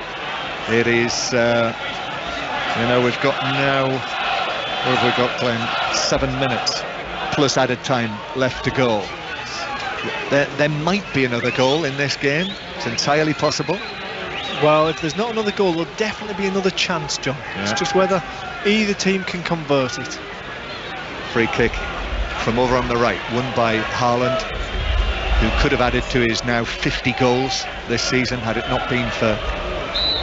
It is we've got now, what have we got, Glenn? 7 minutes plus added time left to go. There might be another goal in this game. It's entirely possible. Well, if there's not another goal, there'll definitely be another chance, John. Yeah. It's just whether either team can convert it. Free kick from over on the right, won by Haaland, who could have added to his now 50 goals this season had it not been for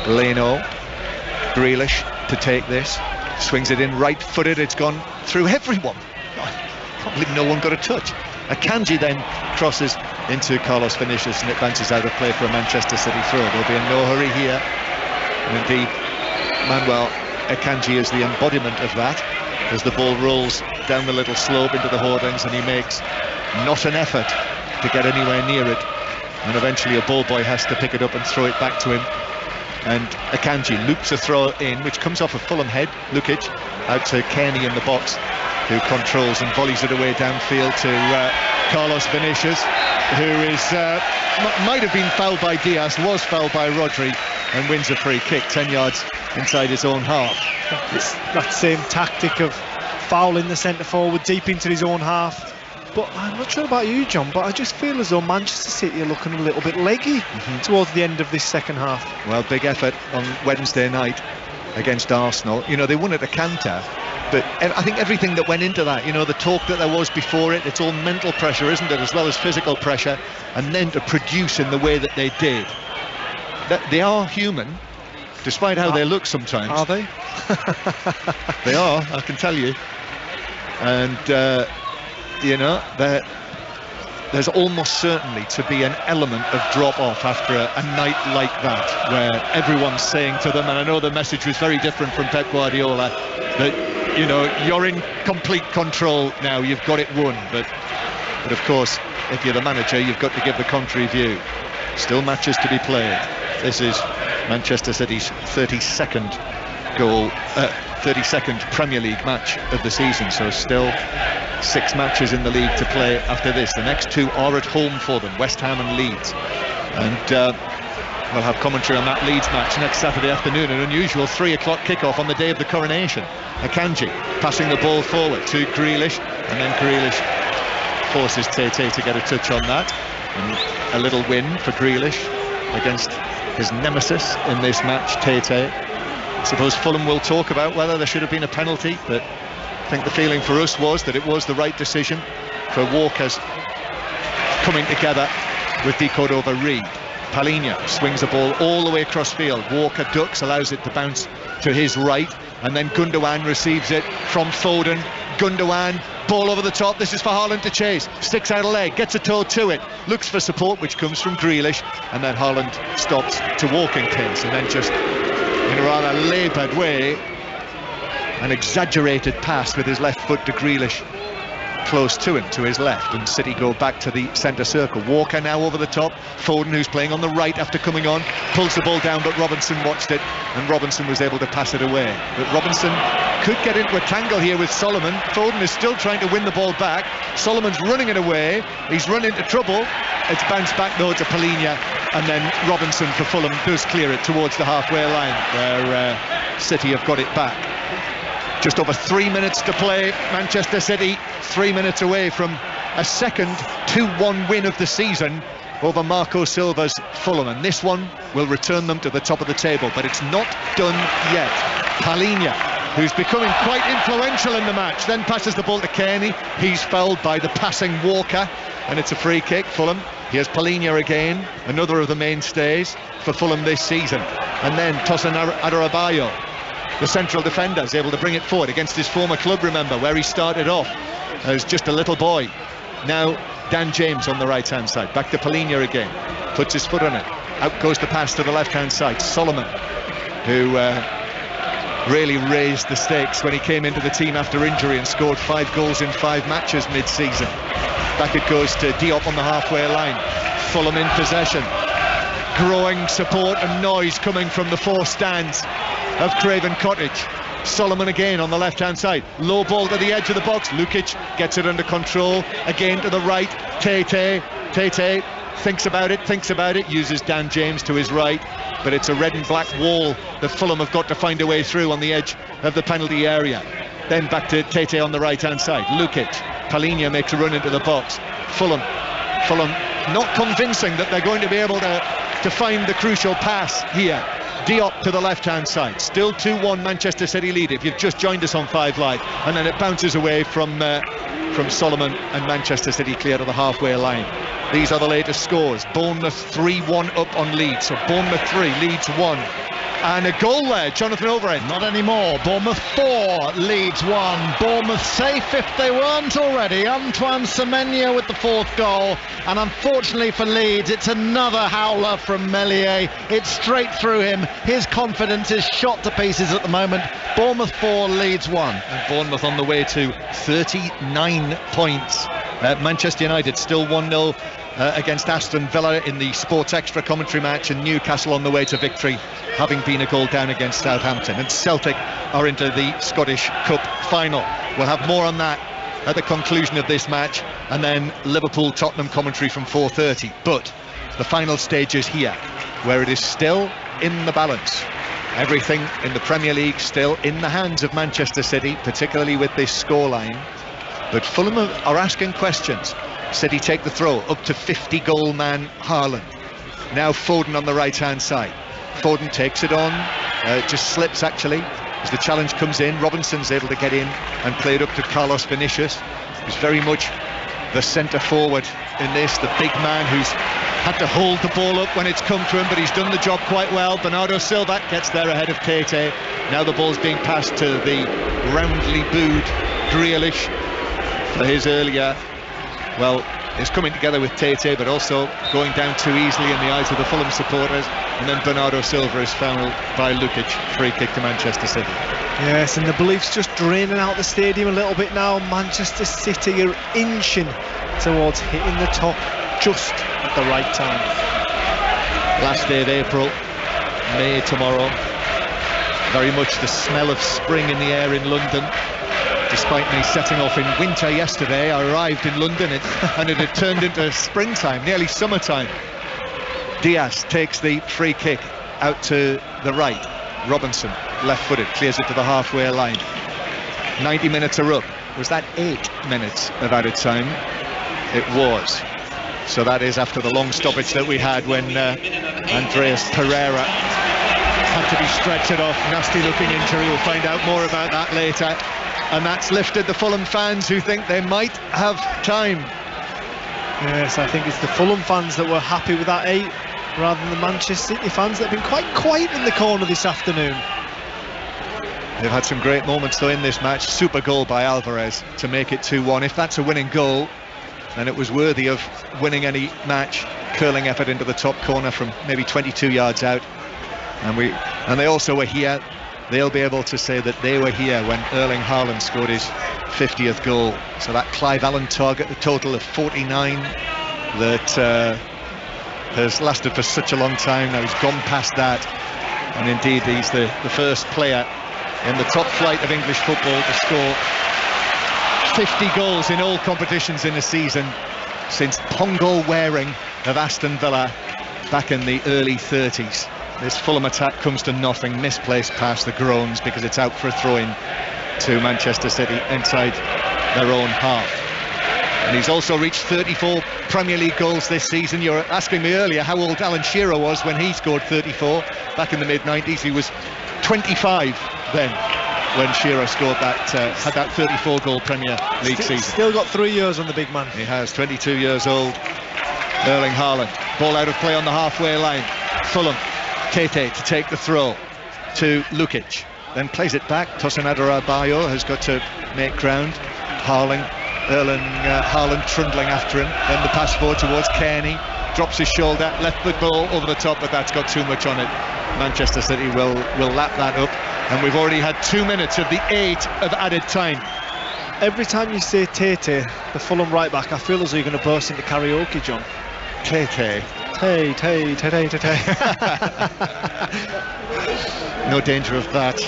Leno. Grealish to take this, swings it in right-footed, it's gone through everyone. I can't believe no one got a touch. Akanji then crosses into Carlos Vinicius, and it bounces out of play for a Manchester City throw. There'll be in no hurry here, and indeed Manuel Akanji is the embodiment of that, as the ball rolls down the little slope into the hoardings, and he makes not an effort to get anywhere near it, and eventually a ball boy has to pick it up and throw it back to him, and Akanji loops a throw in which comes off a Fulham head. Lukic out to Kearney in the box, who controls and volleys it away downfield to Carlos Vinicius, who is might have been fouled by Diaz, was fouled by Rodri, and wins a free kick 10 yards inside his own half. It's that same tactic of fouling the centre forward deep into his own half. But I'm not sure about you, John, but I just feel as though Manchester City are looking a little bit leggy towards the end of this second half. Well, big effort on Wednesday night against Arsenal. You know, they won at a canter, but I think everything that went into that, you know, the talk that there was before it, it's all mental pressure, isn't it, as well as physical pressure, and then to produce in the way that they did. That they are human, despite how they look sometimes. Are they? They are, I can tell you. And you know, there's almost certainly to be an element of drop-off after a night like that, where everyone's saying to them, and I know the message was very different from Pep Guardiola, that you know, you're in complete control now. You've got it won. But of course, if you're the manager, you've got to give the contrary view. Still matches to be played. This is Manchester City's 32nd Premier League match of the season, so still 6 matches in the league to play after this. The next 2 are at home for them, West Ham and Leeds. And we'll have commentary on that Leeds match next Saturday afternoon, an unusual 3 o'clock kickoff on the day of the coronation. Akanji passing the ball forward to Grealish, and then Grealish forces Tete to get a touch on that. And a little win for Grealish against his nemesis in this match, Tete. I suppose Fulham will talk about whether there should have been a penalty, but I think the feeling for us was that it was the right decision for Walker's coming together with De Cordova-Reid. Palhinha swings the ball all the way across field. Walker ducks, allows it to bounce to his right, and then Gundogan receives it from Foden. Gundogan, ball over the top. This is for Haaland to chase. Sticks out a leg, gets a toe to it, looks for support, which comes from Grealish, and then Haaland stops to walking pace, and then just in a rather laboured way, an exaggerated pass with his left foot to Grealish, close to him, to his left, and City go back to the centre circle. Walker now over the top. Foden, who's playing on the right after coming on, pulls the ball down, but Robinson watched it, and Robinson was able to pass it away. But Robinson could get into a tangle here with Solomon. Foden is still trying to win the ball back. Solomon's running it away. He's run into trouble. It's bounced back though to Palhinha, and then Robinson for Fulham does clear it towards the halfway line, where City have got it back. Just over 3 minutes to play. Manchester City 3 minutes away from a second 2-1 win of the season over Marco Silva's Fulham, and this one will return them to the top of the table, but it's not done yet. Palhinha, who's becoming quite influential in the match, then passes the ball to Kearney. He's fouled by the passing Walker, and it's a free kick. Fulham. Here's Palhinha again, another of the mainstays for Fulham this season, and then Tosin Adarabioyo, the central defender, is able to bring it forward against his former club, remember, where he started off as just a little boy. Now Dan James on the right hand side, back to Palhinha again, puts his foot on it, out goes the pass to the left hand side. Solomon, who really raised the stakes when he came into the team after injury and scored 5 goals in 5 matches mid-season. Back it goes to Diop on the halfway line. Fulham in possession. Growing support and noise coming from the 4 stands of Craven Cottage. Solomon again on the left hand side, low ball to the edge of the box. Lukic gets it under control, again to the right. Tete thinks about it, uses Dan James to his right, but it's a red and black wall that Fulham have got to find a way through on the edge of the penalty area. Then back to Tete on the right hand side. Lukic, Palhinha makes a run into the box. Fulham not convincing that they're going to be able to find the crucial pass here. Diop to the left hand side, still 2-1 Manchester City lead if you've just joined us on 5 Live, and then it bounces away from Solomon, and Manchester City clear to the halfway line. These are the latest scores. Bournemouth 3-1 up on Leeds, so Bournemouth 3, Leeds 1. And a goal there, Jonathan Overend. Not anymore. Bournemouth 4, Leeds 1. Bournemouth safe if they weren't already. Antoine Semenyo with the 4th goal. And unfortunately for Leeds, it's another howler from Meslier. It's straight through him. His confidence is shot to pieces at the moment. Bournemouth 4, Leeds 1. And Bournemouth on the way to 39 points. Manchester United still 1-0 against Aston Villa in the Sports Extra commentary match, and Newcastle on the way to victory, having been a goal down against Southampton. And Celtic are into the Scottish Cup final. We'll have more on that at the conclusion of this match, and then Liverpool-Tottenham commentary from 4:30. But the final stage is here, where it is still in the balance. Everything in the Premier League still in the hands of Manchester City, particularly with this scoreline. But Fulham are asking questions. City take the throw, up to 50-goal man Haaland. Now Foden on the right-hand side. Foden takes it on, just slips actually. As the challenge comes in, Robinson's able to get in and play it up to Carlos Vinicius, who's very much the centre forward in this, the big man who's had to hold the ball up when it's come to him, but he's done the job quite well. Bernardo Silva gets there ahead of Tete. Now the ball's being passed to the roundly booed Grealish for his earlier, well, it's coming together with Tete, but also going down too easily in the eyes of the Fulham supporters. And then Bernardo Silva is fouled by Lukic. Free kick to Manchester City. Yes, and the belief's just draining out the stadium a little bit now. Manchester City are inching towards hitting the top just at the right time. Last day of April, May tomorrow. Very much the smell of spring in the air in London. Despite me setting off in winter yesterday, I arrived in London and it had turned into springtime, nearly summertime. Diaz takes the free kick out to the right. Robinson, left-footed, clears it to the halfway line. 90 minutes are up. Was that 8 minutes of added time? It was. So that is after the long stoppage that we had when Andreas Pereira had to be stretchered off. Nasty looking injury. We'll find out more about that later. And that's lifted the Fulham fans who think they might have time. Yes, I think it's the Fulham fans that were happy with that 8 rather than the Manchester City fans that have been quite quiet in the corner this afternoon. They've had some great moments though in this match. Super goal by Alvarez to make it 2-1. If that's a winning goal, then it was worthy of winning any match. Curling effort into the top corner from maybe 22 yards out. And they also were here. They'll be able to say that they were here when Erling Haaland scored his 50th goal. So that Clive Allen target, the total of 49 that has lasted for such a long time now. He's gone past that, and indeed he's the first player in the top flight of English football to score 50 goals in all competitions in a season since Pongo Waring of Aston Villa back in the early 30s. This Fulham attack comes to nothing. Misplaced pass, the groans, because it's out for a throw-in to Manchester City inside their own half. And he's also reached 34 Premier League goals this season. You were asking me earlier how old Alan Shearer was when he scored 34 back in the mid-90s. He was 25 then when Shearer scored that, had that 34-goal Premier League season. Still got 3 years on the big man. He has, 22 years old. Erling Haaland. Ball out of play on the halfway line. Fulham. Tete to take the throw to Lukic. Then plays it back. Tosin Adarabioyo has got to make ground. Erling Haaland trundling after him. Then the pass forward towards Kearney. Drops his shoulder. Left foot ball over the top, but that's got too much on it. Manchester City will lap that up. And we've already had 2 minutes of the 8 of added time. Every time you say Tete, the Fulham right back, I feel as though you're going to burst into karaoke, John. Tete. No danger of that.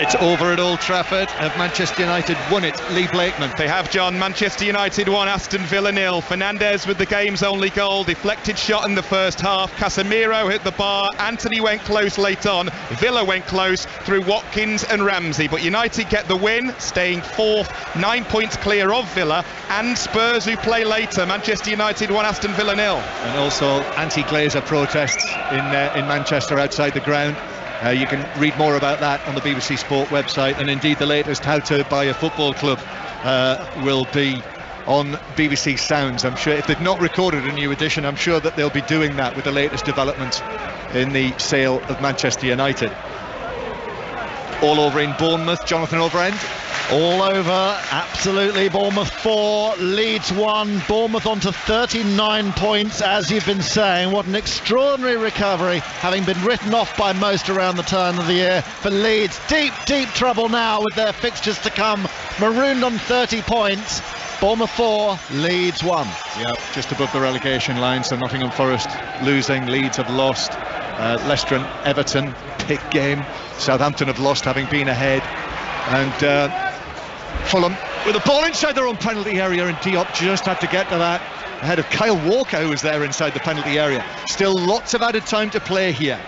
It's over at Old Trafford. Have Manchester United won it? Lee Blakeman. They have, John. Manchester United 1, Aston Villa 0. Fernandes with the game's only goal. Deflected shot in the first half. Casemiro hit the bar. Anthony went close late on. Villa went close through Watkins and Ramsey. But United get the win, staying 4th, 9 points clear of Villa and Spurs, who play later. Manchester United 1, Aston Villa 0. And also anti-Glazer protests in Manchester outside the ground. You can read more about that on the BBC Sport website, and indeed the latest How to Buy a Football Club will be on BBC Sounds. I'm sure if they've not recorded a new edition, I'm sure that they'll be doing that with the latest developments in the sale of Manchester United. All over in Bournemouth, Jonathan Overend. All over, absolutely. Bournemouth 4, Leeds 1. Bournemouth on to 39 points, as you've been saying. What an extraordinary recovery, having been written off by most around the turn of the year. For Leeds, deep trouble now with their fixtures to come. Marooned on 30 points. Bournemouth 4, Leeds 1. Yeah, just above the relegation line, so Nottingham Forest losing, Leeds have lost. Leicester and Everton, big game. Southampton have lost, having been ahead. And Fulham with the ball inside their own penalty area, and Diop just had to get to that ahead of Kyle Walker, who was there inside the penalty area. Still lots of added time to play here.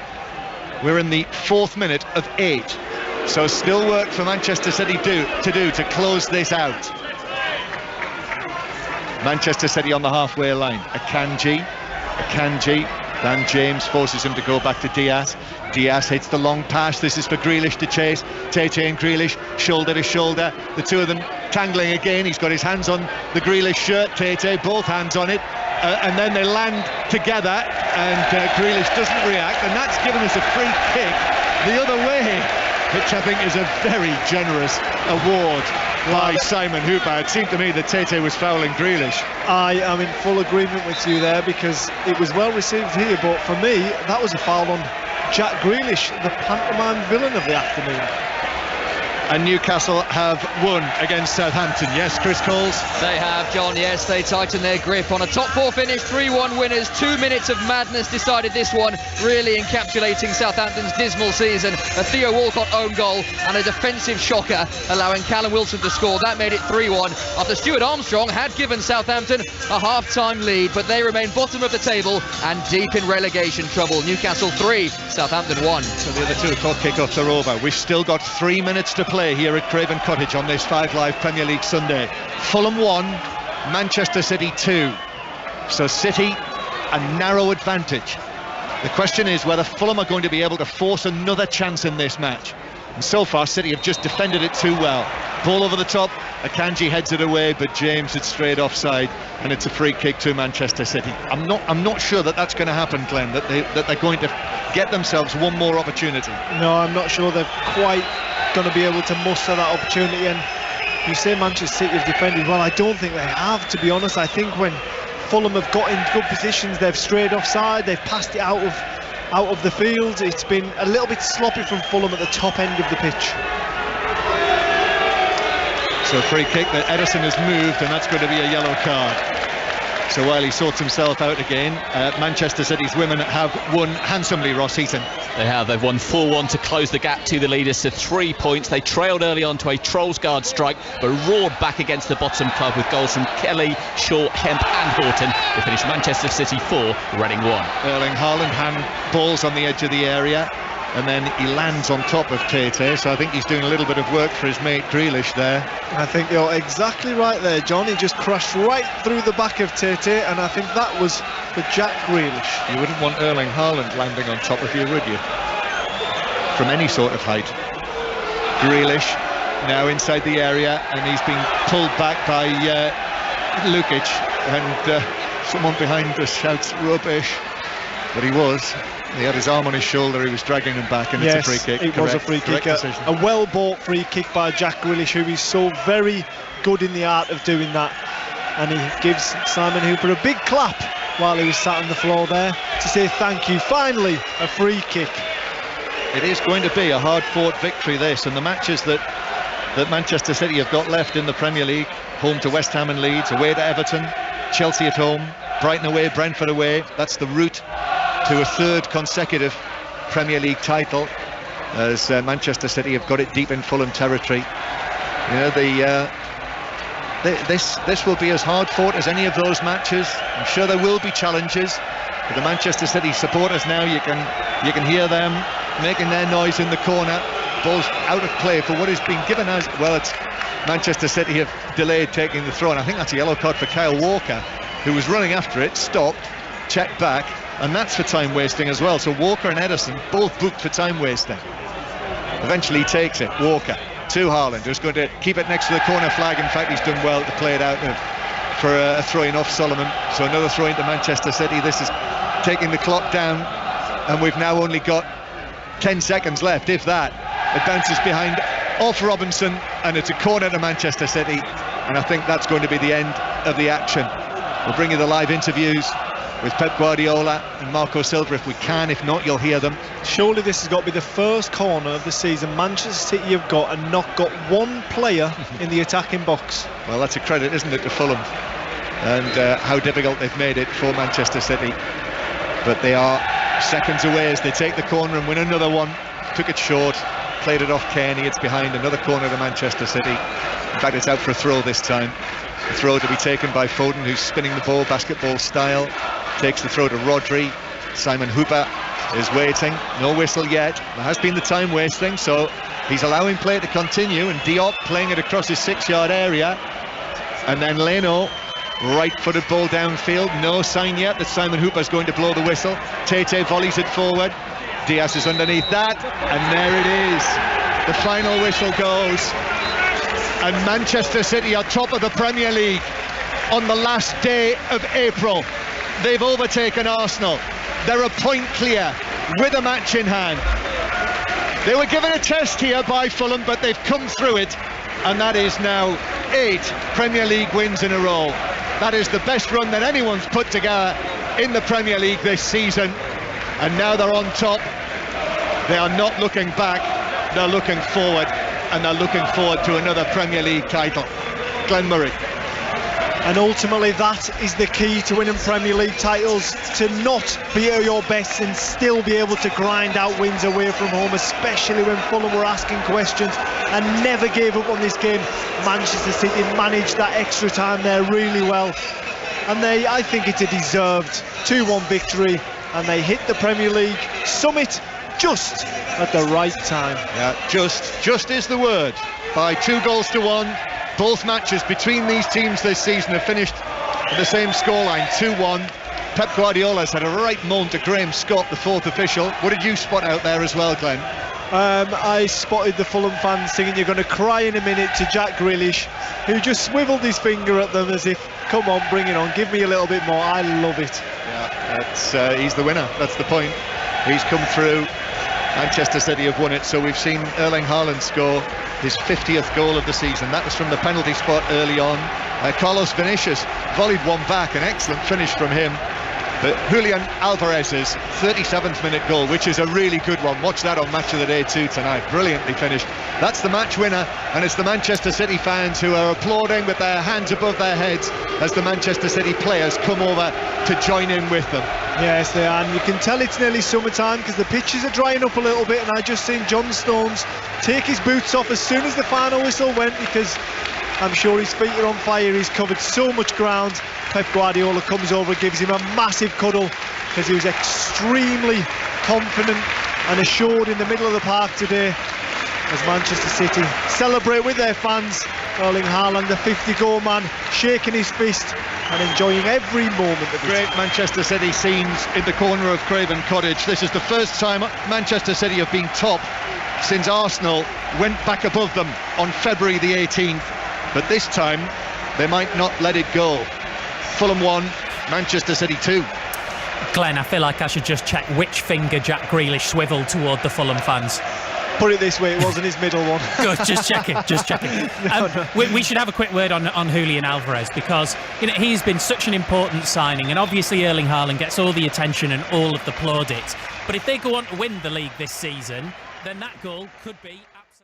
We're in the 4th minute of 8, so still work for Manchester City to close this out. Manchester City on the halfway line. Akanji, Dan James forces him to go back to Diaz. Diaz hits the long pass. This is for Grealish to chase. Tete and Grealish, shoulder to shoulder. The two of them tangling again. He's got his hands on the Grealish shirt. Tete, both hands on it. And then they land together, and Grealish doesn't react. And that's given us a free kick the other way, which I think is a very generous award by Simon Hooper. It seemed to me that Tete was fouling Grealish. I am in full agreement with you there, because it was well received here, but for me that was a foul on Jack Grealish, the pantomime villain of the afternoon. And Newcastle have won against Southampton. Yes, Chris Coles? They have, John, yes. They tighten their grip on a top four finish, 3-1 winners. 2 minutes of madness decided this one, really encapsulating Southampton's dismal season. A Theo Walcott own goal and a defensive shocker, allowing Callum Wilson to score. That made it 3-1 after Stuart Armstrong had given Southampton a half-time lead, but they remain bottom of the table and deep in relegation trouble. Newcastle 3, Southampton 1. So the other 2 o'clock kickoffs are over. We've still got 3 minutes to play here at Craven Cottage on this 5 Live Premier League Sunday. Fulham 1, Manchester City 2. So City a narrow advantage. The question is whether Fulham are going to be able to force another chance in this match. And so far City have just defended it too well. Ball over the top, Akanji heads it away, but James had strayed offside, and it's a free kick to Manchester City. I'm not sure that that's going to happen, Glenn, that they're going to get themselves one more opportunity. No, I'm not sure they're quite going to be able to muster that opportunity. And you say Manchester City have defended well. I don't think they have, to be honest. I think when Fulham have got in good positions, they've strayed offside, they've passed it out of the field. It's been a little bit sloppy from Fulham at the top end of the pitch. So a free kick that Ederson has moved, and that's going to be a yellow card. So while he sorts himself out again, Manchester City's women have won handsomely, Ross Heaton. They have. They've won 4-1 to close the gap to the leaders to 3 points. They trailed early on to a Trollsguard strike, but roared back against the bottom club with goals from Kelly, Shaw, Hemp and Horton. They finished Manchester City 4, Reading 1. Erling Haaland hand balls on the edge of the area, and then he lands on top of Tete, so I think he's doing a little bit of work for his mate Grealish there. I think you're exactly right there, John. He just crashed right through the back of Tete, and I think that was for Jack Grealish. You wouldn't want Erling Haaland landing on top of you, would you? From any sort of height. Grealish now inside the area, and he's been pulled back by Lukic, and someone behind us shouts rubbish, but he had his arm on his shoulder, he was dragging him back, and yes, it's a free kick. It was a free kick, a well-bought free kick by Jack Grealish, who is so very good in the art of doing that, and he gives Simon Hooper a big clap while he was sat on the floor there to say thank you. Finally, a free kick. It is going to be a hard-fought victory, this, and the matches that Manchester City have got left in the Premier League, home to West Ham and Leeds, away to Everton, Chelsea at home, Brighton away, Brentford away. That's the route to a 3rd consecutive Premier League title, as Manchester City have got it deep in Fulham territory. You know, this will be as hard fought as any of those matches. I'm sure there will be challenges. But the Manchester City supporters now, you can hear them making their noise in the corner. Ball's out of play for what has been given as well. It's Manchester City have delayed taking the throw, and I think that's a yellow card for Kyle Walker, who was running after it, stopped, checked back, and that's for time wasting as well. So Walker and Ederson both booked for time wasting. Eventually he takes it, Walker to Haaland, who's going to keep it next to the corner flag. In fact, he's done well to play it out for a throw-in off Solomon. So another throw-in to Manchester City. This is taking the clock down, and we've now only got 10 seconds left, if that. It bounces behind off Robinson, and it's a corner to Manchester City, and I think that's going to be the end of the action. We'll bring you the live interviews with Pep Guardiola and Marco Silva if we can. If not, you'll hear them. Surely this has got to be the first corner of the season Manchester City have got and not got one player in the attacking box. Well, that's a credit, isn't it, to Fulham, and how difficult they've made it for Manchester City. But they are seconds away as they take the corner and win another one. Took it short, played it off Kearney. It's behind, another corner to Manchester City. In fact, it's out for a throw this time. The throw to be taken by Foden, who's spinning the ball basketball style. Takes the throw to Rodri. Simon Hooper is waiting. No whistle yet. There has been the time wasting, so he's allowing play to continue, and Diop playing it across his 6-yard area. And then Leno, right-footed ball downfield. No sign yet that Simon Hooper's going to blow the whistle. Tete volleys it forward. Diaz is underneath that, and there it is. The final whistle goes, and Manchester City are top of the Premier League on the last day of April. They've overtaken Arsenal. They're a point clear with a match in hand. They were given a test here by Fulham, but they've come through it, and that is now 8 Premier League wins in a row. That is the best run that anyone's put together in the Premier League this season, and now they're on top They are not looking back, they're looking forward, and they're looking forward to another Premier League title. Glenn Murray. And ultimately that is the key to winning Premier League titles, to not be at your best and still be able to grind out wins away from home, especially when Fulham were asking questions and never gave up on this game. Manchester City managed that extra time there really well, and I think it's a deserved 2-1 victory, and they hit the Premier League summit just at the right time. Yeah, just is the word. By 2-1. Both matches between these teams this season have finished at the same scoreline, 2-1. Pep Guardiola's had a right moan to Graham Scott, the fourth official. What did you spot out there as well, Glenn? I spotted the Fulham fans singing "You're going to cry in a minute" to Jack Grealish, who just swiveled his finger at them as if, come on, bring it on, give me a little bit more. I love it. Yeah, he's the winner, that's the point. He's come through. Manchester City have won it, so we've seen Erling Haaland score his 50th goal of the season. That was from the penalty spot early on. Carlos Vinicius volleyed one back, an excellent finish from him. But Julian Alvarez's 37th minute goal, which is a really good one. Watch that on Match of the Day 2 tonight. Brilliantly finished. That's the match winner, and it's the Manchester City fans who are applauding with their hands above their heads as the Manchester City players come over to join in with them. Yes, they are, and you can tell it's nearly summertime because the pitches are drying up a little bit, and I just seen John Stones take his boots off as soon as the final whistle went, because I'm sure his feet are on fire. He's covered so much ground. Pep Guardiola comes over, gives him a massive cuddle, because he was extremely confident and assured in the middle of the park today as Manchester City celebrate with their fans. Erling Haaland, the 50-goal man, shaking his fist and enjoying every moment of it. Great Manchester City scenes in the corner of Craven Cottage. This is the first time Manchester City have been top since Arsenal went back above them on February the 18th. But this time, they might not let it go. Fulham 1, Manchester City 2. Glenn, I feel like I should just check which finger Jack Grealish swiveled toward the Fulham fans. Put it this way, it wasn't his middle one. Good, just checking. We should have a quick word on Julian Alvarez, because he's been such an important signing, and obviously Erling Haaland gets all the attention and all of the plaudits. But if they go on to win the league this season, then that goal could be